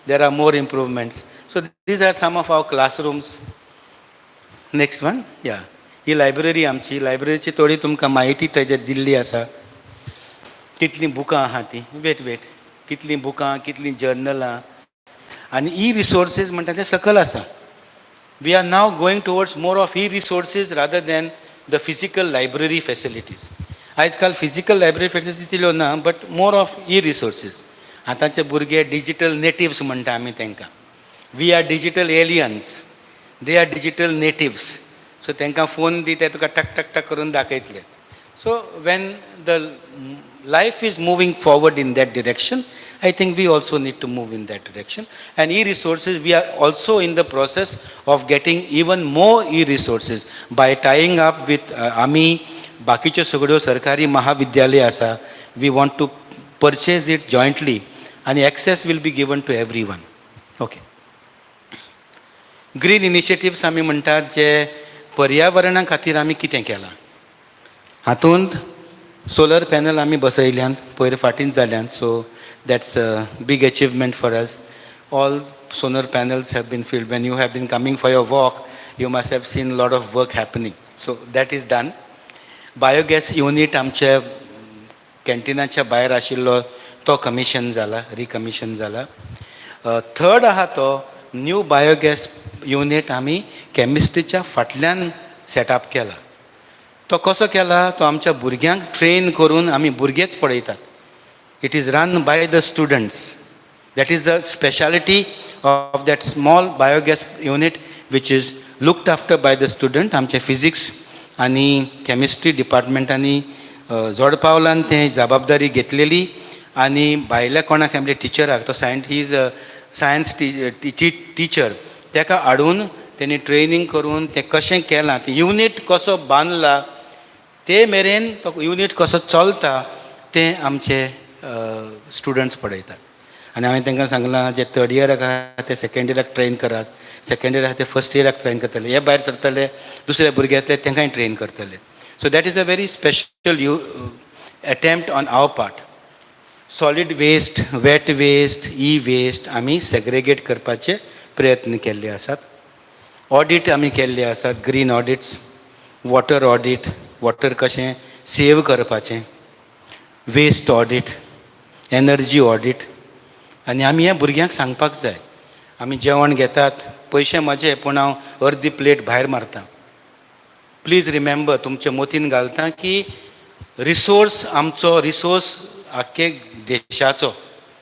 There are more improvements. So these are some of our classrooms. Next one. ही लायब्ररी आमची. लायब्ररीची थोडी तुमकां म्हायती थंय दिल्ली आसा. कितलीं बुकां आहा ती. वेट. कितलीं बुकां, कितलीं जर्नलां. आनी ई रिसोर्सीस म्हणटा ते सकयल आसा. We are now going towards more of e resources rather than the physical library facilities. आयज काल फिजिकल लायब्ररी फॅसिलिटी तिल्यो ना, but more of e resources. आतांचे भुरगे डिजिटल नेटिव्स म्हणटा आमी तांकां. We are digital aliens. They are digital natives. So तांकां फोन दी, ते तुका टक टक टक करून दाखयतले. So when the life is moving forward in that direction, I think we also need to move in that direction. And e-resources, we are also in the process of getting even more e-resources by tying up with आमी बाकीच्यो सगळ्यो सरकारी महाविद्यालय आसा. We want to purchase it jointly and access will be given to everyone. Okay. Green initiatives आमी म्हणटात जे पर्यावरणा खातीर आमी कितें केलां. हातूंत सोलर पॅनल आमी बसयल्यात पयर फाटींच जाल्यात. So that's a big achievement for us. All solar panels have been filled. When you have been coming for your walk, you must have seen a lot of work happening. So that is done. Biogas unit आमच्या कॅन्टिनाच्या भायर आशिल्लो तो commission जाला, रिकमिशन जाला. Third आहा तो new biogas unit आमी कॅमिस्ट्रीच्या फाटल्यान सेटअप केला. तो कसो केला? तो आमच्या भुरग्यांक ट्रेन करून आमी भुरगेच पळयतात. It is run by the students. That is the speciality of that small biogas unit which is looked after by the student. आमचे फिजिक्स आनी केमिस्ट्री डिपार्टमेंटांनी जोड पावलान तें जबाबदारी घेतलेली. आनी भायल्या कोणाक आमच्या टिचराक तो he is a science teacher, ताका हाडून त्यांनी ट्रेनिंग करून तें कशें केलां, तें युनीट कसो बांदला, ते मेरेन तो युनीट कसो चलता तें आमचे स्टुडंट्स पळयतात. आनी हांवें तांकां सांगलां जे थर्ड इयराक आहा ते सेकंड इयराक ट्रेन करात, सेकंड इयर आहा ते फर्स्ट इयराक ट्रेन करतले, हे भायर सरतले दुसरे भुरगे येतले तांकांय ट्रेन करतले. So that is a very special attempt on our part. Solid waste, wet waste, e waste आमी सेग्रेगेट करपाचे प्रयत्न केल्ले आसात. ऑडीट आमी केल्ले आसात, green audits, water audit, water कशें सेव करपाचें, वेस्ट ऑडीट, एनर्जी ऑडीट. आनी आमी ह्या भुरग्यांक सांगपाक जाय, आमी जेवण घेतात पयशे म्हजे पूण हांव अर्दी प्लेट भायर मारता. प्लीज रिमेंबर, तुमचे मतीन घालता की रिसोर्स आमचो रिसोर्स आख्खे देशाचो.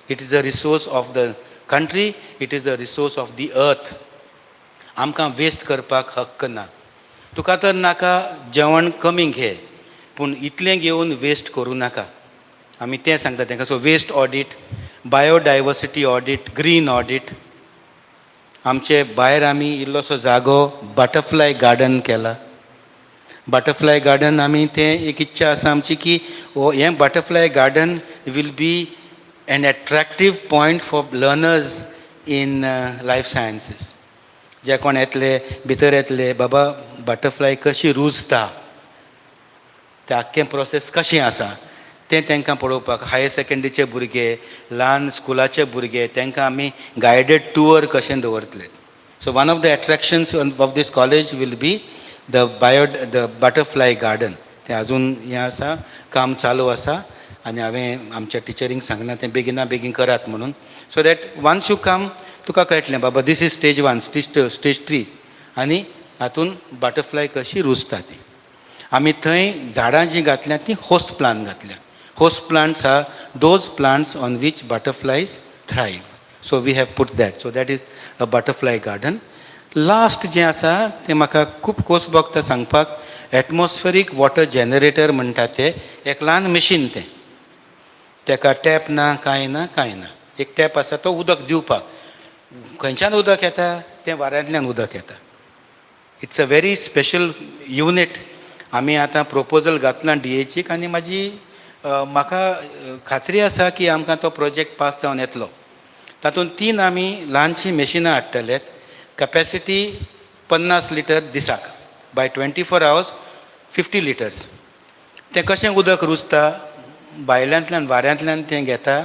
It is a resource of the country, it is a resource of the earth. आमकां वेस्ट करपाक हक्क ना. तुका तर नाका जेवण कमी घे, पूण इतलें घेवन वेस्ट करूं नाका. आमी तें सांगता तांकां. So waste audit, biodiversity audit, green audit. आमचे भायर आमी इल्लोसो जागो बटरफ्लाय गार्डन केला. बटरफ्लाय गार्डन आमी तें एक इच्छा आसा आमची की हें butterfly garden will be an attractive point for learners in life sciences. जे कोण येतले भितर येतले, बाबा बटरफ्लाय कशी रुजता, तें आख्खें प्रोसेस कशें आसा तें तांकां पळोवपाक. हायर सेकंडरीचे भुरगे, ल्हान स्कुलाचे भुरगे, तांकां आमी गायडेड टूर कशें दवरतले. So one of the attractions of this college will be the butterfly garden. तें आजून हें आसा, काम चालू आसा. आनी हांवें आमच्या टिचरींक सांगलां तें बेगिना बेगीन करात म्हणून. So that once you come तुका कळटलें बाबा दीस इज स्टेज 1, स्टेज 3 आनी हातून बटरफ्लाय कशी रुजता ती. आमी थंय झाडां जीं घातल्यां तीं होस्ट प्लांट घातल्या. Host plants are those plants on which butterflies thrive. So we have put that. So that is a butterfly garden. Last जें आसा तें म्हाका खूब खोस भोगता सांगपाक. एटमॉस्फेरीक वॉटर जनरेटर म्हणटा तें एक ल्हान मशीन तें. ताका टॅप ना, कांय ना, कांय ना. एक टॅप आसा तो उदक दिवपाक. खंयच्यान उदक येता, तें वाऱ्यांतल्यान उदक येता. It's a very special unit. आमी आतां प्रोपोजल घातलां DHक आनी म्हाका खात्री आसा की आमकां तो प्रोजेक्ट पास जावन येतलो. तातूंत 3 आमी ल्हानशीं मशिनां हाडटलेत. कॅपॅसिटी 50 लिटर दिसाक. By 24 hours 50 litres. तें कशें उदक रुजता, भायल्यांतल्यान वाऱ्यांतल्यान तें घेता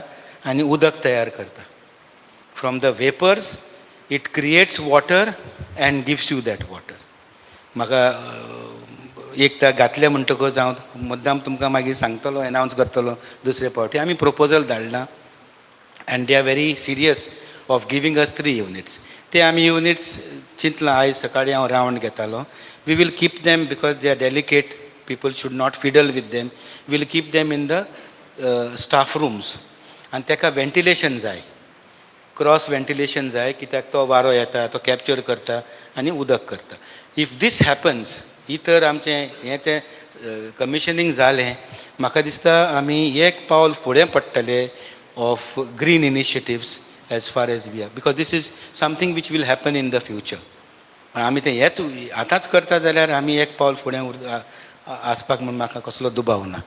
आनी उदक तयार करता. From the vapours it creates water and gives you that water. म्हाका एकदां घातलें म्हणटकच हांव मुद्दाम तुमकां मागीर सांगतलो, एनावन्स करतलो दुसरे फावटी. आमी प्रोपोजल धाडलां and they are very serious of giving us 3 units. ते आमी युनिट्स चिंतलां. आयज सकाळीं हांव रावंड घेतालो. We will keep them because they are delicate. People should not fiddle with them. Will keep them in the staff rooms. आनी ताका ventilation जाय, क्रॉस वेंटिलेशन जाय, कित्याक तो वारो येता, तो कॅप्चर करता आनी उदक करता. इफ दीस हॅपन्स, ही तर आमचें हें तें कमिशनींग जालें. म्हाका दिसता आमी एक पावल फुडें पडटले of green initiatives as far as we are, because this is something which will happen in the future. आमी तें हेंच आतांच करता जाल्यार आमी एक पावल फुडें आसपाक म्हूण म्हाका कसलो दुबाव ना.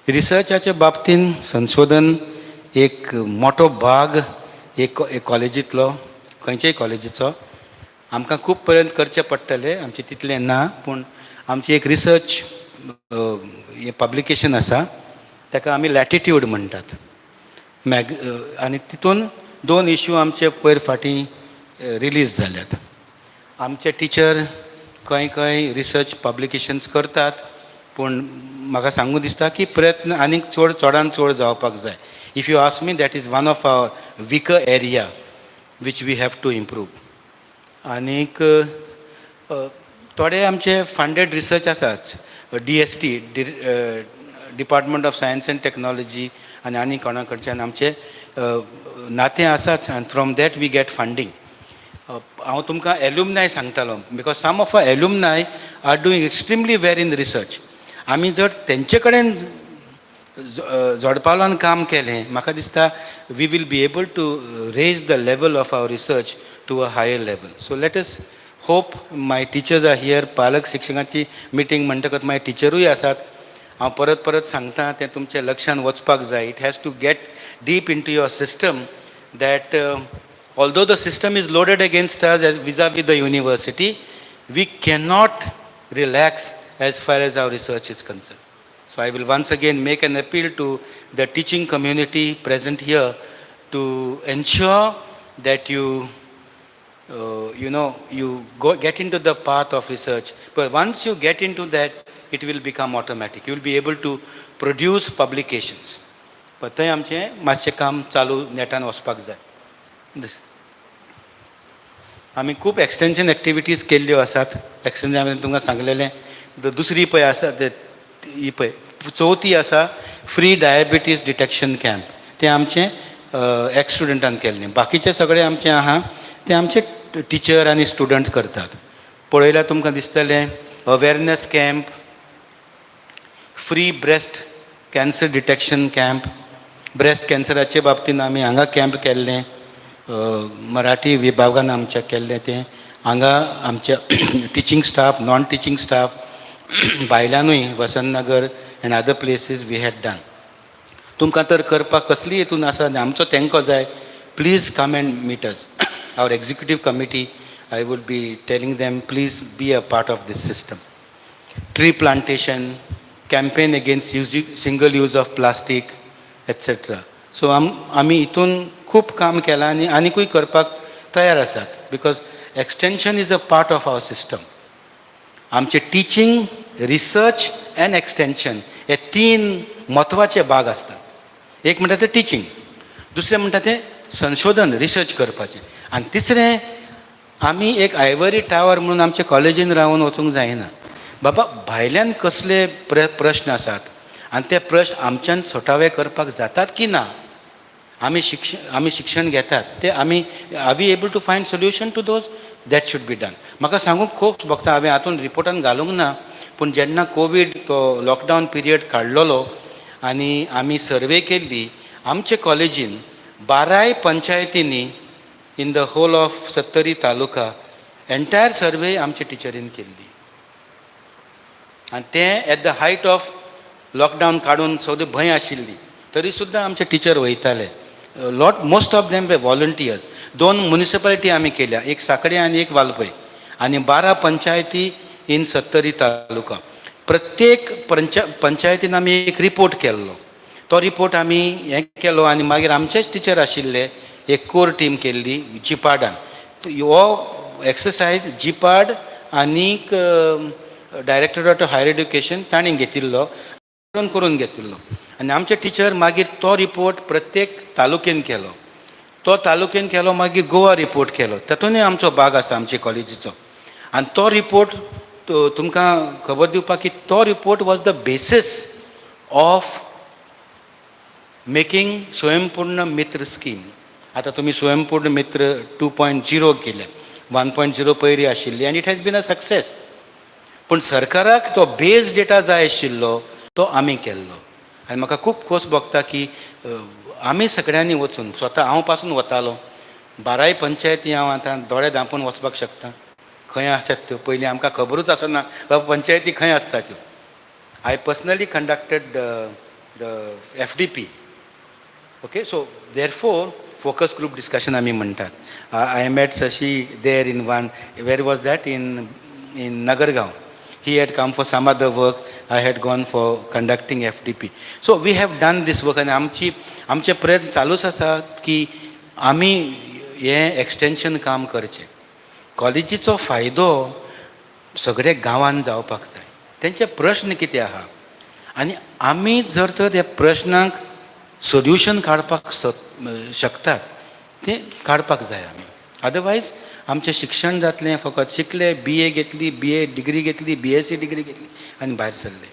रिसर्चाच्या बाबतीन संशोधन एक मोठो भाग एक कॉलेजींतलो, खंयचेय कॉलेजीचो. आमकां खूब पर्यंत करचें पडटलें, आमचें तितलें ना. पूण आमची एक रिसर्च पब्लिकेशन आसा, ताका आमी लॅटिट्यूड म्हणटात. आनी तितून 2 इश्यू आमचे पयर फाटीं रिलीज जाल्यात. आमचे टिचर खंय खंय रिसर्च पब्लिकेशन्स करतात, पूण म्हाका सांगूं दिसता की प्रयत्न आनीक चडांत चड जावपाक जाय. If you ask me, that is one of our weaker area which we have to improve. आनीक थोडे आमचे फंडेड रिसर्च आसात. DST, department of science and technology आनी कोणा कडच्यान आमचे नातें आसाच, आनी from that we get funding. हांव तुमकां एल्युमनाय सांगतालो, because some of our alumni are doing extremely well in research. आमी जर तेंचे कडेन जोडपालवान काम केलें, म्हाका दिसता we will be able to raise the level of our research to a higher level. So let us hope. My teachers are here. पालक शिक्षकांची मीटिंग म्हणटकच मागीर टिचरूय आसात. हांव परत परत सांगता तें तुमच्या लक्षांत वचपाक जाय. It has to get deep into your system that although the system is loaded against us as vis-a-vis the university, we cannot relax as far as our research is concerned. So I will once again make an appeal to the teaching community present here to ensure that you get into the path of research. But once you get into that, it will become automatic. You will be able to produce publications. पण थंय आमचें मातशें काम चालू नेटान वचपाक जाय. आमी खूब एक्सटेंशन एक्टिविटीज केल्ल्यो आसात. एक्सटेंशन हांवें तुमकां सांगलेलें. दुसरी पळय आसा ही पळय चवथी आसा फ्री डायबिटीज डिटेक्शन कॅम्प. तें आमचें एक्स स्टुडंटान केल्लें. बाकीचें सगळें आमचें आहा तें आमचे टिचर आनी स्टुडंट करतात. पळयल्यार तुमकां दिसतलें awareness camp, free breast cancer detection camp. Breast कॅन्सराचे बाबतींत आमी हांगा कॅम्प केल्लें. मराठी विभागान आमच्या केल्लें तें. हांगा आमच्या teaching staff, non teaching staff, भायल्यानूय Vasantnagar and other places we had done. तुमकां तर करपाक कसली हेतून आसा आमचो तेंको जाय, please come and meet us. Our executive committee, I would be telling them please be a part of this system. Tree plantation, campaign against single use of plastic etcetera. So आमी हितून खूब काम केलां आनी आनिकूय करपाक तयार आसात. Because extension is a part of our system. आमचे टिचींग, रिसर्च एंड एक्सटेंशन हे 3 म्हत्वाचे भाग आसतात. एक म्हणटा तें टिचींग, दुसरें म्हणटा तें संशोधन, रिसर्च करपाचें, आनी तिसरें आमी एक आयवरी टावर म्हणून आमच्या कॉलेजीन रावून वचूंक जायना. बाबा भायल्यान कसले प्रश्न आसात आनी ते प्रश्न आमच्यान सोटावे करपाक जातात की ना. आमी शिक्षण घेतात ते आमी are we able to find solution to those. That should be done. म्हाका सांगूंक खूब भोगता. हांवें हातून रिपोर्टान घालूंक ना, पूण जेन्ना कोवीड तो लॉकडावन पिरियड काडलेलो आनी आमी सर्वे केल्ली, आमचे कॉलेजीन 12 पंचायतींनी in the whole of 70 taluka entire survey आमचे टिचरीन केल्ली. आनी तें at the height of lockdown काडून सगळी भंय आशिल्ली तरी सुद्दां आमचे टिचर वयताले. Most of them were volunteers. 2 municipality आमी केल्या, एक सांकळे आनी एक वालपय, आनी 12 पंचायती इन 70 तालुका. प्रत्येक पंचायतीन आमी एक रिपोर्ट केल्लो. तो रिपोर्ट आमी हें केलो आनी मागीर आमचेच टिचर आशिल्ले एक कोर टीम केल्ली जिपाडान. हो एक्सरसायज जिपाड आनीक डायरेक्टरेट ऑफ हायर एड्युकेशन तांणी घेतिल्लो, करून घेतिल्लो. आनी आमचे टिचर मागीर तो रिपोर्ट प्रत्येक तालुकेन केलो. तो तालुकेन केलो मागीर गोवा रिपोर्ट केलो. तातूंतय आमचो भाग आसा आमचे कॉलेजीचो. आनी तो रिपोर्ट तुमकां खबर दिवपाक की तो report was the basis of making स्वयंपूर्ण मित्र स्कीम. आतां तुमी स्वयंपूर्ण मित्र 2.0 केल्या. 1.0 पयलीं आशिल्ली आनी it has been a success. पूण सरकाराक तो बेज डेटा जाय आशिल्लो तो आमी केल्लो. आनी म्हाका खूब खोस भोगता की आमी सगळ्यांनी वचून, स्वता हांव पासून वतालो 12 पंचायती हांव आतां दोळे धांपून वचपाक शकता. खंय आसात त्यो पयलीं आमकां खबरूच आसना बाबा पंचायती खंय आसता त्यो. I personally conducted the FDP. Okay, so therefore focus group discussion आमी म्हणटात. I met Shashi there in one. Where was that? In Nagargaon. He had come for some other work. I had gone for conducting FDP. So we have done this work and आमचे प्रयत्न चालूच आसा की आमी हें extension काम करचें. कॉलेजीचो फायदो सगळे गांवांत जावपाक जाय. तेंचे प्रश्न कितें आहा आनी आमी जर तर ह्या प्रश्नांक सोल्युशन काडपाक शकतात तें काडपाक जाय आमी. अदरवायज आमचें शिक्षण जातलें फकत शिकले, BA घेतली, BA डिग्री घेतली, BSc डिग्री घेतली आनी भायर सरले.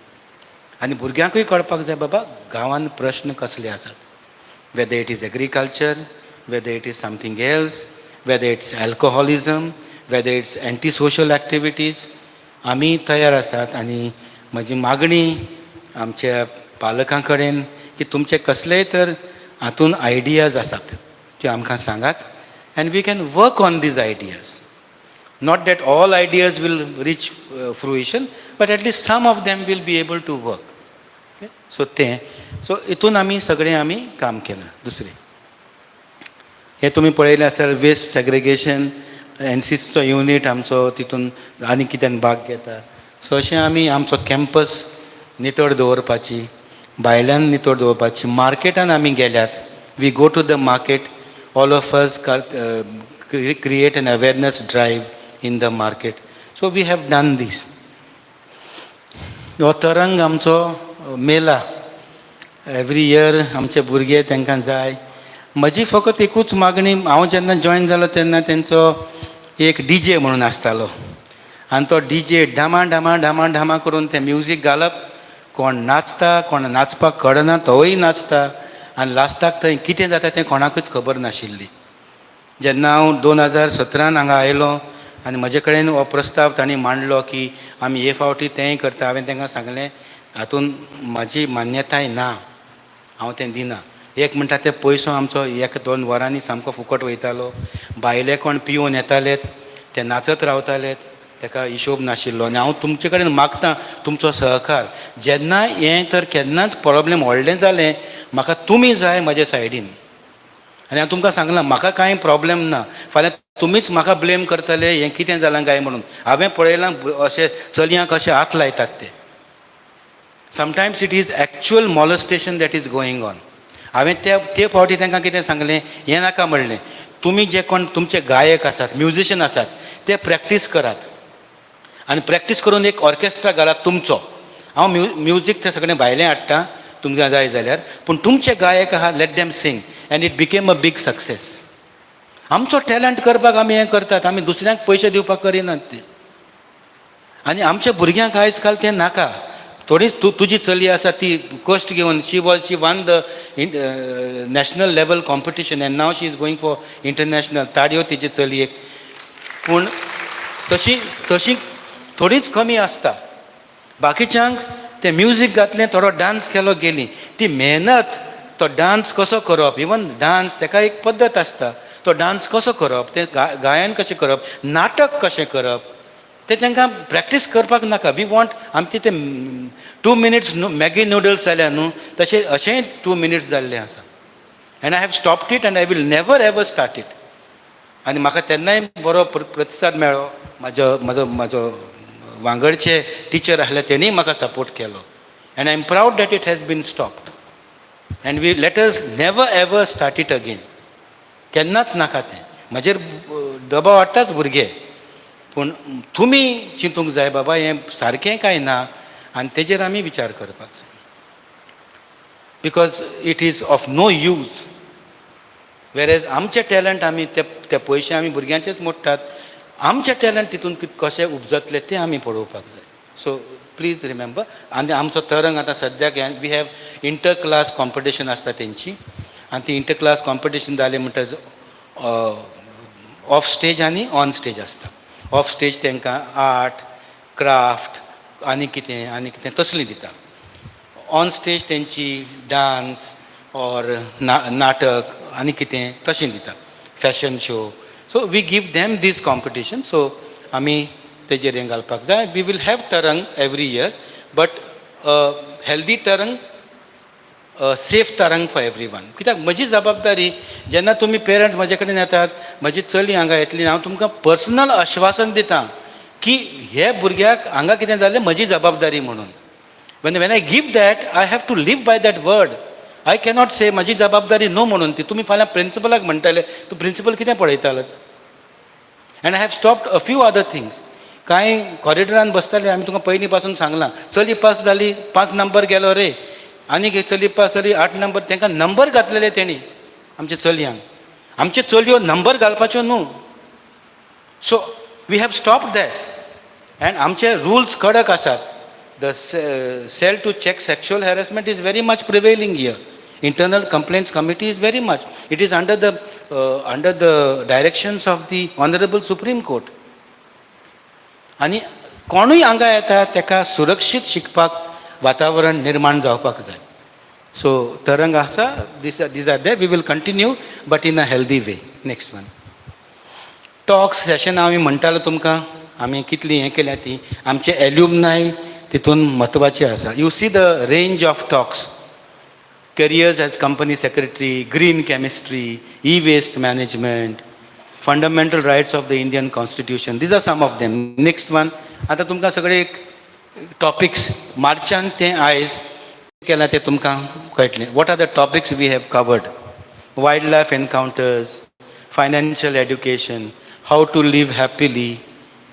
आनी भुरग्यांकूय कळपाक जाय बाबा गांवांत प्रश्न कसले आसात. Whether it is agriculture, whether it is something else, whether it's alcoholism, whether it's anti social activities. आमी तयार आसात आनी म्हजी मागणी आमच्या पालकां कडेन की तुमचे कसलेय तर हातून आयडियाज आसात त्यो आमकां सांगात. and we can work on these ideas. Not that all ideas will reach fruition, but at least some of them will be able to work. Okay? So इथून आम्ही सगळे आम्ही काम केलं. दुसरे हे तुम्ही पळयलें आसल्यार वेस्ट सेग्रिगेशन, एनसीसीचो युनिट आमचो तितून आनी कित्यान भाग घेता. सो अशें आमी आमचो कॅम्पस नितळ दवरपाची, भायल्यान नितळ दवरपाची. मार्केटान आमी गेल्यात. We go to the market, all of us create an awareness drive in the market. So we have done this. हो तरंग आमचो मेला. एवरी इयर आमचे भुरगे तांकां जाय. म्हजी फकत एकूच मागणी, हांव जेन्ना जॉयन जालो तेन्ना तेंचो एक DJ म्हणून आसतालो, आनी तो DJ ढामा ढामा ढामा ढामा करून तें म्युजीक घालप. कोण नाचता, कोण नाचपाक कळना तोय नाचता, आनी लास्टाक थंय कितें जाता तें कोणाकूच खबर नाशिल्ली. जेन्ना हांव 2017 हांगा आयलो आनी म्हजे कडेन हो प्रस्ताव तांणी मांडलो की आमी हे फावटी तेंय करता, हांवें तांकां सांगलें हातून म्हाजी मान्यताय ना, हांव तें दिना. एक म्हणटा ते पयसो आमचो 1-2 वरांनी सामको फुकट वयतालो. भायले कोण पिवन येतालेत, ते नाचत रावतालेत, ताका हिशोब नाशिल्लो. आनी हांव तुमचे कडेन मागतां तुमचो सहकार. जेन्ना हें तर केन्नाच प्रॉब्लेम व्हडलें जालें, म्हाका तुमी जाय म्हजे सायडीन. आनी हांव तुमकां सांगलां म्हाका कांय प्रॉब्लेम ना. फाल्यां तुमीच म्हाका ब्लेम करतले हें कितें जालां काय म्हणून. हांवें पळयलां अशें चलयांक अशें हात लायतात ते. Sometimes it is actual molestation that is going on. हांवें ते फावटी तांकां कितें सांगलें, हें नाका म्हणलें. तुमी जे कोण तुमचे गायक आसात, म्युजिशियन आसात, ते प्रॅक्टीस करात आनी प्रॅक्टीस करून एक ऑर्केस्ट्रा घालात तुमचो. हांव म्युजीक ते सगळें भायलें हाडटा तुमकां जाय जाल्यार, पूण तुमचे गायक आहा let them sing. And it became a big success. आमचो टॅलंट करपाक आमी हें करतात, आमी दुसऱ्यांक पयशे दिवपाक करिनात ते. आनी आमच्या भुरग्यांक आयज काल तें नाका. थोडी तुजी चली आसा ती कश्ट घेवन she won the national level competition and now she is going for international. ताड्यो तिची चलयेक. पूण तशी थोडीच कमी आसता. बाकीच्यांक तें म्युजीक घातलें, थोडो डान्स केलो गेली. ती मेहनत, तो डान्स कसो करप, इवन डान्स ताका एक पद्दत आसता. तो डान्स कसो करप, तें गायन कशें करप, नाटक कशें करप, तें तांकां प्रॅक्टीस करपाक नाका. वी वॉन्ट आमचे ते 2 minutes मॅगी नुडल्स जाल्या न्हू, तशें अशेंय 2 minutes जाल्लें आसा. And I have stopped it and I will never ever start it. आनी म्हाका तेन्नाय बरो प्रतिसाद मेळ्ळो. म्हाजो वांगडचे टिचर आसले तेणीय म्हाका सपोर्ट केलो. And I am proud that it has been stopped. And we let us never ever start it again. केन्नाच नाका तें. म्हजेर दबाव हाडटाच भुरगे, पूण तुमी चिंतूंक जाय बाबा हें सारकें काय ना, आनी तेजेर आमी विचार करपाक जाय. Because it is of no use. Where's आमचे टॅलंट आमी ते पयशे आमी भुरग्यांचेच मोडटात. आमचे टॅलंट तितून कशें उपजतले तें आमी पळोवपाक जाय. So please remember. आनी आमचो तरंग आतां सद्याक we have inter class competition आसता तेंची, आनी ती इंटर क्लास कॉम्पिटिशन जालें म्हणटच ऑफ स्टेज आनी ऑन स्टेज आसता. ऑफ स्टेज तांकां आर्ट, क्राफ्ट आनी कितें तसलीं दिता. ऑन स्टेज तेंची डान्स ऑर नाटक आनी कितें तशें दिता, fashion show. So we give them this competition. सो आमी तेजेर हें घालपाक जाय. We will have Tarang every year, but healthy Tarang, safe Tarang for every one. कित्याक म्हजी जबाबदारी, जेन्ना तुमी पेरंट्स म्हजे कडेन येतात, म्हजी चली हांगा येतली, हांव तुमकां पर्सनल आश्वासन दितां की हे भुरग्याक हांगा कितें जालें म्हजी जबाबदारी म्हणून. when I give that, I have to live by that word. I cannot say म्हजी जबाबदारी नो म्हणून. ती तुमी फाल्यां प्रिंसिपलाक म्हणटाले, तूं प्रिंसिपल कितें पळयतालो. End I have stopped a few other things. कांय कॉरिडोरान बसताले, आमी तुका पयलीं पासून सांगलां, चली पास जाली, 5 नंबर गेलो रे, आनी चली पास जाली 8 नंबर. तांकां नंबर घातलेले तेणी आमच्या चलयांक. आमच्यो चलयो नंबर घालपाच्यो न्हू. So we have stopped that. And आमचे रुल्स कडक आसात. The cell to check sexual harassment is very much prevailing here. Internal complaints committee is very much. It is under the directions of the honourable Supreme Court. आनी कोणूय हांगा येता ताका सुरक्षीत शिकपाक वातावरण निर्माण जावपाक जाय. सो तरंग आसा, this are there. We will continue, but in a healthy way. Next one. Talks session आमी म्हणटालो तुमकां आमी कितली हें केल्या ती आमचे एल्युमनाय तितून म्हत्वाचे आसा. You see the range of talks. Careers as company secretary, green chemistry, e-waste management, fundamental rights of the Indian constitution. These are some of them. Next one. आता तुमकां सगळे एक टॉपिक्स मार्चान ते आयज केला ते तुमकां कळटलें. What are the topics we have covered? Wildlife encounters, financial education, how to live happily,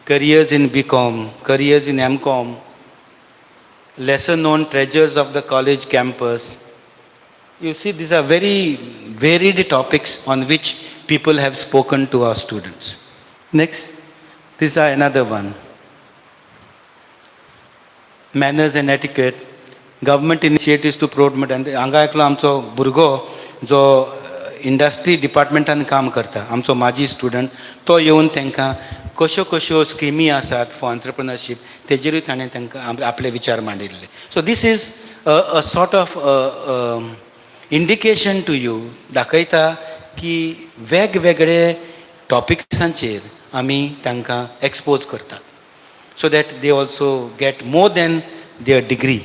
careers in BCom, careers in MCom, lesser known treasures of the college campus. You see, these are very varied topics on which people have spoken to our students. Next, these are another one. Manners and etiquette, government initiatives to promote. And हांगा एकलो आमचो भुरगो जो industry डिपार्टमेंटान काम करता, आमचो माजी student, तो येवन तांकां कश्यो कश्यो स्किमी आसात फॉर एंटरप्रिनरशीप तेजेरूय ताणें तांकां आपले विचार मांडिल्ले. So this is a sort of indication to you, दाखयता की वेगवेगळे टॉपिक्सांचेर आमी तांकां एक्सपोज करतात so that they also get more than their degree.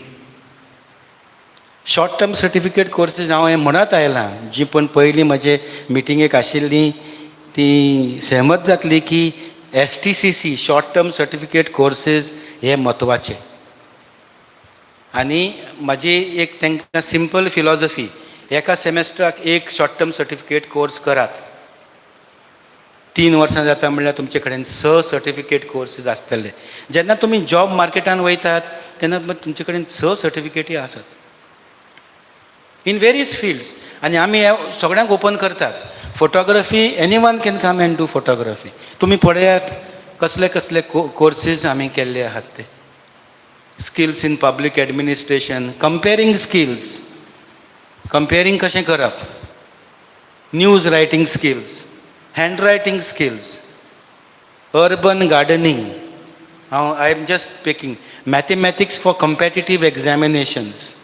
Short term certificate courses हांव हें म्हणत आयलां, जी पण पयलीं म्हजे मिटिंगेक आशिल्ली ती सहमत जातली की STCC short term certificate courses हे म्हत्वाचे. आनी म्हाजी एक तांकां सिंपल फिलॉसॉफी, एका सेमेस्टराक एक शॉर्ट टर्म सर्टिफिकेट कोर्स करात. 3 वर्सां जाता म्हणल्यार तुमचे कडेन 6 सर्टिफिकेट कोर्सीस आसतले. जेन्ना तुमी जॉब मार्केटान वयतात तेन्ना तुमचे कडेन 6 सर्टिफिकेटी आसात इन वेरियस फिल्ड्स. आनी आमी हे सगळ्यांक ओपन करतात. Photography, anyone can come and do photography. तुमी पळयात कसले कसले कोर्सीस आमी केल्ले आहात ते. Skills in public administration, compering skills, compering कशें करप, news writing skills, handwriting skills, urban gardening. I am just picking mathematics for competitive examinations.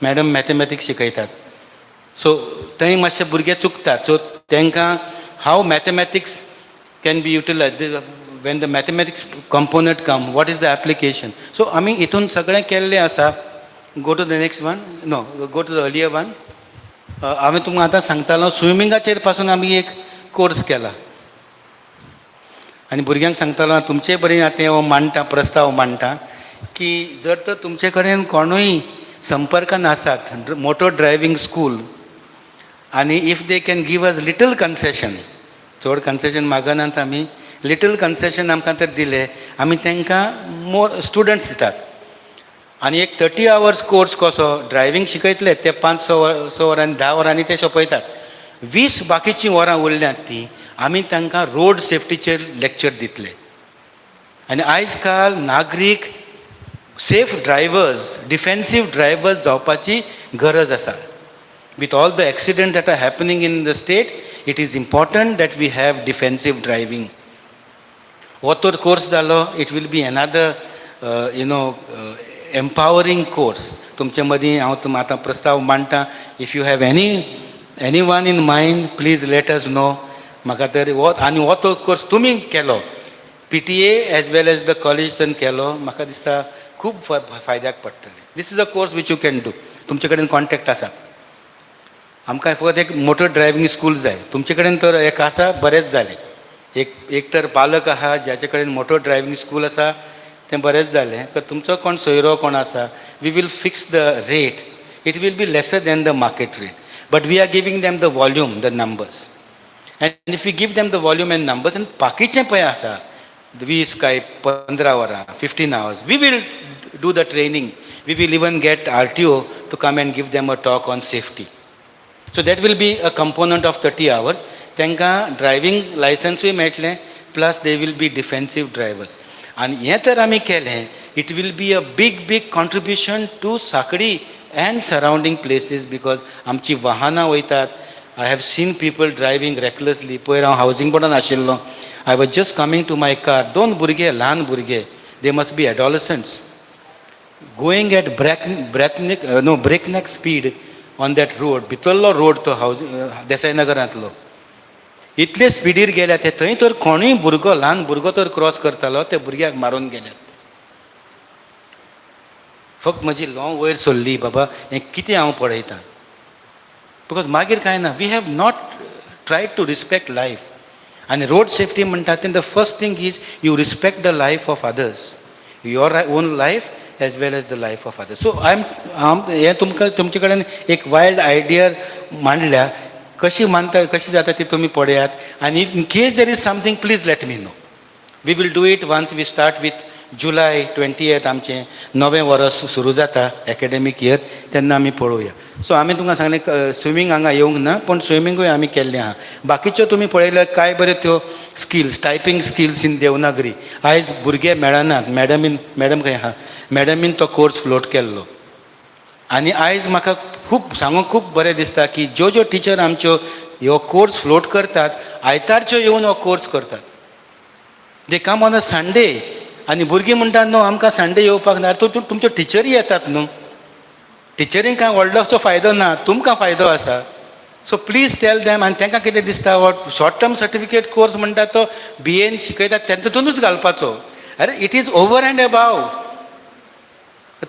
Madam mathematics शिकयतात. सो थंय मातशे भुरगे चुकतात. सो तांकां how mathematics can be utilise when the mathematics component come, what is the application. So आमी हितून सगळें केल्लें आसा. Go to the next one. No, go to the earlier one. हांवें तुमकां आतां सांगतालो स्विमींगाचेर पासून आमी एक कोर्स केला आनी भुरग्यांक सांगतालो तुमचे बरें आतां हो मांडटा, प्रस्ताव मांडटा की जर तर तुमचे कडेन कोणूय संपर्कान आसात मोटो ड्रायव्हिंग स्कूल आनी if they can give us little concession, चड कन्सेशन मागनात आमी, लिटल कन्सेशन आमकां तर दिले, आमी तांकां मोर स्टुडंट्स दितात. आनी एक 30 hours कोर्स कसो ड्रायव्हिंग शिकयतले ते 5-6 वरांनी 10 वरांनी ते सोंपयतात. 20 बाकीचीं वरां उरल्यांत ती आमी तांकां रोड सेफ्टीचेर लेक्चर दितले. आनी आयज काल नागरीक सेफ ड्रायव्हर्स, डिफेन्सीव ड्रायव्हर्स जावपाची गरज आसा. With all the accident that are happening in the state, it is important that we have defensive driving. हो तर कोर्स जालो. It will be another empowering course. तुमचे मदीं हांव तुमकां आतां प्रस्ताव मांडटा. If you have any one in mind, please let us know. म्हाका तर हो तो कोर्स तुमी केलो, PTA as well as the college तन केलो, म्हाका दिसता खूब फायद्याक पडटलें. दीस is a course which you can do. तुमचे कडेन कॉन्टॅक्ट आसात. आमकां फकत एक मोटो ड्रायव्हिंग स्कूल जाय. तुमचे कडेन तर एक आसा, बरेंच जालें. एक तर पालक आहा ज्याचे कडेन मोटो ड्रायव्हिंग स्कूल आसा, तें बरेंच जालें. तर तुमचो कोण सोयरो कोण आसा, we will fix the rate. It will be lesser than the market rate, but we are giving them the volume, the numbers. And if you give them the volume and numbers, आनी बाकीचें पळय आसा 20 काय 15 वरां, 15 hours, we will do the training. We will even get RTO to come and give them a talk on safety. So that will be a component of 30 hours. तांकां driving लायसन्सूय मेळटलें, plus they will be defensive drivers. आनी हें तर आमी केलें, it will be a big contribution to सांकडी and surrounding places, because आमची वाहनां वयतात. I have seen people driving recklessly. पयर हांव हावजींग बोर्डान आशिल्लो. I was just coming to my car. 2 भुरगे, ल्हान भुरगे, they must be adolescents, going at breakneck speed on that road. भितरलो रोड तो देसाई नगरांतलो. इतले स्पिडीर गेल्या ते थंय तर कोणूय भुरगो ल्हान भुरगो तर क्रॉस करतालो त्या भुरग्याक मारून गेल्यात. फक्त म्हजी लॉ वयर सरली बाबा हें कितें हांव पळयतां. बिकॉज मागीर कांय ना, we have not tried to respect life. आनी रोड सेफ्टी म्हणटा तें the first thing is you respect the life of others, your own life as well as the life of others. So हें तुमचे कडेन एक वायल्ड आयडिया मांडल्या. कशी मानता कशी जाता ती तुमी पळयात. आनी in case there is something please let me know. We will do it once we start with July 20th आमचें नवें वर्स सुरू जाता एकाडेमीक इयर, तेन्ना आमी पळोवया. सो आमी तुमकां सांगलें स्विमींग हांगा येवंक ना, पण स्विमींगूय आमी केल्लें आहा. बाकीच्यो तुमी पळयल्यार कांय बऱ्यो त्यो skills, typing skills in Devanagari आयज भुरगे मेळनात. मॅडम खंय आहा, मॅडमीन तो कोर्स फ्लोट केल्लो. आनी आयज म्हाका सांगूंक खूब बरें दिसता की ज्यो टिचर आमच्यो ह्यो कोर्स फ्लोट करतात आयतारच्यो येवन हो कोर्स करतात. दे कम ऑन अ संडे. आनी भुरगीं म्हणटात न्हू आमकां संडे येवपाक ना. तुमच्यो टिचरी येतात न्हू, टिचरींक कांय व्हडलोसो फायदो ना, तुमकां फायदो आसा. So please tell them. आनी तांकां कितें दिसता हो शॉर्ट टर्म सर्टिफिकेट कोर्स म्हणटा तो BA शिकयतात तेंतूनच घालपाचो. अरे it is over and above.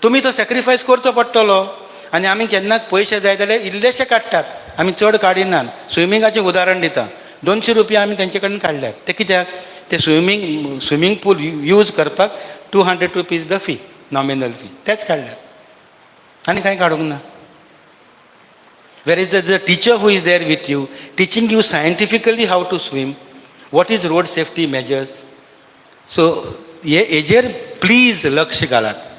तुमी तो सॅक्रिफायस करचो पडटलो. आनी आमी केन्ना पयशे जाय जाल्यार इल्लेशे काडटात, आमी चड काडिनात. स्विमींगाचें उदाहरण दिता. 200 रुपया आमी तेंचे कडेन काडल्यात. ते कित्याक ते स्विमींग पूल यूज करपाक 200 rupees the fee, nominal fee, तेच काडल्यात. आनी कांय काडूंक ना. Where is the teacher who is there with you, teaching you scientifically how to swim, what is road safety measures. So हे हेजेर प्लीज लक्ष घालात.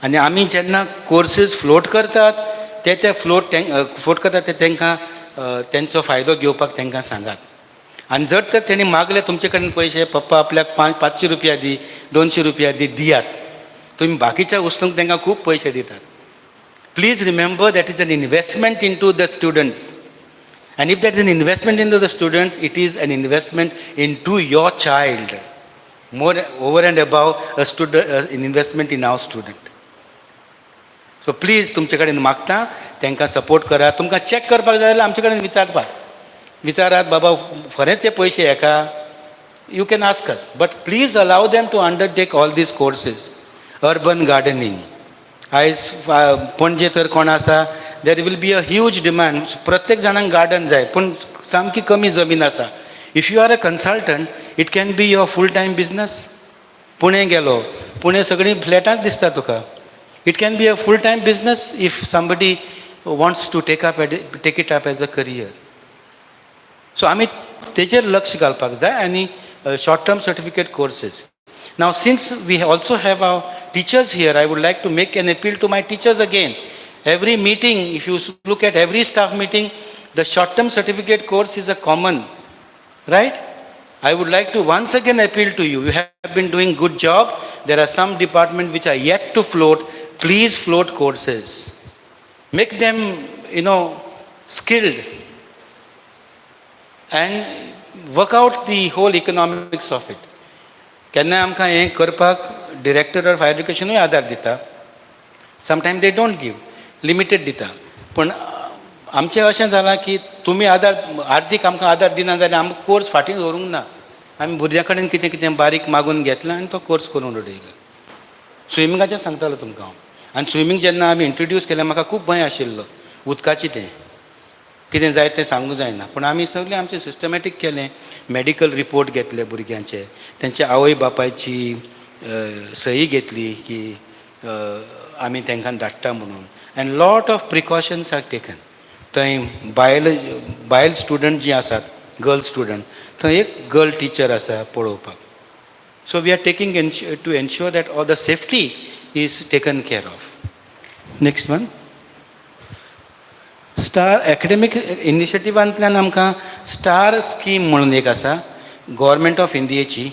आनी आमी जेन्ना कोर्सीस फ्लोट करतात ते फ्लोट करतात ते तांकां तेंचो फायदो घेवपाक तांकां सांगात. आनी जर तर तेणी मागले तुमचे कडेन पयशे, पप्पा आपल्याक 500 रुपया दी, 200 रुपया दी, दियात. तुमी बाकीच्या वस्तूंक तांकां खूब पयशे दितात. Please remember that is an investment into the students. आनी if that is an investment into the students, it is an investment into your child, moreover and above an investment in our student. So please तुमचे कडेन मागता तांकां support करात. तुमकां check करपाक जाय जाल्यार आमचे कडेन विचारात बाबा खरेंच हे पयशे हेका, you can ask us. But please allow them to undertake all this courses. Urban gardening आयज पणजे तर कोण आसा, there will be a huge demand. प्रत्येक जाणांक गार्डन जाय, पूण सामकी कमी जमीन आसा. If you are a consultant, it can be your full time business. Pune गेलो, पुणे सगळीं फ्लॅटांत दिसता तुका. It can be a full-time business if somebody wants to take it up as a career. So आमी तेजेर लक्ष घालपाक जाय. आनी short-term certificate courses. Now since we also have our teachers here, I would like to make an appeal to my teachers again. Every meeting, if you look at every staff meeting, the short-term certificate course is a common, right? I would like to once again appeal to you. You have been doing good job. There are some departments which are yet to float. Please float courses. Make them, skilled. And work out the whole economics of it. केन्ना आमकां हें करपाक director of higher एड्युकेशनूय आदार दिता. Sometime they don't give, limited दिता. पण आमचें अशें जालां की तुमी आर्थीक आमकां आदार दिना जाल्यार आमकां कोर्स फाटीं दवरूंक ना. आमी भुरग्यां कडेन कितें बारीक मागून घेतलां आनी तो कोर्स करून उडयला. स्विमिंगाचें सांगतालो तुमकां हांव. आनी स्विमींग जेन्ना आमी इंट्रोड्यूस केलें म्हाका खूब भंय आशिल्लो उदकाची. तें कितें जाय तें सांगूंक जायना, पूण आमी सगळें आमचें सिस्टमॅटीक केलें. मॅडिकल रिपोर्ट घेतले भुरग्यांचे, तेंचे आवय बापायची सही घेतली की आमी तांकां धाडटा म्हणून. And lot of precautions are taken. थंय बायल स्टुडंट जीं आसात, गर्ल स्टुडंट, थंय एक गर्ल टीचर आसा पळोवपाक. So we are taking to ensure that all the safety is taken care of. Next one. Star academic इनिशिएटिव्हांतल्यान आमकां स्टार स्कीम म्हणून एक आसा गव्हर्मेंट ऑफ इंडियेची.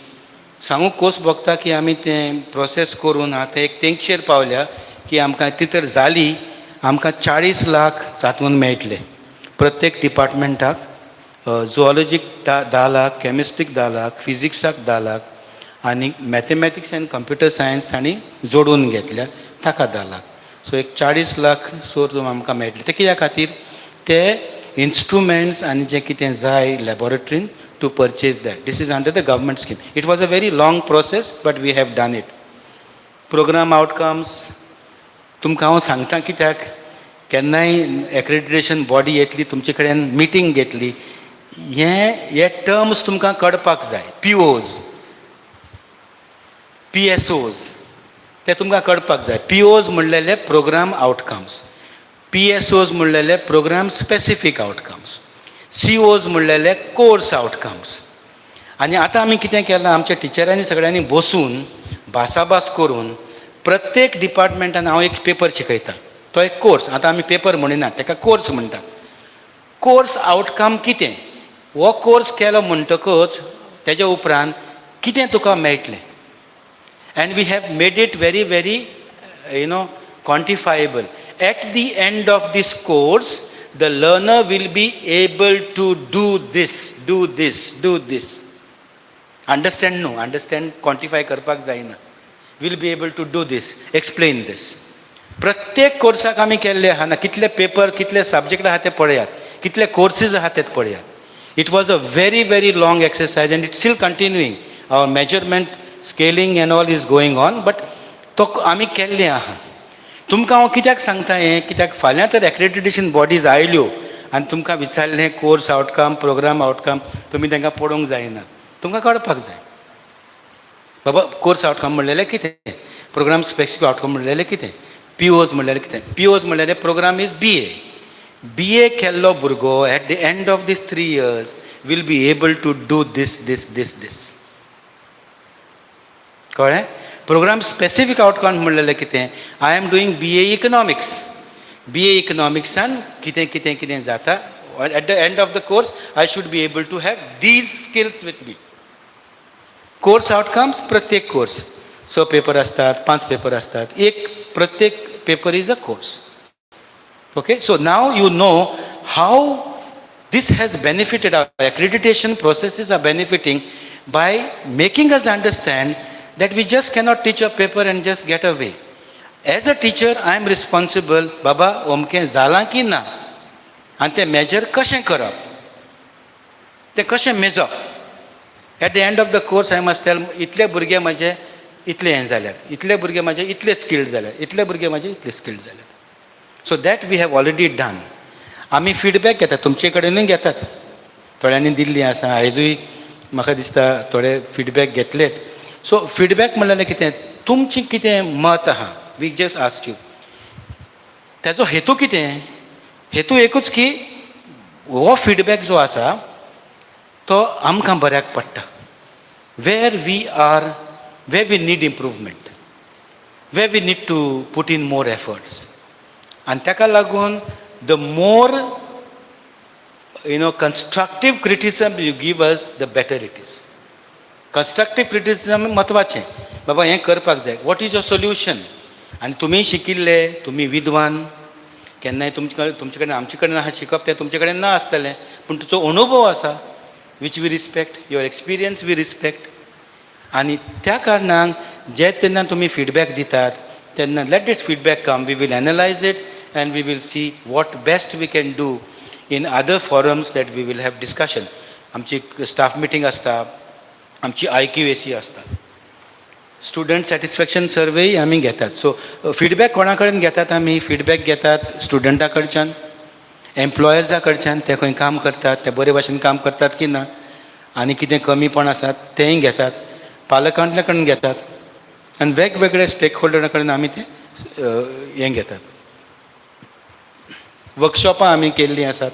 सांगूंक कोस भोगता की आमी तें प्रोसेस करून आतां एक तेंगचेर पावल्या की आमकां ती तर जाली. आमकां 40 लाख तातूंत मेळटले प्रत्येक डिपार्टमेंटाक. झुऑलॉजीक 10 लाख, केमिस्ट्रीक 10 लाख, फिजिक्साक 10 लाख, आनी मॅथमॅटिक्स एंड कंप्युटर सायन्स तांणी जोडून घेतल्या, ताका 10 लाख. सो एक 40 लाख सोर आमकां मेळटले. ते कित्या खातीर ते इन्स्ट्रुमेंट्स आनी जें कितें जाय लॅबॉरेटरीन to purchase that. This is under the government scheme. It was a very long process, but we have done it. Program outcomes, तुमकां हांव सांगता कित्याक केन्नाय एक्रेडिटेशन बॉडी येतली तुमचे कडेन मिटींग घेतली हे टर्म्स तुमकां कळपाक जाय. POs, PSOs ते तुमकां कळपाक जाय. POs म्हणलेले प्रोग्राम आउटकम्स, PSOs म्हणलेले प्रोग्राम स्पेसिफीक आउटकम्स, COs म्हणलेले कोर्स आउटकम्स. आनी आतां आमी कितें केलां आमच्या टिचरांनी सगळ्यांनी बसून भासाभास करून प्रत्येक डिपार्टमेंटान हांव एक पेपर शिकयता. तो एक कोर्स, आतां आमी पेपर म्हणिनात ताका कोर्स म्हणटात. कोर्स आउटकम कितें, हो कोर्स केलो म्हणटकच तेज्या उपरांत कितें तुका मेळटलें. And we have made it very very quantifiable. At the end of this course, the learner will be able to do this, do this, do this. Understand? No, understand, quantify करपाक जायना. Will be able to do this, explain this. प्रत्येक कोर्साक आमी केल्ले आहा ना, कितले paper, कितले subject आहा ते पळयात, कितले कोर्सीस आहा ते पळयात. It was a very, very long exercise and it's still continuing. Our measurement, scaling and all is going on, but तो आमी केल्ले आहा. तुमकां हांव कित्याक सांगता हें, कित्याक फाल्यां तर एक्रेडिटेशन बॉडीज आयल्यो आनी तुमकां विचारलें कोर्स आउटकम, प्रोग्राम आउटकम, तुमी तांकां पळोवंक जायना. तुमकां कळपाक जाय बाबा कोर्स आउटकम म्हणलेलें कितें, प्रोग्राम स्पेसिफीक आउटकम म्हणलेलें कितें, POs म्हणलेलें कितें. POs म्हणलेलें प्रोग्राम इज BA केल्लो भुरगो at the end of this 3 years will be able to do this this this this. कळ्ळें. प्रोग्राम स्पेसिफीक आउटकम म्हणलेलें कितें, I am doing BA economics. BA इकनॉमिक्सान कितें कितें कितें जाता, at the end of the course I should be able to have these skills with me. Course outcomes, प्रत्येक course 6 paper असतात, 5 पेपर असतात, एक प्रत्येक paper is a course. Okay, so now you know how this has benefited. Our accreditation processes are benefiting by making us understand that we just cannot teach a paper and just get away. As a teacher, I am responsible, Baba, omke zala ki na, and te measure kashe karap, te kashe measure. At the end of the course, I must tell, itle burge maje itle hen zalyat, itle burge maje itle skilled zalyat, itle burge maje itle skilled zalyat. So that we have already done. आमी feedback घेतात, तुमचे कडेनूय घेतात, थोड्यांनी दिल्ली आसा, आयजूय म्हाका दिसता थोडे feedback घेतलेत. सो फीडबॅक म्हणल्यार कितें, तुमचें कितें मत आहा, वी जस्ट आस्क यू. ताचो हेतू कितें, हेतू एकूच की हो फीडबॅक जो आसा तो आमकां बऱ्याक पडटा. Where we need improvement, where we need to put in more efforts. आनी ताका लागून the more constructive criticism you give us the better it is. Constructive criticism म्हत्वाचें, बाबा हें करपाक जाय, वॉट इज युअर सोल्युशन. आनी तुमी शिकिल्ले, तुमी विद्वान, केन्नाय तुमचे कडेन आमचे कडेन आहा शिकप तें तुमचे कडेन ना आसतलें, पूण तुजो अनुभव आसा which we respect, your experience we respect. आनी त्या कारणान जे तेन्ना तुमी फीडबॅक दितात तेन्ना let this feedback come, we will analyze it and we will see what best we can do in other forums that we will have discussion. आमची staff meeting आसता, आमची IQAC आसता, स्टुडंट सॅटिस्फॅक्शन सर्वेय आमी घेतात. So feedback कोणा कडेन घेतात, आमी फीडबॅक घेतात स्टुडंटा कडच्यान, एम्प्लॉयर्सा कडच्यान, ते खंय काम करतात ते बरे भाशेन काम करतात की ना, आनी कितें कमीपण आसात तेंय घेतात, पालकांतल्या कडून घेतात, आनी वेगवेगळे स्टेक होल्डरा कडेन आमी तें हें घेतात. वर्कशॉपां आमी केल्लीं आसात,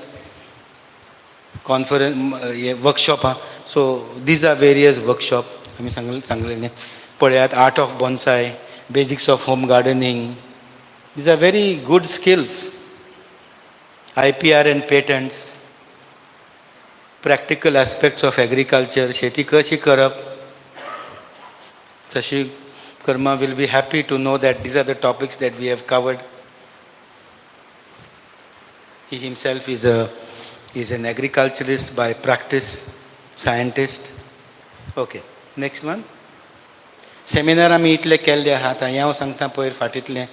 वर्कशॉपां. So these are various workshop आमी सांगलेलें पळयात. Art of bonsai, basics of home gardening, these are very good skills. IPR and patents, practical aspects of agriculture, शेती कशी करप. Sashi Karma will be happy to know that these are the topics that we have covered. He himself is an agriculturist by practice, scientist. Okay, next one. Seminar आमी इतले केल्ले आहात, हांव हांव सांगता पयर फाटीतलें.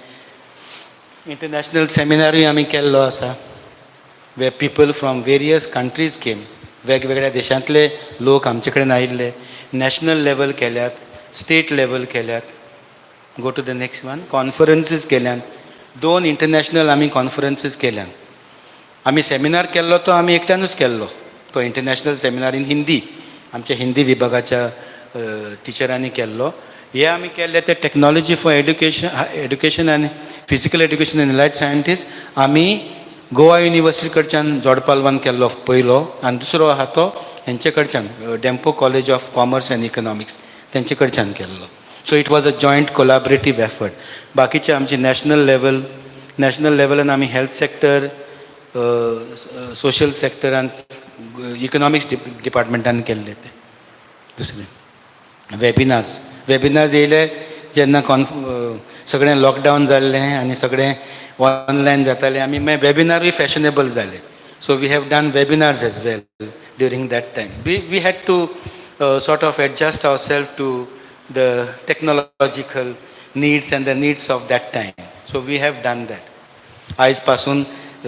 इंटरनॅशनल सेमिनारूय आमी केल्लो आसा, where people from various countries came, वेगवेगळ्या देशांतले लोक आमचे कडेन आयिल्ले. नॅशनल लेवल केल्यात, स्टेट लेवल केल्यात. Go to the next one. Conferences केल्यात. 2 इंटरनॅशनल आमी कॉन्फरन्सीस केल्यात. आमी सेमिनार केल्लो तो आमी एकट्यानूच केल्लो, तो इंटरनॅशनल सेमिनार इन हिंदी. आमच्या हिंदी विभागाच्या टिचरांनी केल्लो. हे आमी केल्ले ते टेक्नॉलॉजी फॉर एड्युकेशन आनी physical education end light scientist आमी गोवा युनिवर्सिटी कडच्यान जोडपालवान केल्लो पयलो. आनी दुसरो आहा तो हेंचे कडच्यान Dempo college of commerce and economics तेंचे कडच्यान केल्लो. So it was a joint collaborative effort. बाकीचे आमचे नॅशनल लेवलान आमी हेल्थ सेक्टर, सोशल सेक्टरान, इकॉनॉमिक्स डिपार्टमेंटान केल्ले. ते दुसरें वेबिनार्स येयले जेन्ना सगळें लॉकडावन जाल्लें आनी सगळें ऑनलायन जातालें. आमी मागीर वेबिनारूय फॅशनेबल जाले. So we have done webinars as well during that time. We had to sort of adjust ourselves to the technological needs and the needs of that time. So we have done that. Aaj pasun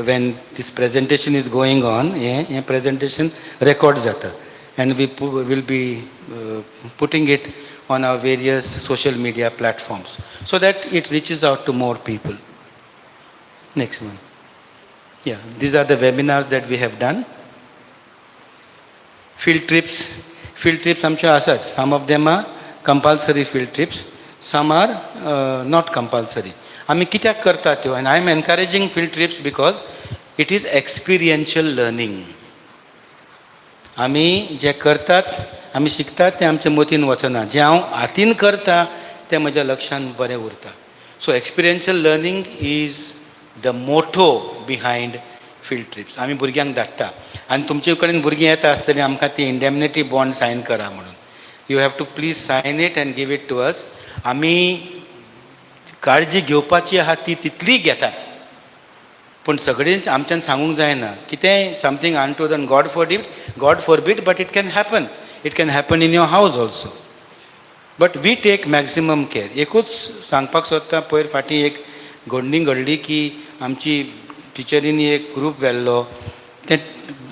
when this presentation is going on, a presentation record jata, and we will be putting it on our various social media platforms so that it reaches out to more people. Next one. Yeah, these are the webinars that we have done. Field trips आमचे आसात. Some of them are compulsory field trips, some are not compulsory. आमी कित्याक करता त्यो? And I am encouraging field trips because it is experiential learning. आमी जे करतात, आमी शिकतात तें आमच्या मतीन वचना. जें हांव हातीन करता तें म्हज्या लक्षांत बरें उरता. So experiential learning is the motto behind field trips. आमी भुरग्यांक धाडटा आनी तुमचे कडेन भुरगीं येता आसतलीं आमकां ती इंडेमनिटी बॉन्ड सायन करा म्हणून. You have to please sign it and give it to us. आमी काळजी घेवपाची आहा ती तितली घेतात, पूण सगळेंच आमच्यान सांगूंक जायना. कितेंय something untoward and God forbid, but it can happen. It can happen in your house also. But we take maximum care. एकूच सांगपाक सोदता, पयर फाटीं एक घडणी घडली की आमची टिचरींनी एक ग्रूप व्हेल्लो. तें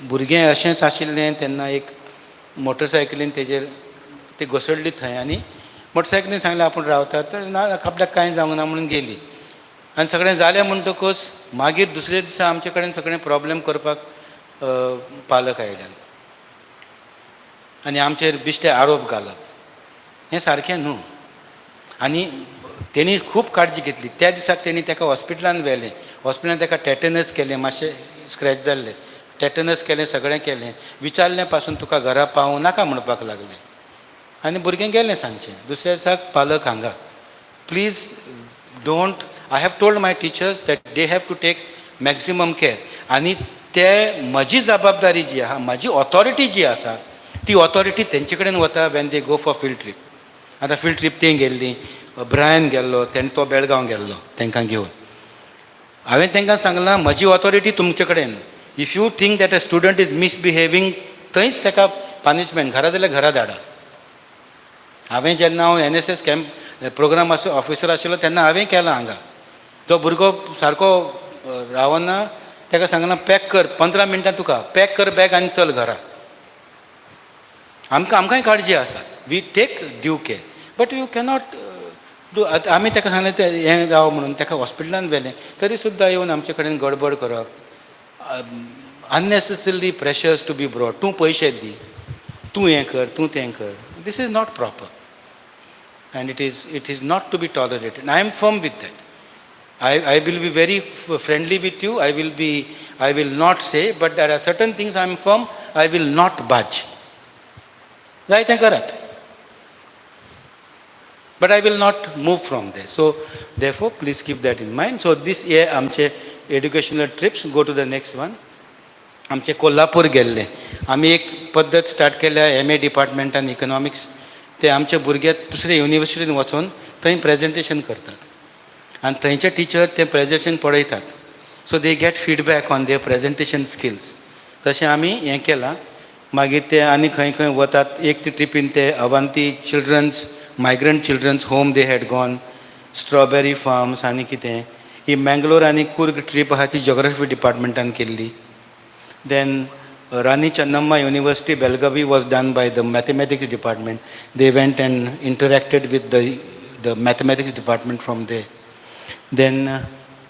भुरगें अशेंच आशिल्लें तेन्ना एक मोटरसायकलीन तेजेर ते घसरली थंय आनी मोटरसायकलीन सांगलें आपूण रावता, तर ना आपल्याक कांय जावंक ना म्हणून गेली. आनी सगळें जालें म्हणटकूच मागीर दुसरे दिसा आमचे कडेन सगळें प्रॉब्लेम करपाक पालक आयल्यान आनी आमचेर बिश्टे आरोप घालप. हें सारकें न्हू. आनी तेणी खूब काळजी घेतली. त्या दिसाक तेणी ताका हॉस्पिटलान व्हेलें. हॉस्पिटलान ताका टॅटनस केलें, मातशें स्क्रॅच जाल्लें. टॅटनस केलें, सगळें केलें. विचारलें पासून तुका घरा पावूं नाका म्हणपाक लागलें. आनी भुरगें गेलें सांजचें. दुसऱ्या दिसाक पालक हांगा. Please don't. I have told my teachers that they have to take maximum care. आनी ते म्हजी जबाबदारी जी आहा, म्हजी ऑथॉरिटी जी आसा, ती ऑथॉरिटी तेंचे कडेन वता when they go for field trip. आतां फील्ड ट्रीप तें गेल्लीं, ब्रायन गेल्लो, तेणें तो बेळगांव गेल्लो तांकां घेवन. हांवें तांकां सांगलां म्हजी ऑथॉरिटी तुमचे कडेन. If you think that a student is misbehaving, थंयच ताका पनिशमेंट, घरा जाल्यार घरा धाडा. हांवें जेन्ना हांव NSS कॅम्प प्रोग्राम ऑफिसर आशिल्लो तेन्ना हांवें केलां हांगा. तो भुरगो सारको रावना, ताका सांगलां पॅक कर, 15 मिनटां तुका पॅक कर बॅग आनी चल घरा. आमकांय काळजी आसा. We take due care, but you cannot do. आमी ताका सांगलें तें हें राव म्हणून ताका हॉस्पिटलान व्हेलें, तरी सुद्दां येवन आमचे कडेन गडबड करप. unnecessarily pressures to be brought. तूं पयशे दी, तूं हें कर, तूं तें कर. This is not proper and it is not to be tolerated. I am firm with that. I will be very friendly with you. I will not say, but there are certain things I am firm. I will not budge. जाय तें करात, but I will not move from there. So therefore please keep that in mind. So this year आमचे educational trips. Go to the next one. आमचे कोल्हापूर गेल्ले. आमी एक पद्दत start केल्या MA डिपार्टमेंटान इकॉनॉमिक्स. ते आमचे भुरगे दुसरे युनिवर्सिटीन वचून थंय प्रेजेंटेशन करतात आनी थंयचे टीचर ते प्रेजेंटेशन पळयतात. So they get feedback on their presentation skills. तशें आमी हें केलां. मागीर ते आनी खंय खंय वतात. एक ते ट्रिपीन ते Avanti children's, migrant children's home they had gone, strawberry farms आनी कितें. ही मँगलोर आनी कूर्ग ट्रीप आहा ती जॉग्राफी डिपार्टमेंटान केल्ली. Then Rani Channamma University, Belgavi was done by the mathematics department. They went and interacted with the mathematics department from there. Then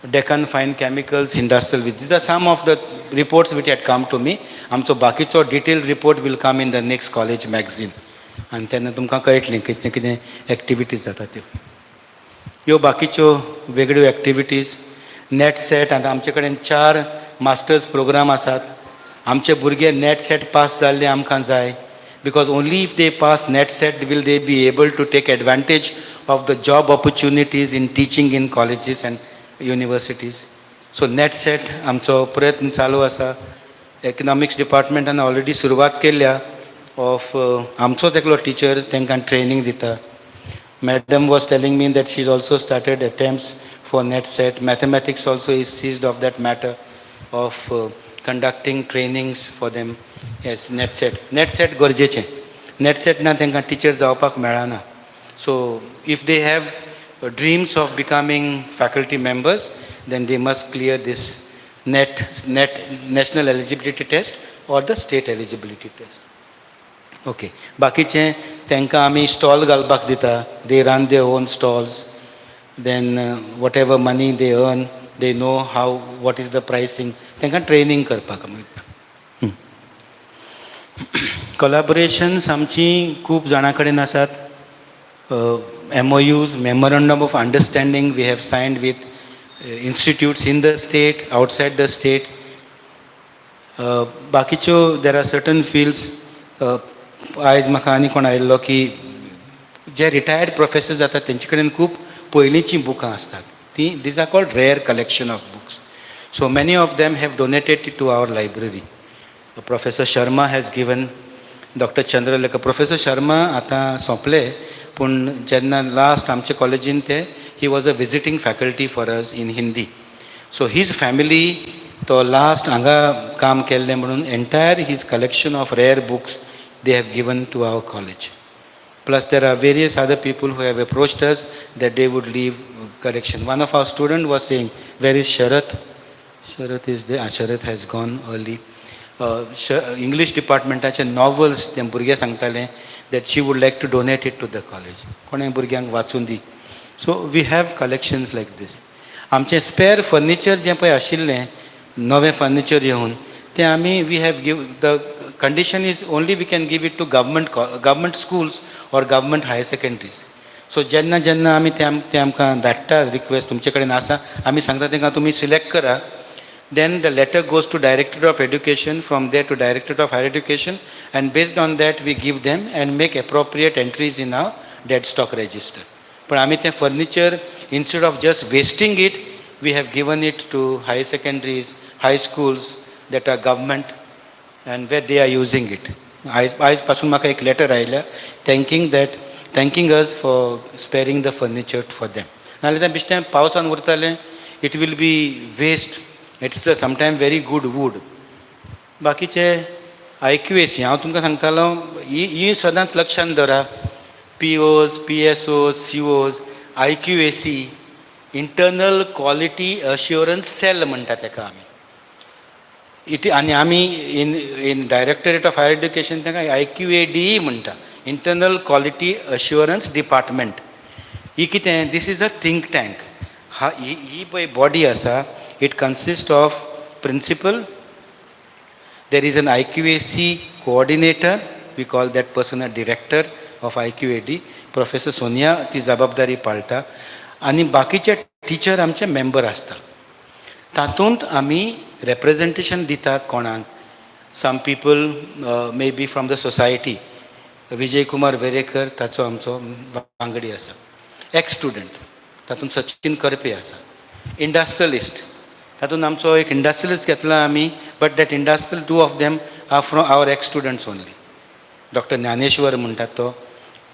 Deccan Fine Chemicals, Industrial. These are some of the reports which had come to me. आमचो बाकीचो detailed report will come in the next college magazine. आनी तेन्ना तुमकां कळटलें कितें कितें activities जाता त्यो. ह्यो बाकीच्यो वेगळ्यो एक्टिविटीज. नेट सेट आतां आमचे कडेन 4 मास्टर्स प्रोग्राम आसात. आमचे भुरगे नेट सेट पास जाल्ले आमकां जाय. Because only if they pass net set will they be able to take advantage of the job opportunities in teaching in colleges and universities. So net set आमचो प्रयत्न चालू आसा. Economics departmentan already सुरवात केल्या of आमचोच एकलो teacher तांकां training दिता. Madam was telling me that she's also started attempts for net set. Mathematics also is seized of that matter of conducting trainings for them. Yes, net set गरजेचें. Net set ना तांकां teacher जावपाक मेळना. So if they have dreams of becoming faculty members, then they must clear this national eligibility test or the state eligibility test. Okay. बाकीचें तांकां आमी stall घालपाक दिता. They run their own stalls. Then whatever money they earn, they know what is the pricing. तांकां training करपाक मेळटा. Collaborations आमची खूब जाणां कडेन आसात. MOUs, Memorandum of Understanding we have signed with institutes in the state, outside the state. बाकीच्यो there are certain fields. आयज म्हाका आनी कोण आयिल्लो की जे रिटायर्ड प्रोफेसर जातात तेंचे कडेन खूब पयलींचीं बुकां आसतात. These are called rare collection of books. So many of them have donated it to our library. Professor Sharma has given, Dr. Chandralekha. Professor Sharma आतां सोंपले, पूण जेन्ना लास्ट आमचे कॉलेजीन ते he was a visiting faculty for us in Hindi. So his family तो last हांगा काम केल्लें म्हणून entire his collection of rare books they have given to our college. Plus there are various other people who have approached us that they would leave collection. One of our students was saying, where is Sharath? Sharath is there. Sharath has gone early. English departmentaचे novels ते भुरगे सांगताले that she would like to donate it to the college. कोणें भुरग्यांक वाचून दी. So we have collections like this. आमचे spare furniture जे पळय आशिल्लें, नवें furniture येवन ते आमी we have give the condition is only we can give it to government schools or government higher secondaries. So जेन्ना जेन्ना आमी ते आमकां धाडटा रिक्वेस्ट तुमचे कडेन आसा आमी सांगता तांकां तुमी सिलेक्ट करा. Then the letter goes to Directorate of Education, from there to Directorate of Higher Education, and based on that we give them and make appropriate entries in our dead stock register. But आमी ते furniture, instead of just wasting it, we have given it to higher secondaries, high schools that are government and where they are using it. आयज पासून म्हाका एक letter आयल्या thanking us for sparing the furniture for them. नाल्यार तें बेश्टें पावसान उरतालें, it will be waste. It's sometimes very good wood. बाकीचे IQAC हांव तुमकां सांगतालो ही सदांच लक्षांत दवरा. POs, PSOs, COs, IQAC, internal quality assurance cell म्हणटा ताका आमी. आनी आमी in directorate of higher education ताका IQADE म्हणटा, इंटरनल क्वालिटी अश्युरन्स डिपार्टमेंट. ही कितें? This is a think tank. ही पळय बॉडी आसा, it consists of principal, there is an IQAC coordinator, we call that person a director of IQAD, Professor Sonia ती जबाबदारी पाळटा, आनी बाकीचे टीचर आमचे मेंबर आसता. तातूंत आमी representation दितात कोणाक. Some people may be from the society. Vijay Kumar Verekar ताचो आमचो वांगडी आसा. एक्स स्टुडंट तातूंत सचिन करपे आसा. इंडस्ट्रियलिस्ट तातूंत आमचो एक इंडस्ट्रियलिस्ट घेतला आमी, but that industrial 2 of them are from our ex students only. Doctor Dnyaneshwar म्हणटात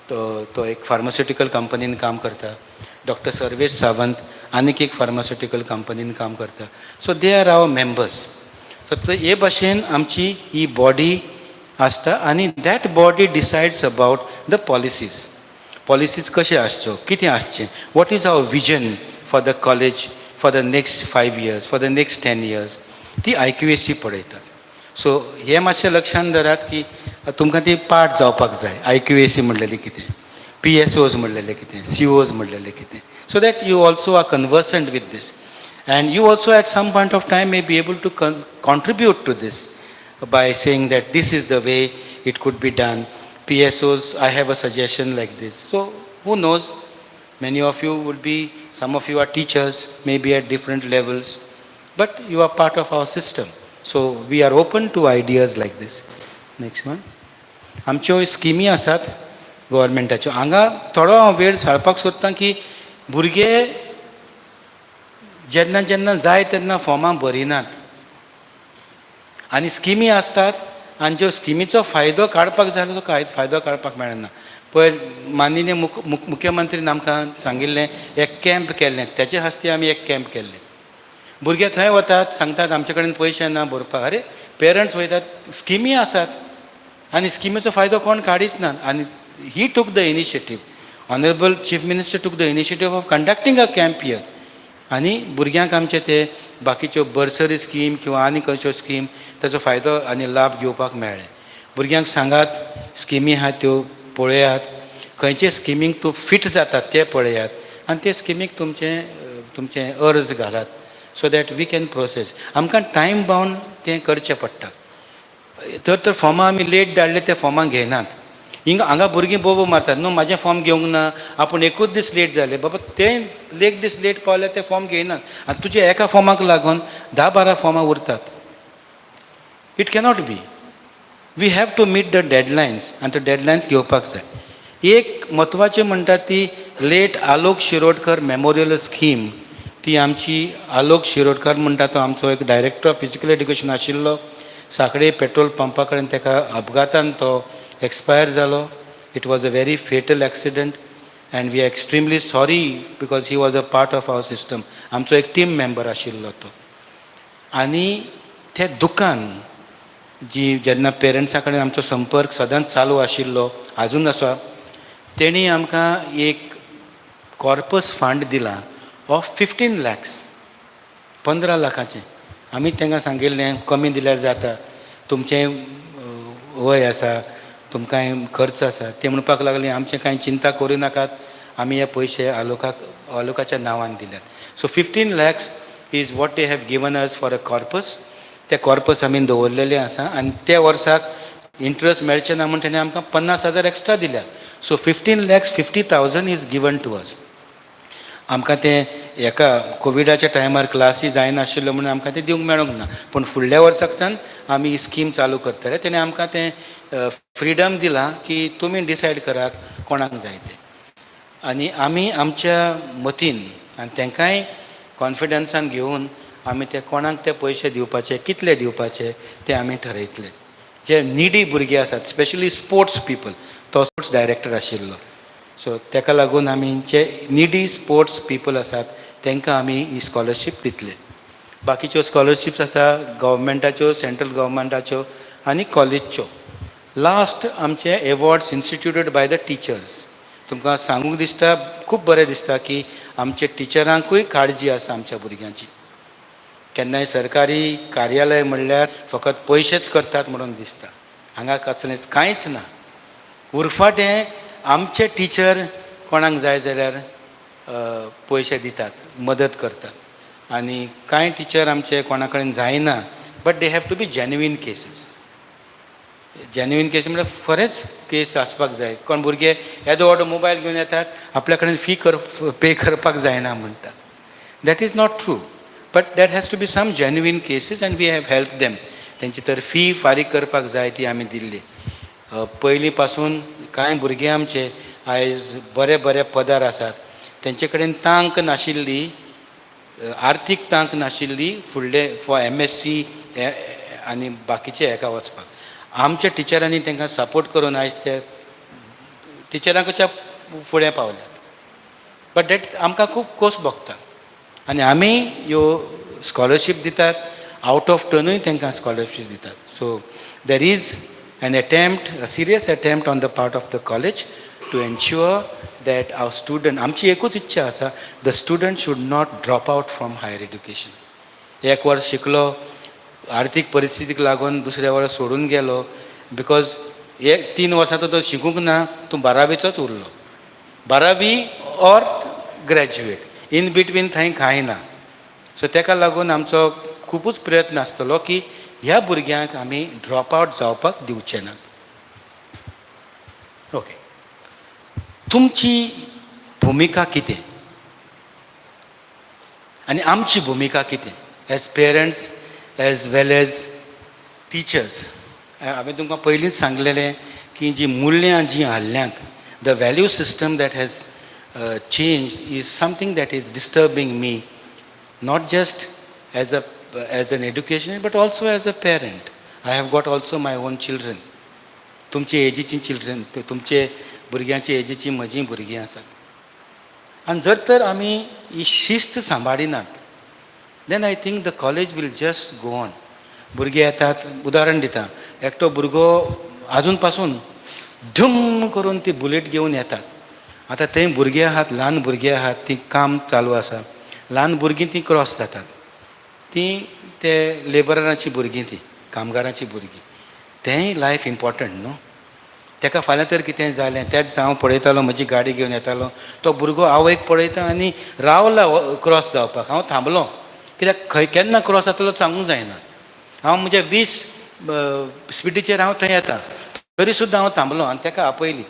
तो एक फार्मास्युटिकल कंपनीन काम करता. डॉक्टर सर्वेश सावंत आनीक एक फार्मास्युटिकल कंपनीन काम करता. So they are our members. सो हे भाशेन आमची ही बॉडी आसता आनी that body decides about the policies कशें आसच्यो, कितें आसचें, what is our vision for the college for the next 5 years, for the next 10 years. ती IQAC पळयतात. सो हे मातशें लक्षांत धरात की तुमकां ती पाठ जावपाक जाय. IQAC म्हणलेली कितें, PSOs म्हणलेलें कितें, COs म्हणलेलें कितें, so that you also are conversant with this. And you also at some point of time may be able to contribute to this by saying that this is the way it could be done. PSOs, I have a suggestion like this. So who knows, many of you would be, some of you are teachers, maybe at different levels, but you are part of our system. So we are open to ideas like this. Next one. आमच्यो स्किमी आसात गव्हर्मेंटाच्यो. हांगा थोडो वेळ साळपाक सोदतां की भुरगे जेन्ना जेन्ना जाय तेन्ना फॉर्मां भरिनात आनी स्किमी आसतात आनी ज्यो स्किमीचो फायदो काडपाक जाय तो फायदो काडपाक मेळना. पळय माननीय मुख्यमंत्रीन आमकां सांगिल्लें एक कॅम्प केल्लें, तेचे हस्ते आमी एक कॅम्प केल्लें. भुरगे थंय वतात, सांगतात आमचे कडेन पयशे ना भरपाक. अरे पेरंट्स वयतात, स्किमी आसात आनी स्किमीचो फायदो कोण काडीच ना. आनी ही took the initiative, honourable chief minister took the initiative of conducting a camp here. आनी भुरग्यांक आमचे ते बाकीच्यो बर्सरी स्कीम किंवा आनी खंयच्यो स्कीम ताचो फायदो आनी लाभ घेवपाक मेळ्ळे. भुरग्यांक सांगात स्किमी आहात त्यो पळयात, खंयचे स्किमीक तूं फिट जाता ते पळयात आनी ते स्किमीक तुमचे अर्ज घालात, so that we can process. आमकां टायम बावंड तें करचें पडटा. तर फॉर्मां आमी लेट धाडले ते फॉर्मां घेयनात. हांगा भुरगीं बोबो मारतात न्हू, म्हाजें फॉर्म घेवंक ना, आपूण एकूच दीस लेट जालें. बाबा तें एक दीस लेट पावले ते फॉर्म घेयनात आनी तुज्या एका फॉर्माक लागून 10-12 फॉर्मां उरतात. It cannot be. We have to meet the deadlines आनी ते डेडलायन्स घेवपाक जाय. एक म्हत्वाचें म्हणटात ती late Alok Shirodkar memorial scheme. ती आमची आलोक शिरोडकर म्हणटा तो आमचो एक डायरेक्टर ऑफ फिजिकल एड्युकेशन आशिल्लो. साखळे पेट्रोल पंपा कडेन ताका अपघातान तो एक्सपायर जालो. It was a very fatal accident and we are extremely sorry because he was a part of our system. आमचो एक टीम मेंबर आशिल्लो तो. आनी तें दुकान जी जेन्ना पेरंट्सां कडेन आमचो संपर्क सदांच चालू आशिल्लो, आजून आसा, तेणी आमकां एक कॉर्पस फंड दिला ऑफ 15 lakhs, 15 लाखाचें. आमी तांकां सांगिल्लें कमी दिल्यार जाता, तुमचें वय आसा, तुमकां खर्च आसा. ते म्हणपाक लागलीं आमचें कांय चिंता करूं नाकात, आमी हे पयशे आलोकाच्या नांवान दिल्यात. So 15 lakhs is what they have given us for a corpus. ते कॉर्पस आमी दवरलेले आसा आनी त्या वर्साक इंट्रस्ट मेळचें ना म्हण ताणें आमकां 50,000 एक्स्ट्रा दिल्या. So 15 lakhs 50,000 is given to us. आमकां तें हेका कोविडाच्या टायमार क्लासी जायनाशिल्लो म्हणून आमकां तें दिवंक मेळूंक ना, पूण फुडल्या वर्साकच्यान आमी ही स्कीम चालू करतले. तेणें आमकां तें फ्रिडम दिलां की तुमी डिसायड करात कोणाक जाय तें. आनी आमी आमच्या मतीन आनी तांकांय कॉन्फिडन्सान घेवन आमी ते कोणाक ते पयशे दिवपाचे, कितले दिवपाचे ते आमी ठरयतले. जे निडी भुरगे आसात, स्पेशली स्पोर्ट्स पीपल, तो स्पोर्ट्स डायरेक्टर आशिल्लो. सो ताका लागून आमी जे निडी स्पोर्ट्स पीपल आसात तांकां आमी ही स्कॉलरशीप दितले. बाकीच्यो स्कॉलरशिप्स आसा गव्हर्मेंटाच्यो, सेंट्रल गव्हर्मेंटाच्यो आनी कॉलेजच्यो. लास्ट आमचे एवॉर्ड्स इन्स्टिट्यूटेड बाय द टिचर्स. तुमकां सांगूंक दिसता, खूब बरें दिसता की आमचे टिचरांकूय काळजी आसा आमच्या भुरग्यांची. केन्नाय सरकारी कार्यालय म्हणल्यार फकत पयशेच करतात म्हणून दिसता. हांगा कसलेंच कांयच ना. उरफाटें आमचे टिचर कोणाक जाय जाल्यार पयशे दितात, मदत करतात. आनी कांय टिचर आमचे कोणा कडेन जायना, but they have to be genuine cases. Genuine case म्हणजे खरेंच केस आसपाक जाय. कोण भुरगे येदो व्हडलो मोबायल घेवन येतात, आपल्या कडेन फी पे करपाक जायना म्हणटात. That is not true, but that has to be some genuine cases and we have help them. तेंची तर फी फारीक करपाक जाय ती आमी दिल्ली. पयलीं पासून कांय भुरगे आमचे आयज बरे बरे पदार आसात. तेंचे कडेन तांक नाशिल्ली, आर्थीक तांक नाशिल्ली फुडले फॉर MSc आनी बाकीचे हेका वचपाक. आमच्या टिचरांनी तांकां सपोर्ट करून आयज ते टिचरांच्या फुडें पावल्यात. बट दॅट आमकां खूब खोस भोगता. आनी आमी ह्यो स्कॉलरशीप दितात, आवट ऑफ टर्नूय तांकां स्कॉलरशीप दितात. So there is an attempt, a serious attempt on the part of the college to ensure that our student, आमची एकूच इच्छा आसा, the student should not drop out from higher education. एक वर्स शिकलो, आर्थीक परिस्थितीक लागून दुसऱ्या वेळा सोडून गेलो बिकॉज 3 वर्सां तो शिकूंक ना, तूं 12वीचोच उरलो. 12वी ऑर ग्रॅज्युएट, इन बिटवीन थंय कांय ना. सो ताका लागून आमचो खुबूच प्रयत्न आसतलो की ह्या भुरग्यांक आमी ड्रॉप आवट जावपाक दिवचे ना. ओके, तुमची भुमिका कितें आनी आमची भुमिका कितें as parents as well as teachers. हांवें तुमकां पयलींच सांगलेलें की जी मुल्यां जीं हाडल्यांत, the value system that has change is something that is disturbing me, not just as an education but also as a parent. I have got also my own children. तुमचे एजीची चिल्ड्रन, तुमचे भुरग्यांची एजीची म्हजीं भुरगीं आसात. आनी जर तर आमी ही शिस्त सांबाळिनात then I think the college will just go on. भुरगे येतात, उदाहरण दिता, एकटो भुरगो आजून पासून धुम करून ती बुलेट घेवन येतात. आतां थंय भुरगे आहात, ल्हान भुरगे आहात, ती काम चालू आसा. ल्हान भुरगीं ती क्रॉस जातात, ती ते लेबररांची भुरगीं, ती कामगारांची भुरगीं. तेंय लायफ इम्पॉर्टंट न्हू. ताका फाल्यां तर कितें जालें, तेच हांव पळयतालो, म्हजी गाडी घेवन येतालो, तो भुरगो आवयक पळयता आनी रावला क्रॉस जावपाक. हांव थांबलो, कित्याक खंय केन्ना क्रॉस जातलो सांगूंक जायना. हांव म्हणजे 20 स्पिडीचेर हांव थंय येता, तरी सुद्दां हांव थांबलो आनी ताका आपयली.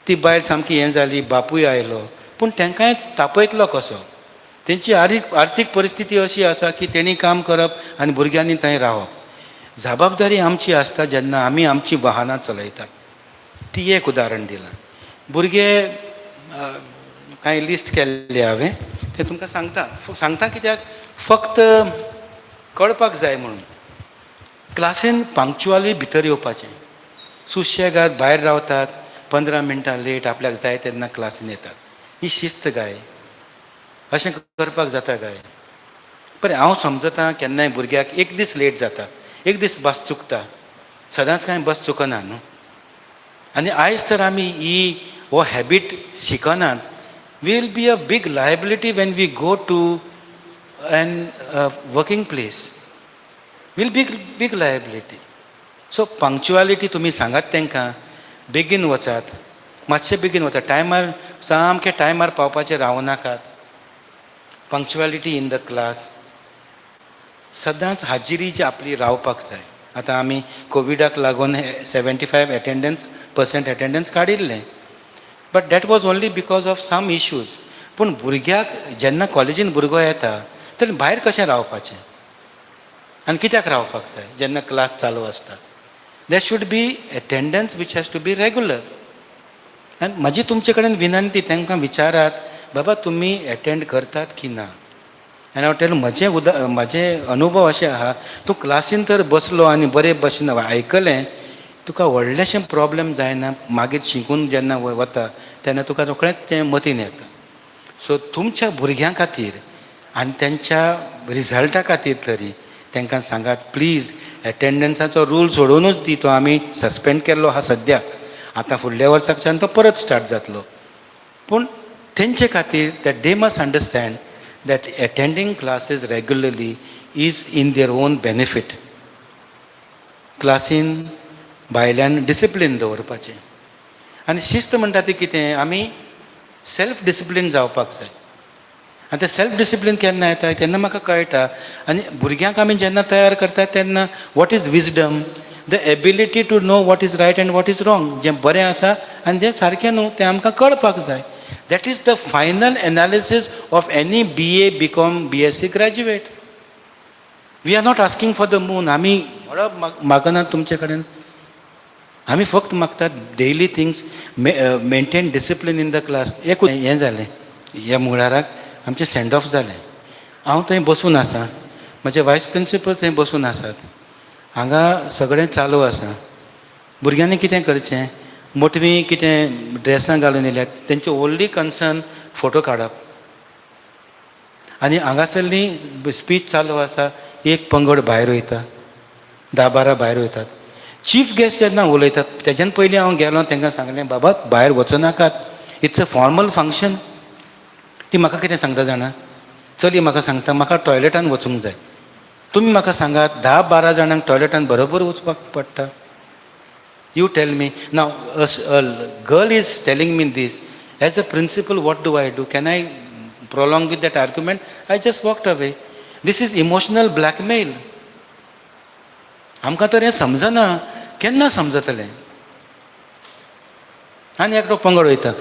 ती बायल सामकी हें जाली, बापूय आयलो, पूण तांकांय तापयतलो कसो. तेंची आर्थीक परिस्थिती अशी आसा की तेणी काम करप आनी भुरग्यांनी थंय रावप. जबाबदारी आमची आसता जेन्ना आमी आमची वाहनां चलयतात. ती एक उदाहरण दिलां. भुरगे कांय लिस्ट केल्ले हांवें, तें तुमकां सांगता कित्याक फक्त कळपाक जाय म्हणून. क्लासीन पंक्च्युअली भितर येवपाचें, सुशेगाद भायर रावतात, 15 मिनटां लेट, आपल्याक जाय तेन्ना क्लासीन येतात. ही शिस्त गाय, अशें करपाक जाता काय? बरें, हांव समजता केन्नाय भुरग्याक एक दीस लेट जाता, एक दीस बस चुकता, सदांच कांय बस चुकना न्हू. आनी आयज तर आमी हो हॅबीट शिकनात, we will be a big liability when we go to an working place. Will big liability. So punctuality तुमी सांगात तांकां, बेगीन वचात, मातशें बेगीन वचात, टायमार सामकें टायमार पावपाचें रावनाकात. पंक्च्युअलिटी इन द क्लास, सदांच हाजिरी जी आपली रावपाक जाय. आतां आमी कोविडाक लागून 75% एटेंडन्स काडिल्लें, but that was only because of some issues. पूण भुरग्याक जेन्ना कॉलेजीन भुरगो येता तेन्ना भायर कशें रावपाचें आनी कित्याक रावपाक जाय जेन्ना क्लास चालू आसता. That should be attendance which has to be regular. आनी म्हाजी तुमचे कडेन विनंती, तांकां विचारात, बाबा तुमी एटेंड करतात की ना. आनी हांव टेल म्हजे अनुभव अशें आहा, तूं क्लासीन तर बसलो आनी बरे भशेन आयकलें, तुका व्हडलेशें प्रॉब्लेम जायना. मागीर शिकून जेन्ना वता तेन्ना तुका रोखडेंच तें मतीन येता. सो तुमच्या भुरग्यां खातीर आनी तेंच्या रिजल्टा खातीर तरी तांकां सांगात, प्लीज एटेंडन्साचो रूल सोडूनच दी. तो आमी सस्पेंड केल्लो आहा सद्याक, आतां फुडल्या वर्साच्यान तो परत स्टार्ट जातलो. पूण तेंचे खातीर that they must understand that attending classes regularly is in their own benefit. क्लासीन भायल्यान डिसिप्लीन दवरपाचें. आनी शिस्त म्हणटा ती कितें, आमी सेल्फ डिसिप्लीन जावपाक जाय. आनी तें सेल्फ डिसिप्लीन केन्ना येता तेन्ना म्हाका कळटा. आनी भुरग्यांक आमी जेन्ना तयार करतात तेन्ना what is wisdom, the ability to know what is right and what is wrong. जें बरें आसा आनी जें सारकें न्हू तें आमकां कळपाक जाय. That is the final analysis of any BA, BCom, BSc graduate. We are not asking for the moon. आमी व्हडप मागनात तुमचे कडेन. आमी फक्त मागतात daily things, maintain discipline in the class. एक हें जालें, ह्या मंगळाराक आमचें सेंड ऑफ जालें. हांव थंय बसून आसा, म्हजे वायस प्रिंसिपल थंय बसून आसात. हांगा सगळें चालू आसा. भुरग्यांनी कितें करचें, मोटवीं कितें ड्रेसां घालून येल्यात, तेंचे ओन्ली कन्सर्न फोटो काडप. आनी हांगासरली स्पीच चालू आसा, एक पंगड भायर वयता, 10-12 भायर वयतात. चीफ गेस्ट जेन्ना उलयतात तेज्यान पयलीं हांव गेलो, तांकां सांगलें, बाबा भायर वचूं नाकात, इट्स अ फॉर्मल फंक्शन. ती म्हाका कितें सांगता जाणा, चली म्हाका सांगता, म्हाका टॉयलेटान वचूंक जाय. तुमी म्हाका सांगात 10-12 जाणांक टॉयलेटान बरोबर वचपाक पडटा. You tell me. Now, a girl is telling me this. As a principal, what do I do? Can I prolong with that argument? I just walked away. This is emotional blackmail. आमकां तर हें समजना, केन्ना समजतलें? आनी एकटो पंगड वयता.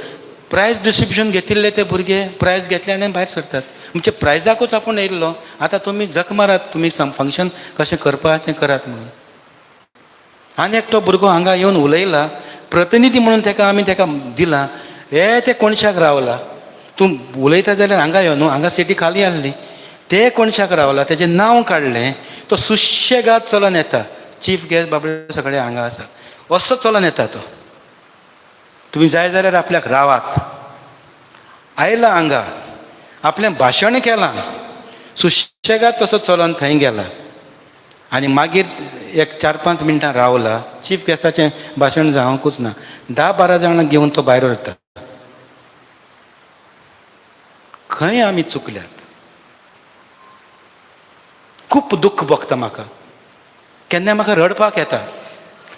Prize distribution घेतिल्ले ते भुरगे प्रायज घेतले आनी भायर सरतात. म्हणजे प्रायजाकूच आपूण येयल्लो, आतां तुमी जख मारात, तुमी फंक्शन कशें करपाक तें करात म्हणून. आनी एकटो भुरगो हांगा येवन उलयला, प्रतिनिधी म्हणून आमी ताका दिला, हे ते कोणशाक रावला. तूं उलयता जाल्यार हांगा यो न्हू, हांगा सिटी खाली आहली. ते कोणशाक रावला, तेजें नांव काडलें, तो सुशेगाद चलोन येता. चीफ गेस्ट बाबडे सगळे हांगा आसा, असो चलोन येता तो. तुमी जाय जाल्यार आपल्याक रावात. आयला हांगा, आपलें भाशण केलां, सुशेगाद तसो चलोन थंय गेला. आनी मागीर एक 4-5 मिनटां रावला, चीफ गेस्टाचें भाशण जावंकूच ना, 10-12 जाणांक घेवन तो भायर वता. खंय आमी चुकल्यात? खूब दुख्ख भोगता म्हाका. केन्ना म्हाका रडपाक येता.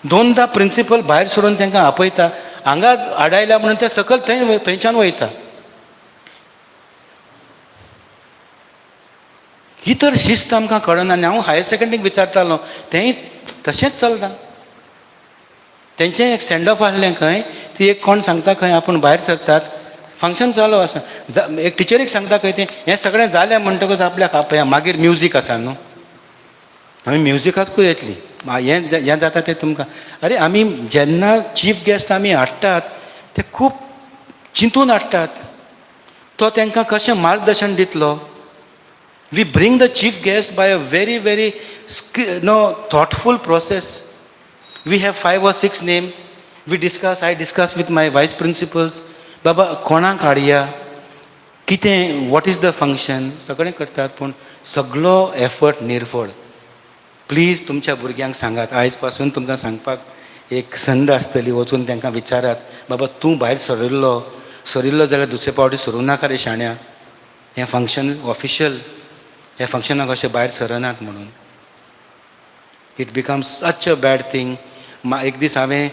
2दा प्रिंसिपल भायर सरून तांकां आपयता, हांगा आडायल्या म्हणून ते सकयल थंयच्यान वयता. ही तर शिस्त आमकां कळना. आनी हांव हायर सेकंडरीक विचारतालो, तेंय तशेंच चलता. तेंचें एक सेंड ऑफ आहलें खंय, ती एक कोण सांगता खंय आपूण भायर सरतात, फंक्शन चालू आसा. एक टिचरीक सांगता खंय, तें हें सगळें जालें म्हणटकूच आपल्याक आपया, मागीर म्युजीक आसा न्हू, आमी म्युजिकाकूच येतली. हें जाता तें तुमकां. अरे आमी जेन्ना चीफ गेस्ट आमी हाडटात, ते खूब चिंतून हाडटात. तो तांकां कशें मार्गदर्शन दितलो. We bring the chief guest by a very, very thoughtful process. We have 5 or 6 names. I discuss with my vice principals. Baba, कोणाक हाडया, कितें, what is the function, सगळें करतात. पूण सगळो एफर्ट निर्फळ. प्लीज तुमच्या भुरग्यांक सांगात, आयज पासून तुमकां सांगपाक एक संद आसतली, वचून तांकां विचारात, बाबा तूं भायर सरिल्लो जाल्यार दुसरे फावटी सरूं नाका रे शाण्या. हें फंक्शन ऑफिशियल, ह्या फंक्शनाक अशें भायर सरनात म्हणून. It becomes such a bad thing. एक दीस हांवें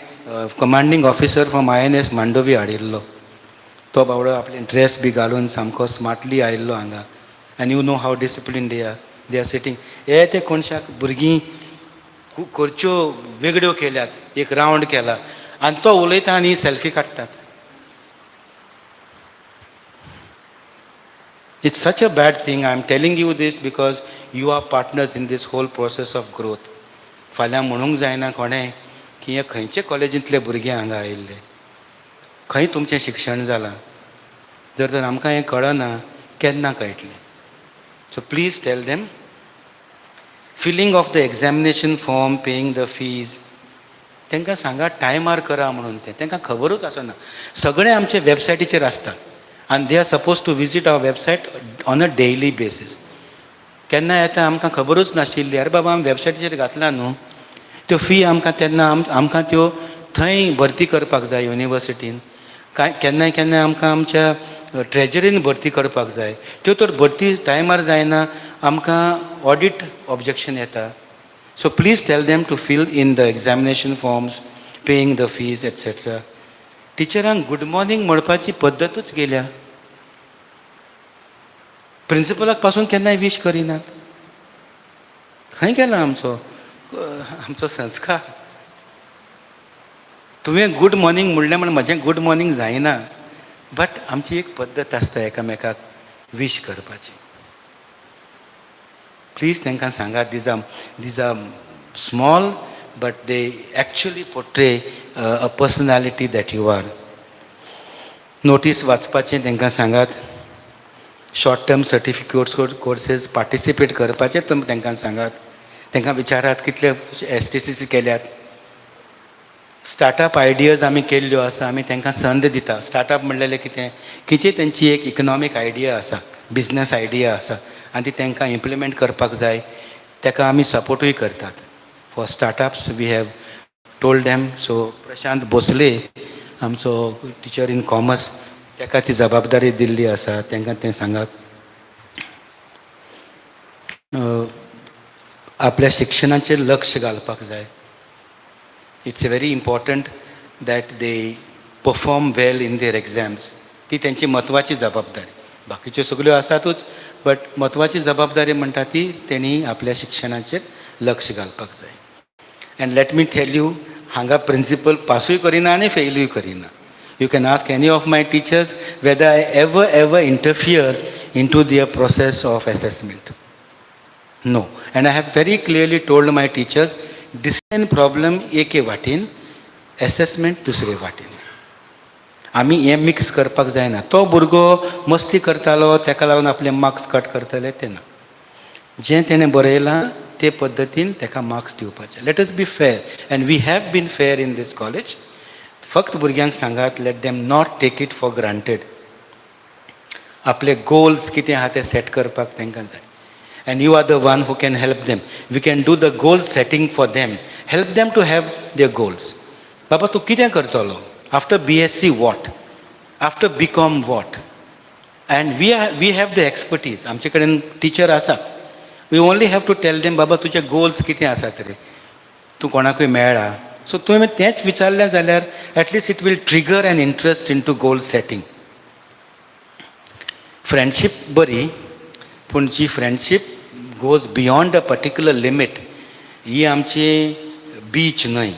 commanding officer from INS Mandovi हाडिल्लो. तो बावडो आपले ड्रेस बी घालून सामको स्मार्टली आयिल्लो हांगा. आनी you know how discipline they are sitting. हे ते कोणशाक भुरगीं खुर्च्यो वेगळ्यो केल्यात, एक रावंड केला, आनी तो उलयता आनी सेल्फी काडटात. It's such a bad thing. I'm telling you this because you are partners in this whole process of growth. फाल्यां म्हणूंक जायना कोणें की हे खंयचे कॉलेजींतले भुरगे हांगा आयिल्ले, खंय तुमचें शिक्षण जालां. जर तर आमकां हें कळना, केन्ना कळटलें. So please tell them. Filling of the examination form, paying the fees, तांकां सांगा टायमार करा म्हणून. तांकां खबरूच आसना. सगळें आमचे वेबसायटीचेर आसता. And they are supposed to visit our website on a daily basis. केन्ना येता आमकां खबरूच नाशिल्ली, अरे बाबा आमी वेबसायटीचेर घातला न्हू, त्यो फी आमकां त्यो थंय भरती करपाक जाय युनिवर्सिटीन. केन्ना आमकां आमच्या ट्रेजरीन भरती करपाक जाय, त्यो तर भरती टायमार जायना, आमकां ऑडिट ऑब्जेक्शन येता. So please tell them to fill in the examination forms, paying the fees etcetera. टिचरांक गूड मॉर्निंग म्हणपाची पद्दतूच गेल्या. प्रिंसिपलाक पासून केन्नाय विश करिनात. खंय गेला आमचो संस्कार. तुवें गूड मॉर्निंग म्हणलें म्हण म्हजें गूड मॉर्निंग जायना, बट आमची एक पद्दत आसता एकामेकाक विश करपाची. प्लीज तांकां सांगात, these are small but they actually portray a personality that you are. Notice वाचपाचें तांकां सांगात. Short term certificates courses participate करपाचें तांकां सांगात. तांकां विचारात कितले STCC केल्यात. स्टार्टअप आयडियाज आमी केल्ल्यो आसा, आमी तांकां संद दिता. स्टार्टअप म्हणलेलें कितें तेंची एक इकनॉमीक आयडिया आसा, बिजनस आयडिया आसा, आनी ती तांकां इम्प्लिमेंट करपाक जाय. ताका आमी सपोर्टूय करतात. For startups we have told them. So Prashant Bhosle आमचो टिचर इन कॉमर्स, ताका ती जबाबदारी दिल्ली आसा, तांकां तें सांगात. आपल्या शिक्षणाचेर लक्ष घालपाक जाय. It's very important that they perform well in their exams. ती त्यांची म्हत्वाची जबाबदारी. बाकीच्यो सगळ्यो आसातूच, बट म्हत्वाची जबाबदारी म्हणटा ती तेणी आपल्या शिक्षणाचेर लक्ष घालपाक जाय. And let me tell you, हांगा प्रिंसिपल पासूय करिना आनी फेलूय Kareena. You can ask any of my teachers whether I ever interfere into their process of assessment. No. And I have very clearly told my teachers, design problem एके वाटेन, assessment दुसरे वाटेन. आमी हें mix करपाक जायना. तो भुरगो मस्ती करतालो तेका लागून आपले मार्क्स कट करतले तें ना. जें तेणें बरयलां ते पद्दतीन तेका मार्क्स दिवपाचे. Let us be fair, and we have been fair in this college. फक्त भुरग्यांक सांगात, let them not take it for granted. आपले गोल्स कितें आहा ते सेट करपाक तांकां जाय. And you are the one who can help them. We can do the goal setting for them. Help them to have their goals. बाबा तूं कितें करतलो? After BSc what? After BCom what? And we have the expertise. आमचे कडेन teacher आसात. We only have to tell them, बाबा तुजे goals कितें आसात रे? तूं कोणाकूय मेळ्ळा? सो तुवें तेंच विचारलें जाल्यार at least it will trigger an interest into goal setting. Friendship बरी, पूण जी friendship goes beyond a particular limit, ही आमची बीच न्हय.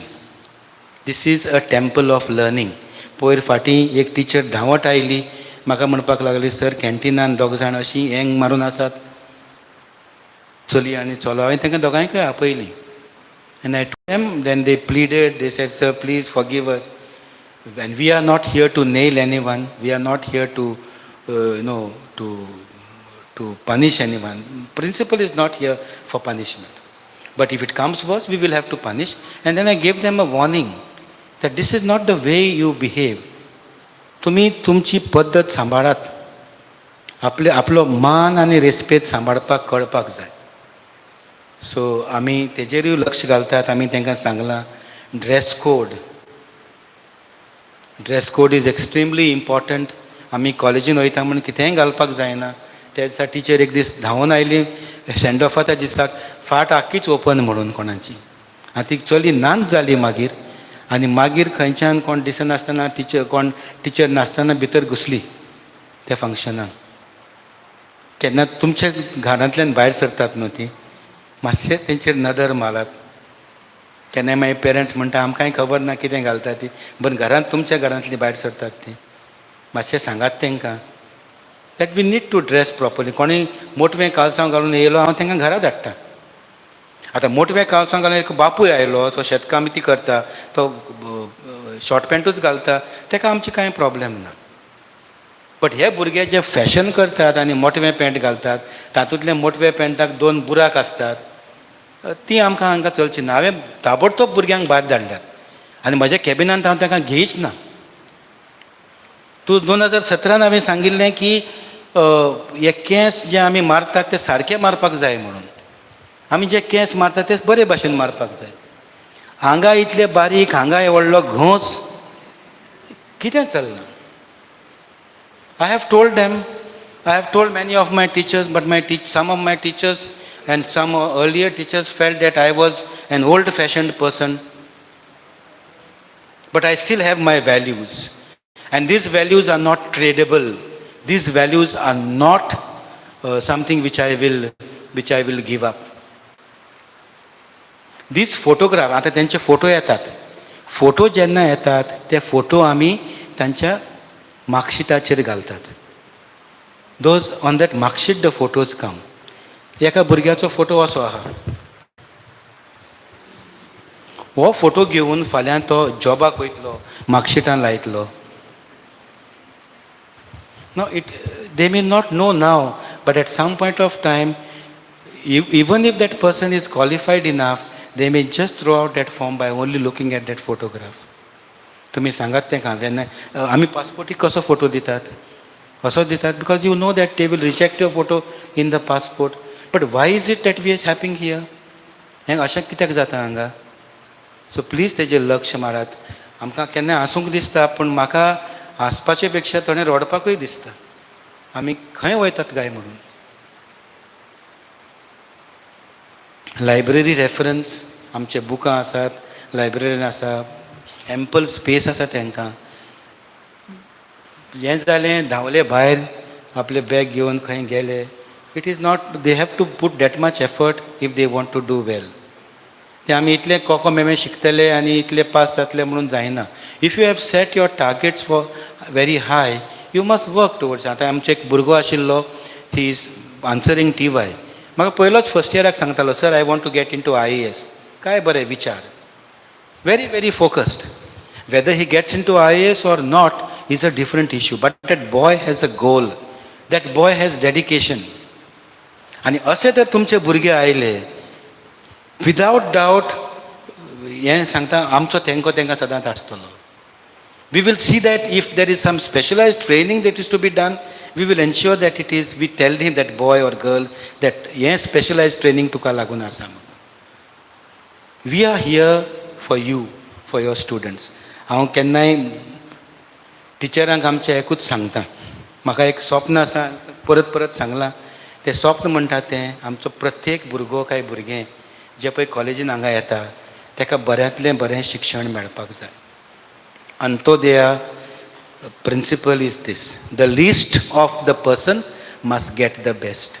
This is a temple of learning. पयर फाटीं एक टिचर धांवत आयली, म्हाका म्हणपाक लागली, सर कॅन्टिनान दोग जाण अशीं हँग मारून आसात, चली आनी चलो. हांवें तांकां दोगांयकय आपयलीं. And I told them, then they pleaded, they said, sir, please forgive us. And we are not here to nail anyone. We are not here to, to punish anyone. Principal is not here for punishment. But if it comes worse, we will have to punish. And then I gave them a warning that this is not the way you behave. तुम्ही तुमची पद्धत सांबाळात. आपलो मान आनी रेस्पेद सांबाळपाक कळपाक जाय. So आमी तेजेरूय लक्ष घालतात. आमी तांकां सांगलां, ड्रेस कोड इज एक्स्ट्रिमली इम्पॉर्टंट. आमी कॉलेजीन वयता म्हणून कितेंय घालपाक जायना. त्या दिसा टिचर एक दीस धांवन आयली सेंड ऑफा त्या दिसाक, फाट आख्खीच ओपन म्हणून कोणाची. आनी ती चली नाच जाली मागीर. आनी मागीर खंयच्यान कोण दिसनासतना टिचर नासतना भितर घुसली त्या फंक्शनाक. केन्ना तुमच्या घरांतल्यान भायर सरतात न्हू ती, मातशें तेंचेर नदर मारात. केन्नाय मागीर पेरंट्स म्हणटा आमकांय खबर ना कितें घालता ती, बट घरांत तुमच्या घरांतली भायर सरतात ती. मातशें सांगात तांकां that we need to dress properly. कोणीय मोटवें कालसांव घालून येयलो, हांव तांकां घरा धाडटा. आतां मोटवें कालसांव घालून एक बापूय आयलो, तो शेतकामती करता, तो शॉर्ट पॅन्टूच घालता, ताका आमची कांय प्रॉब्लेम ना. बट हे भुरगे जे फॅशन करतात आनी मोटवें पॅन्ट घालतात, तातूंतल्या मोटव्या पॅन्टाक 2 बुराक आसतात, ती आमकां हांगा चलची ना. हांवें ताबडतोब भुरग्यांक भायर धाडल्यात आनी म्हज्या कॅबिनांत हांव तांकां घेयच ना. 2017 हांवें सांगिल्लें की हे केंस जे आमी मारतात ते सारके मारपाक जाय म्हणून. आमी जे केंस मारतात ते बरे भाशेन मारपाक जाय. हांगा इतले बारीक, हांगा हे व्हडलो घोंस, कितें चलना? I have told them, I have told many of my teachers, but some of my teachers and some earlier teachers felt that I was an old-fashioned person. But I still have my values. And these values are not tradable. These values are not something which I will give up. These photographs, आता त्यांचे photo येतात. Photo जेन्ना येतात, ते photo आमी तांच्या मार्कशिटाचेर घालतात. Those on that marksheet the photos come. एका भुरग्याचो फोटो असो आहा. हो फोटो घेवन फाल्यां तो जॉबाक वयतलो, मार्कशिटान लायतलो. No, they may not know now, but at some point of time, even if that person is qualified enough, they may just throw out that form by only looking at that photograph. तुम्ही सांगात तेका, आमी पासपोर्टीक कसो photo दितात? असो दितात because you know that they will reject your photo in the passport. But why is it that we are हॅपींग here? हें अशें कित्याक जाता हांगा? सो प्लीज तेजेर लक्ष मारात. आमकां केन्ना हांसूंक दिसता, पूण म्हाका हांसपाचे पेक्षा थोडें रडपाकूय दिसता. आमी खंय वयतात काय म्हणून. लायब्ररी रेफरन्स आमचे बुकां आसात, लायब्ररीन आसा, एम्पल स्पेस आसा तांकां. हें जालें, धांवले भायर, आपले बॅग घेवन खंय गेले. It is not, they have to put that much effort if they want to do well. ते आमी इतले कोको मेमे शिकतले आनी इतले पास जातले म्हणून जायना. If you have set your targets for very high, you must work towards. आतां आमचो एक भुरगो आशिल्लो, ही इज आन्सरींग TY. म्हाका पयलोच फर्स्ट इयराक सांगतालो, sir I want to get in to IAS. काय बरे विचार, very very focused. Whether he gets into IAS or not is a different issue, but that boy has a goal, that boy has dedication. आणि असे तर तुमचे भुरगे आयले, without doubt हें सांगता आमचो तेंको तांकां सदांच आसतलो. We will see that if there is some specialized training that is to be done, we will ensure that it is, we tell him, that boy or girl, that हें specialized training तुका लागून आसा म्हणून. We are here for you, for your students. हांव केन्नाय टिचरांक आमच्या एकूच सांगता, म्हाका एक स्वप्न आसा, परत परत सांगलां. तें स्वप्न म्हणटा तें आमचो प्रत्येक भुरगो काय भुरगें जे पळय कॉलेजीन हांगा येता ताका बऱ्यांतलें बरें शिक्षण मेळपाक जाय. Antyodaya principle is this, the list of the person must get the best.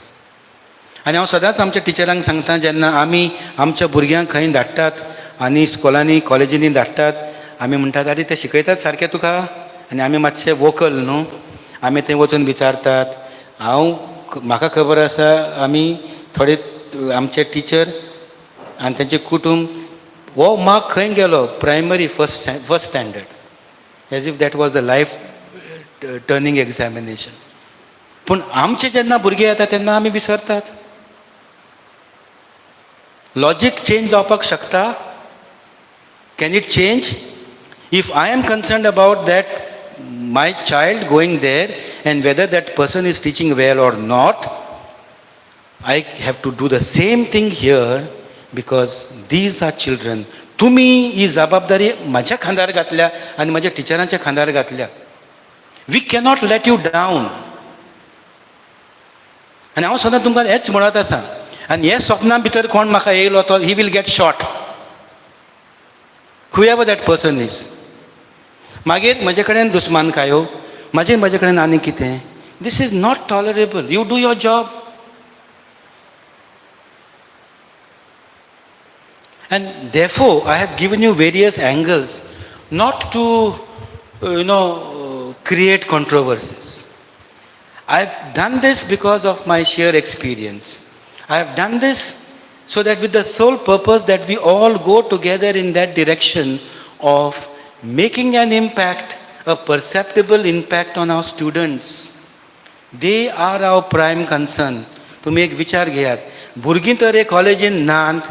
आनी हांव सदांच आमच्या टिचरांक सांगता, जेन्ना आमी आमच्या भुरग्यांक खंय धाडटात आनी स्कुलांनी कॉलेजींनी धाडटात, आमी म्हणटात अरे ते शिकयतात सारकें तुका, आनी आमी मातशे वोकल न्हू, आमी थंय वचून विचारतात. म्हाका खबर आसा, आमी थोडे आमचे टिचर आनी तेंचे कुटूंब, हो मार्क खंय गेलो, primary first standard, as if that was a life turning examination. पूण आमचे जेन्ना भुरगे येता तेन्ना आमी विसरतात. लॉजीक चेंज जावपाक शकता? Can it change? If I am concerned about that my child going there and whether that person is teaching well or not, I have to do the same thing here, because these are children. तुम्ही ही जबाबदारी माझ्या खांदार घातल्या आणि माझ्या टिचरांच्या खांदार घातल्या. We cannot let you down. आनी हांव सदां तुमकां हेच म्हणत आसा. आनी हे स्वप्ना भितर कोण म्हाका येयलो तो, he will get shot, whoever that person is. मागीर म्हजे कडेन दुस्मानकायो, म्हजे कडेन आनी कितें. This is not tolerable. You do your job. And therefore, I have given you various angles, not to, create controversies. I've done this because of my sheer experience. I have done this so that with the sole purpose that we all go together in that direction of making an impact, a perceptible impact on our students. They are our prime concern. तुम्ही एक विचार घेयात, भुरगीं तर हे कॉलेजीन नात,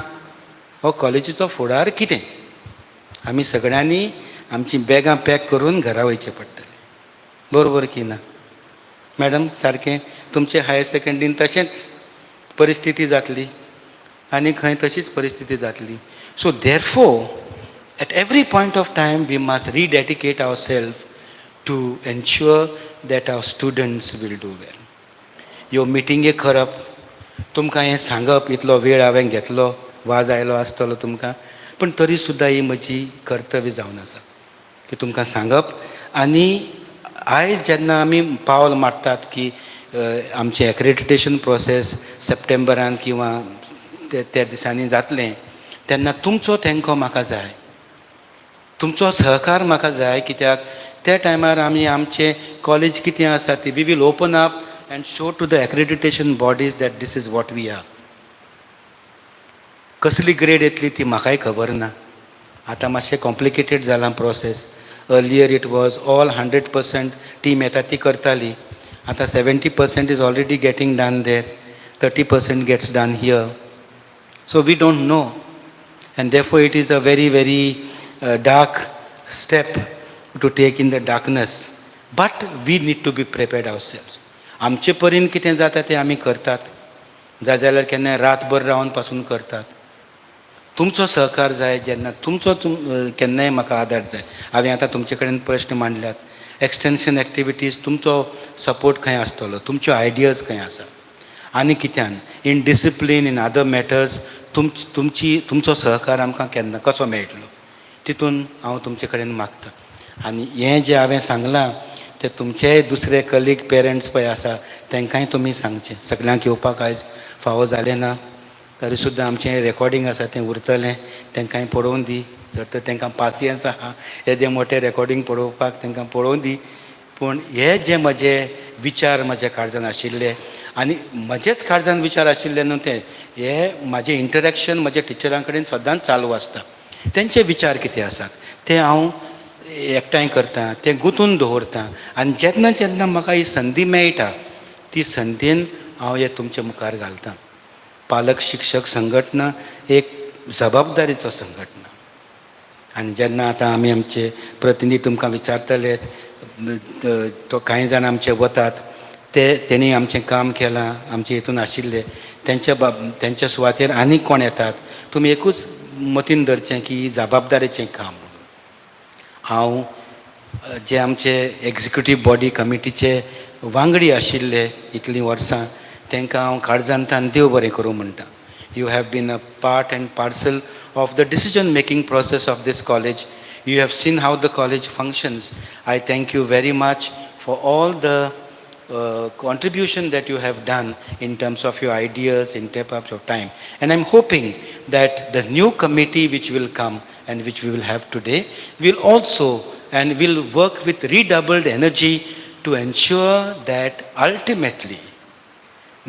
हो कॉलेजीचो फुडार कितें? आमी सगळ्यांनी आमची बॅगां पॅक करून घरा वयचें पडटलें. बरोबर की ना मॅडम? सारकें. तुमचे हायर सेकंडरीन तशेंच परिस्थिती जातली आनी खंय तशीच परिस्थिती जातली. So देरफोर at every point of time we must rededicate ourselves to ensure that our students will do well. ह्यो मिटिंगे करप, तुमकां हें सांगप, इतलो वेळ हांवें घेतलो, वाज आयलो आसतलो तुमकां, पण तरी सुद्दां ही म्हजी कर्तव्य जावन आसा की तुमकां सांगप. आनी आयज जेन्ना आमी पावल मारतात की आमचें एक्रेडिटेशन प्रोसेस सप्टेंबरान किंवा त्या दिसांनी जातलें, तेन्ना तुमचो तेंको म्हाका जाय, तुमचो सहकार म्हाका जाय. कित्याक त्या टायमार आमी आमचें कॉलेज कितें आसा ती we will open up and show to the accreditation bodies that this is what we are. कसली ग्रेड येतली ती म्हाकाय खबर ना. आतां मातशें कॉम्प्लिकेटेड जालां process. Earlier it was all 100% team येता ती करताली. आतां 70% is already getting done there, 30% gets done here. So we don't know, and therefore it is a very very dark step to take in the darkness, but we need to be prepared ourselves. आमचे परीन कितें जाता तें आमी करतात, जाल्यार केन्नाय रातभर रावन पासून करतात. तुमचो सहकार जाय. जेन्ना तुमचो केन्नाय म्हाका आदार जाय. हांवें आतां तुमचे कडेन प्रश्न मांडल्यात. एक्सटेन्शन एक्टिविटीज, तुमचो सपोर्ट खंय आसतलो, तुमच्यो आयडियाज खंय आसा, आनी कित्यान in discipline, in other matters तुमचो सहकार आमकां केन्ना कसो मेळटलो तितून हांव तुमचे कडेन मागतां. आनी हें जें हांवें सांगलां ते तुमचेय दुसरे कलीग पेरंट्स पळय आसा तांकांय तुमी सांगचें. सगळ्यांक येवपाक आयज फावो जालें ना तरी सुद्दां आमचें रेकॉर्डींग आसा तें उरतलें, तांकांय पळोवन दी. जर तर तांकां पासियन्स आहा येदें मोटें रेकॉर्डींग पळोवपाक तांकां पळोवन दी. पूण हे जे म्हजे विचार म्हज्या काळजान आशिल्ले आनी म्हजेच काळजान विचार आशिल्ले न्हू ते, हे म्हाजें इंटरेक्शन म्हज्या टिचरां कडेन सदांच चालू आसता. तेंचे विचार कितें आसात ते हांव एकठांय करतां, ते गुंतून दवरतां. आनी जेन्ना जेन्ना म्हाका ही संदी मेळटा ती संदीन हांव हे तुमच्या मुखार घालतां. पालक शिक्षक संघटना एक जबाबदारीचो संघटना. आनी जेन्ना आतां आमी आमचे प्रतिनिधी तुमकां विचारतले, तो कांय जाण आमचे वतात तेणी आमचें काम केलां, आमचे हितून आशिल्ले त्यांच्या सुवातेर आनीक कोण येतात, तुमी एकूच मतीन धरचें की ही जबाबदारेचें काम म्हणून. हांव जे आमचे एग्जिक्युटीव बॉडी कमिटीचे वांगडी आशिल्ले इतलीं वर्सां तांकां हांव काळजांतल्यान देव बरें करूं म्हणटा. You have been a part and parcel of the decision making process of this college. You have seen how the college functions. I thank you very much for all the contribution that you have done in terms of your ideas, in terms of time. And I'm hoping that the new committee which will come and which we will have today will also and will work with redoubled energy to ensure that ultimately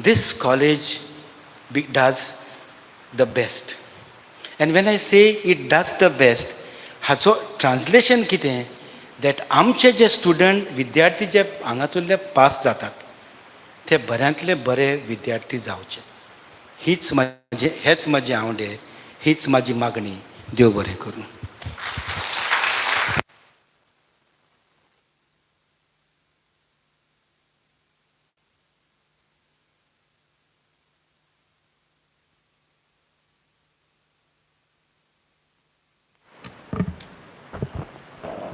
this college does the best. And when I say it does the best, हाचो translation कितें, that आमचे जे student विद्यार्थी जे हांगातुरले pass जातात ते बऱ्यांतले बरे विद्यार्थी जावचे, हेच म्हजें आवडे, हीच म्हाजी मागणी. देव बरें करूं.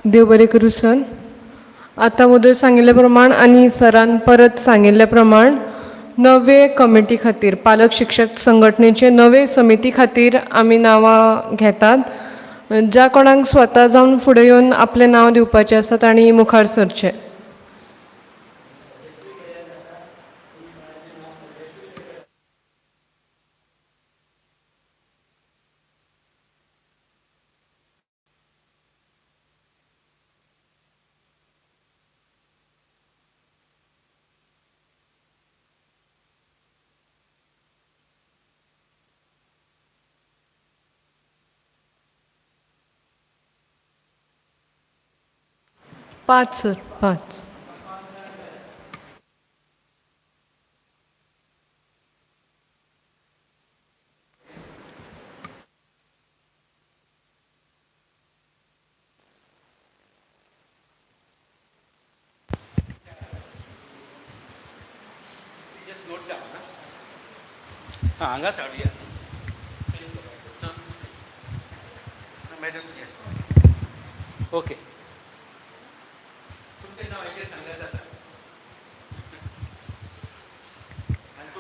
देव बरें करूं सर. आतां वदर सांगिल्ल्या प्रमाण आनी सरान परत सांगिल्ल्या प्रमाण नवे कमिटी खातीर पालक शिक्षक संघटनेचे नवे समिती खातीर आमी नांवां घेतात. ज्या कोणाक स्वता जावन फुडें येवन आपलें नांव दिवपाचें आसा तांणी मुखार सरचें. पांच सर, पांच. हांगाच हाडुया. Madam yes okay. तुमचें नांव हेचेर सांगल्यार जाता.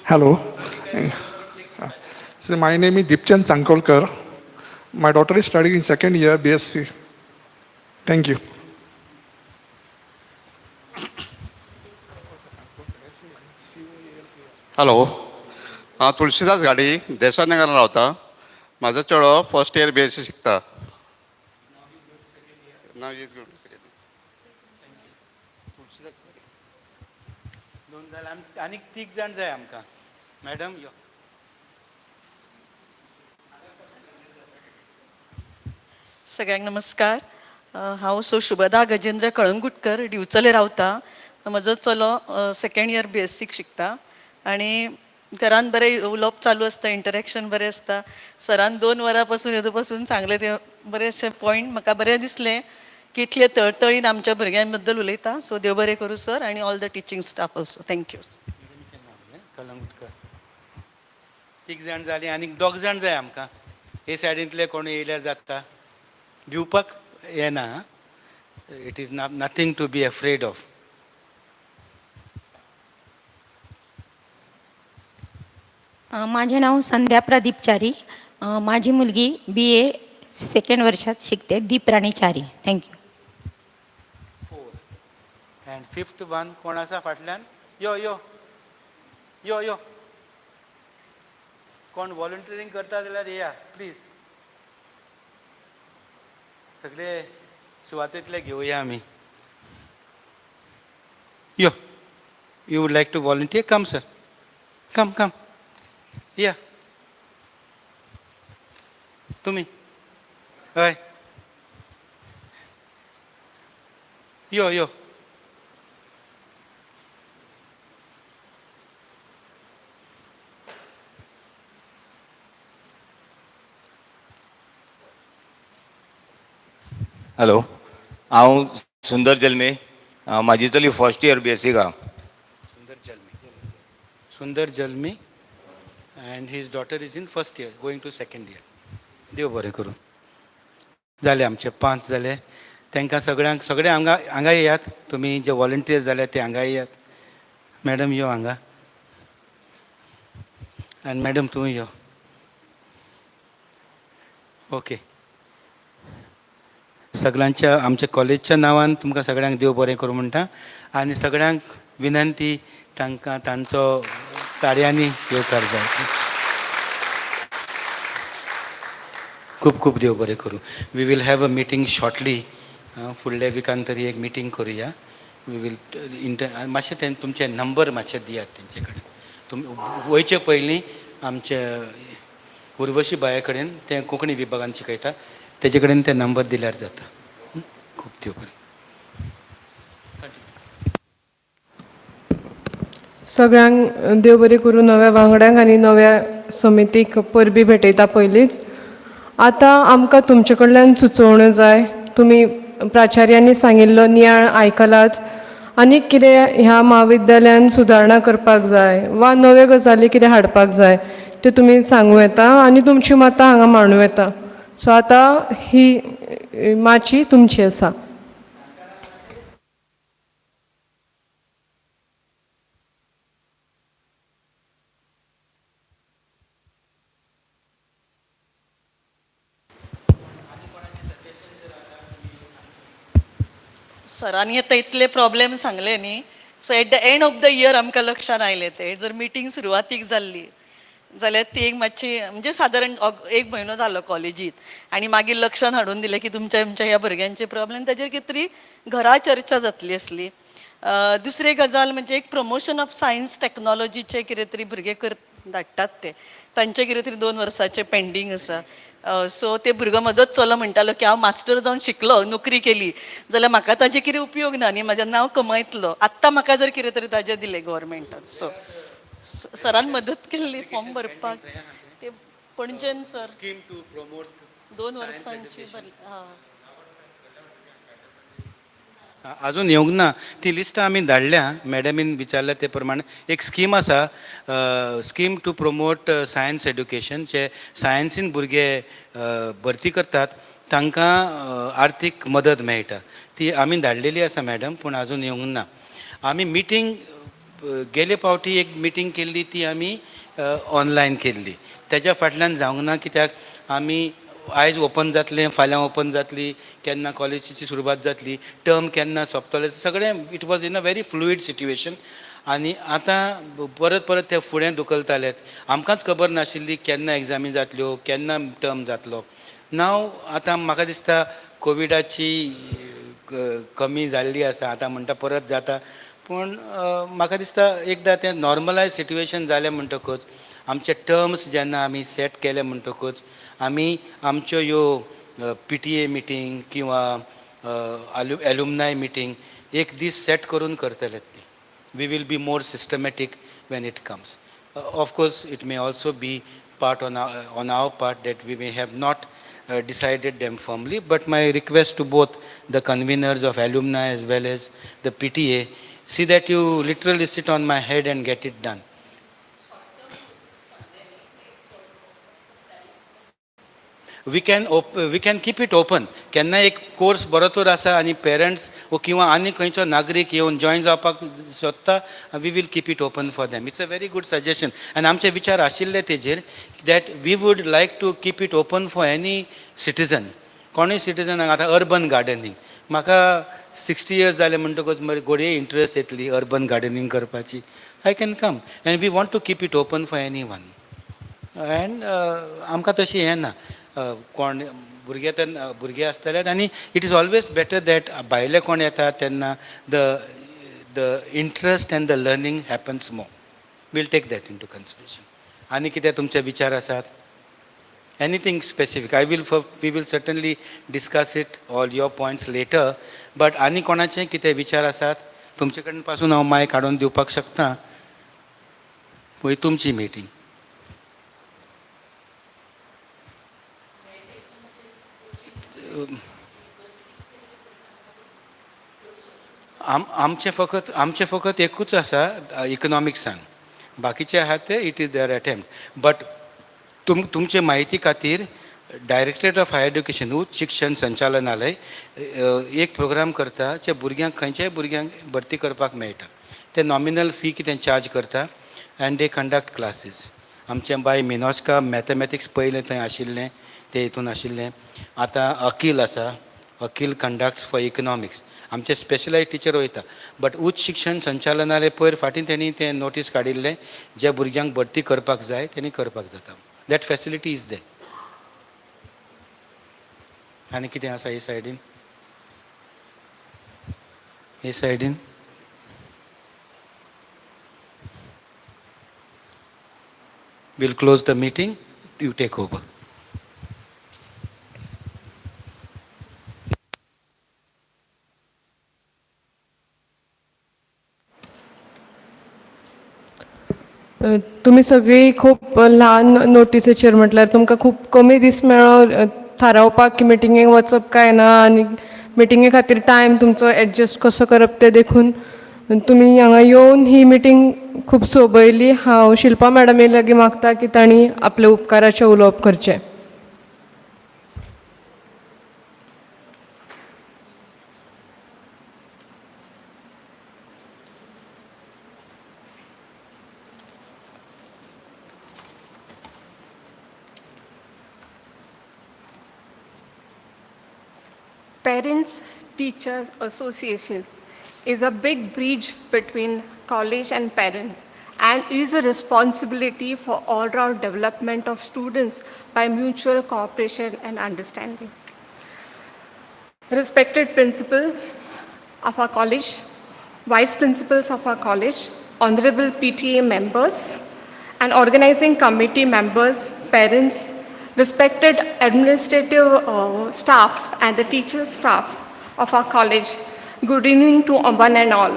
Hello. So my name is Dipchand Sankolkar. My daughter is studying in second year BSc. Thank you. Hello, हांव तुळशीदास गाडी देसाईनगरान रावता. म्हाजो चेडो फर्स्ट इयर BSc शिकता. दोन जाल्यार आनीक 3 जाण जाय आमकां. मॅडम यो. सगळ्यांक नमस्कार. हांव शुभदा गजेंद्र कळंगुटकर दिवचले रावता. म्हजो चलो सेकंड इयर BSc शिकता आनी घरान बरें उलोवप चालू आसता, इंटरेक्शन बरें आसता. सरान 2 वरां पासून येदो पासून सांगलें ते बरेचशे पॉयंट म्हाका बरें दिसलें की इतले तळतळीन आमच्या भुरग्यां बद्दल उलयता. सो देव बरें करूं सर आनी all the teaching staff also. Thank you. Calangutkar 3 जाण जालीं, आनीक 2 जाण जाय आमकां. हे सायडींतले कोण येयल्यार जाता. भिवपाक येना. It is nothing to be afraid of. माझे नाव संध्या प्रदीप चारी. माझी मुलगी BA सेकंड वर्षात शिकते, दीप राणी चारी. थँक्यू. 4 अँड 5th वन कोण आसा फाटल्यान? यो यो यो यो कोण वॉलंटियरींग करता जाल्यार येया प्लीज. सगळे सुवातेंतले घेवया आमी. यो you would like to volunteer? Come sir, come come या. तुम्ही हय यो यो. हॅलो, हांव सुंदर जल्मे. म्हाजी चली फर्स्ट इयर BSc गा. Sundar Jalmi and his daughter is in first year going to second year. देव बरें करूं. जाले आमचे 5 जाले. तांकां सगळे हांगा येयात. तुमी जे वॉलंटियर्स जाले ते हांगा येयात. मॅडम यो हांगा. आनी मॅडम तुमी यो. ओके. सगळ्यांच्या आमच्या कॉलेजच्या नांवान तुमकां सगळ्यांक देव बरें करूं म्हणटा. आनी सगळ्यांक विनंती तांकां तांचो ताळयांनी येवकार जावची. खूब खूब देव बरें करूं. We will have a meeting shortly. फुडल्या विकान तरी एक मिटींग करुया. वी वील मातशें ते तुमचे नंबर मातशे दियात तेंचे कडेन. तुमी वयचे पयलीं आमचे उर्वशी बाये कडेन ते कोंकणी विभागान शिकयता तेजे कडेन ते नंबर दिल्यार जाता. खूब देव बरें. सगळ्यांक देव बरें करूं. नव्या वांगड्यांक आनी नव्या समितीक परबी भेटयता पयलींच. आतां आमकां तुमचे कडल्यान सुचोवण्यो जाय. तुमी प्राचार्यांनी सांगिल्लो नियाळ आयकलाच. आनीक कितें ह्या म्हाविद्यालयान सुदारणा करपाक जाय वा नव्यो गजाली कितें हाडपाक जाय ते तुमी सांगूं येता आनी तुमचीं मतां हांगा मांडूं येता. सो आतां ही माची तुमची आसा. सरांनी आतां इतले प्रॉब्लेम सांगले न्ही. So eight the end of the year आमकां लक्षान आयलें ते जर मिटींग सुरवातीक जाल्ली जाल्यार ती एक मातशी म्हणजे सादारण 1 म्हयनो जालो कॉलेजीत आनी मागीर लक्षान हाडून दिलें की तुमच्या ह्या भुरग्यांचे प्रॉब्लेम ताजेर कितें तरी घरा चर्चा जातली आसली. दुसरी गजाल म्हणजे एक प्रमोशन ऑफ सायन्स टॅक्नॉलॉजीचे कितें तरी भुरगे धाडटात ते तांचे कितें तरी 2 वर्सांचे पेंडींग आसा. सो ते भुरगो म्हजोच चलो म्हणटालो की हांव मास्टर जावन शिकलो नोकरी केली जाल्यार म्हाका ताजे कितें उपयोग ना न्ही, म्हाजें नांव कमयतलो. आत्तां म्हाका जर कितें तरी ताजें दिलें गव्हर्मेंटान. सो सरान मदत केल्ली फॉर्म भरपाक. ते पणजेन सर स्कीम टू प्रमोट 2 वर्सांची अजून येवंक ना. ती लिस्ट आमी धाडल्या. मॅडमीन विचारल्या ते प्रमाणे एक स्कीम आसा. Scheme to promote science education. जे सायन्सीन भुरगे भरती करतात तांकां आर्थीक मदत मेळटा. ती आमी धाडलेली आसा मॅडम, पूण अजून येवंक ना. आमी मिटींग गेले फावटी एक मिटींग केल्ली ती आमी ऑनलायन केल्ली. तेज्या फाटल्यान जावंक ना. कित्याक आमी आयज ओपन जातलें, फाल्यां ओपन जातली, केन्ना कॉलेजीची सुरवात जातली, टर्म केन्ना सोंपतलें, सगळें it was in a very fluid situation. आनी आतां परत परत ते फुडें धुकलतालेत. आमकांच खबर नाशिल्ली केन्ना एग्जामी जातल्यो, केन्ना टर्म जातलो. नाव आतां म्हाका दिसता कोविडाची कमी जाल्ली आसा. आतां म्हणटा परत जाता. पूण म्हाका दिसता एकदां तें नॉर्मलायज सिट्युएशन जालें म्हणटकूच आमचे टर्म्स जेन्ना आमी सेट केले म्हणटकूच आमी आमच्यो ह्यो PTA मिटींग किंवा एल्युमनाय मिटींग एक दीस सेट करून करतले. We will be more systematic when it comes. Of course it may also be part on our part that we may have not decided them firmly, but my request to both the conveners of alumni as well as the PTA, see that you literally sit on my head and get it done. We can keep it open. केन्ना एक course बरो तर आसा आनी parents वो किंवा आनी खंयचो नागरीक येवन जॉयन जावपाक सोदता, we will keep it open for them. It's a very good suggestion. आनी आमचे विचार आशिल्ले तेजेर that we would like to keep it open for any citizen. कोणूय सिटीजनाक आतां अर्बन गार्डनींग, म्हाका 60 years जाले म्हणटकच घोडये इंट्रस्ट येतली अर्बन गार्डनींग करपाची. I can come and we want to keep it open for any one. And आमकां तशी हें ना, कोण भुरगे आसतले. आनी it is always better that भायले कोण येता तेन्ना the interest and the learning happens more. We'll take that into consideration. आनी कितें तुमचे विचार आसात? Anything specific? We will certainly discuss it, all your points later. But आनी कोणाचे कितें विचार आसात? तुमचे कडेन पासून हांव मायक काडून दिवपाक शकता. पळय तुमची मिटींग. आमचे फकत एकूच आसा इकनॉमिक्सान. बाकीचे आहात ते it is their attempt. But तुमचे माहिती खातीर डायरेक्टरेट ऑफ हायर एड्युकेशन उच्च शिक्षण संचालनालय एक प्रोग्राम करता जे भुरग्यांक खंयच्याय भुरग्यांक भरती करपाक मेळटा. ते नॉमिनल फी कितें चार्ज करता एंड दे कंडक्ट क्लासीस. आमचे बाय मिनोस्का मॅथमॅटिक्स पयलें थंय आशिल्लें, ते हितून आशिल्लें. आतां अकील आसा, अकील कंडक्ट्स फॉर इकनॉमिक्स. आमचे स्पेशलायज टिचर वयता. बट उच्च शिक्षण संचालनालय पयर फाटीं तेणी तें नोटीस काडिल्लें, ज्या भुरग्यांक भरती करपाक जाय तेणी करपाक जाता. That facility is they. आनी कितें आसा हे सायडीन? हे सायडीन we'll close the meeting. You take over. तुम्ही सगळी खूप ल्हान नोटिसेचेर म्हटल्यार तुमकां खूप कमी दीस मेळ्ळो थारावपाक की मिटिंगेक वचप काय ना, आनी मिटिंगे खातीर टायम तुमचो एडजस्ट कसो करप ते देखून तुमी हांगा येवन ही मिटींग खूब सोबयली. हांव शिल्पा मॅडमी लागीं मागता की तांणी आपले उपकाराचें उलोवप करचें. Parents Teachers Association is a big bridge between college and parent and is a responsibility for all-round development of students by mutual cooperation and understanding. Respected principal of our college, vice principals of our college, honorable PTA members and organizing committee members, parents, respected administrative staff and the teacher staff of our college, good evening to one and all.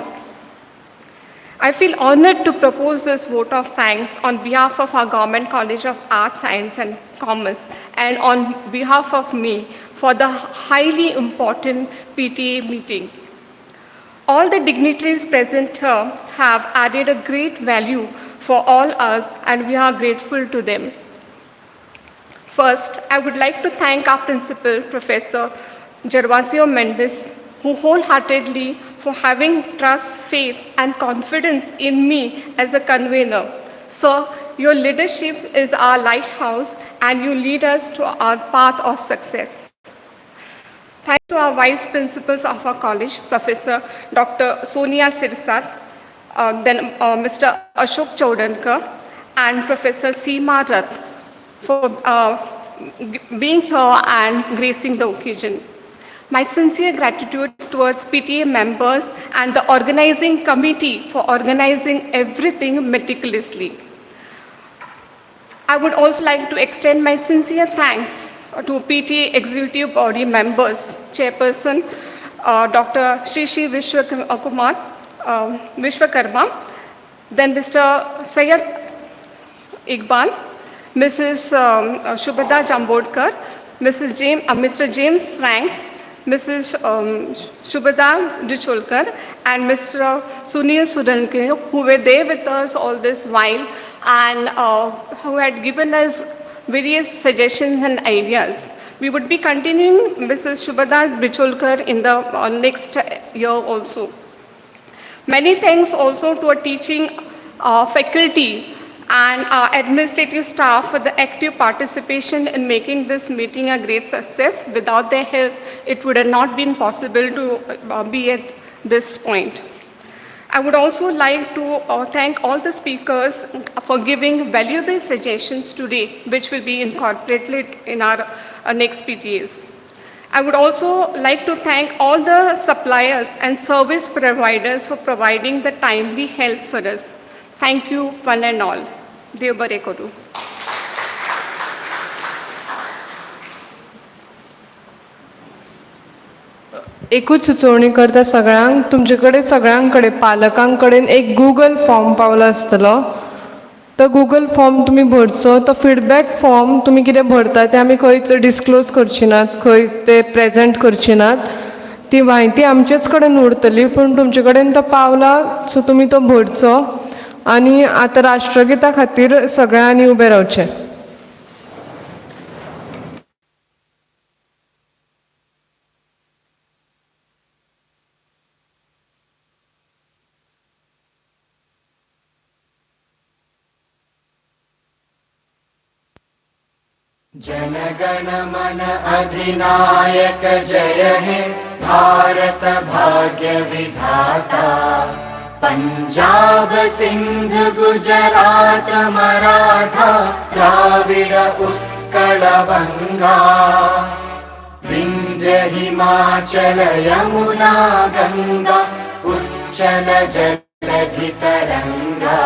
I feel honored to propose this vote of thanks on behalf of our Government College of Arts, Science and Commerce and on behalf of me for the highly important PTA meeting. All the dignitaries present here have added a great value for all us and we are grateful to them. First, I would like to thank our principal, Professor Gervasio Mendes, who wholeheartedly for having trust, faith, and confidence in me as a convener. Sir, your leadership is our lighthouse and you lead us to our path of success. Thank you to our vice principals of our college, Professor Dr. Sonia Sirsat, then Mr. Ashok Chaudankar, and Professor Seema Rath for being here and gracing the occasion. My sincere gratitude towards PTA members and the organizing committee for organizing everything meticulously. I would also like to extend my sincere thanks to PTA executive body members, Chairperson Dr. Shri Vishwakarma, then Mr. Syed Iqbal, Mrs. Shubhada Jambodkar, Mr. James Frank, Mrs. Shubhada Dicholkar, and Mr. Sunil Sudankar, who were there with us all this while and who had given us various suggestions and ideas. We would be continuing Mrs. Shubhada Bicholkar in the next year also. Many thanks also to our teaching faculty and our administrative staff for the active participation in making this meeting a great success. Without their help, it would have not been possible to be at this point. I would also like to thank all the speakers for giving valuable suggestions today, which will be incorporated in our next PTAs. I would also like to thank all the suppliers and service providers for providing the timely help for us. Thank you, one and all. Dev bare karu. एकूच सुचोवणी करता सगळ्यांक, तुमचे कडेन सगळ्यां कडेन पालकां कडेन एक गूगल फॉर्म पावलो आसतलो. तो गूगल फॉर्म तुमी भरचो. तो फीडबॅक फॉर्म तुमी कितें भरता तें आमी खंयच डिस्क्लोज करची नात, खंय ते प्रेजेंट करची नात. ती म्हायती आमचेच कडेन उरतली, पूण तुमचे कडेन तो पावला सो तुमी तो भरचो. आनी आतां राष्ट्रगिता खातीर सगळ्यांनी उबें रावचें. जनगण मन अधिनायक जय हे भारत भाग्य विधाता. पंजाब सिंध गुजरात मराठा द्राविड उत्कल बंगा. विंध्य हिमाचल यमुना गंगा उच्चल जलधि तरंगा.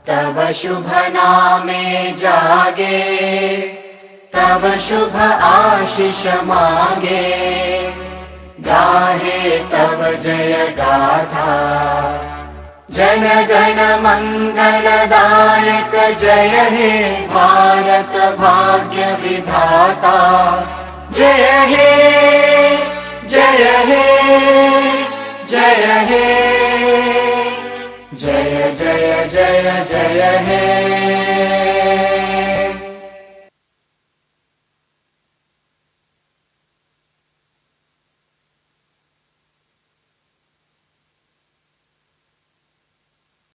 तव शुभ नामे जागे, तव शुभ आशीष मागे. गाहे तव जय गाथा. जन गण मंगलदायक जय हे भारत भाग्य विधाता. जय हे जय हे जय हे. जय जय जय जय हे.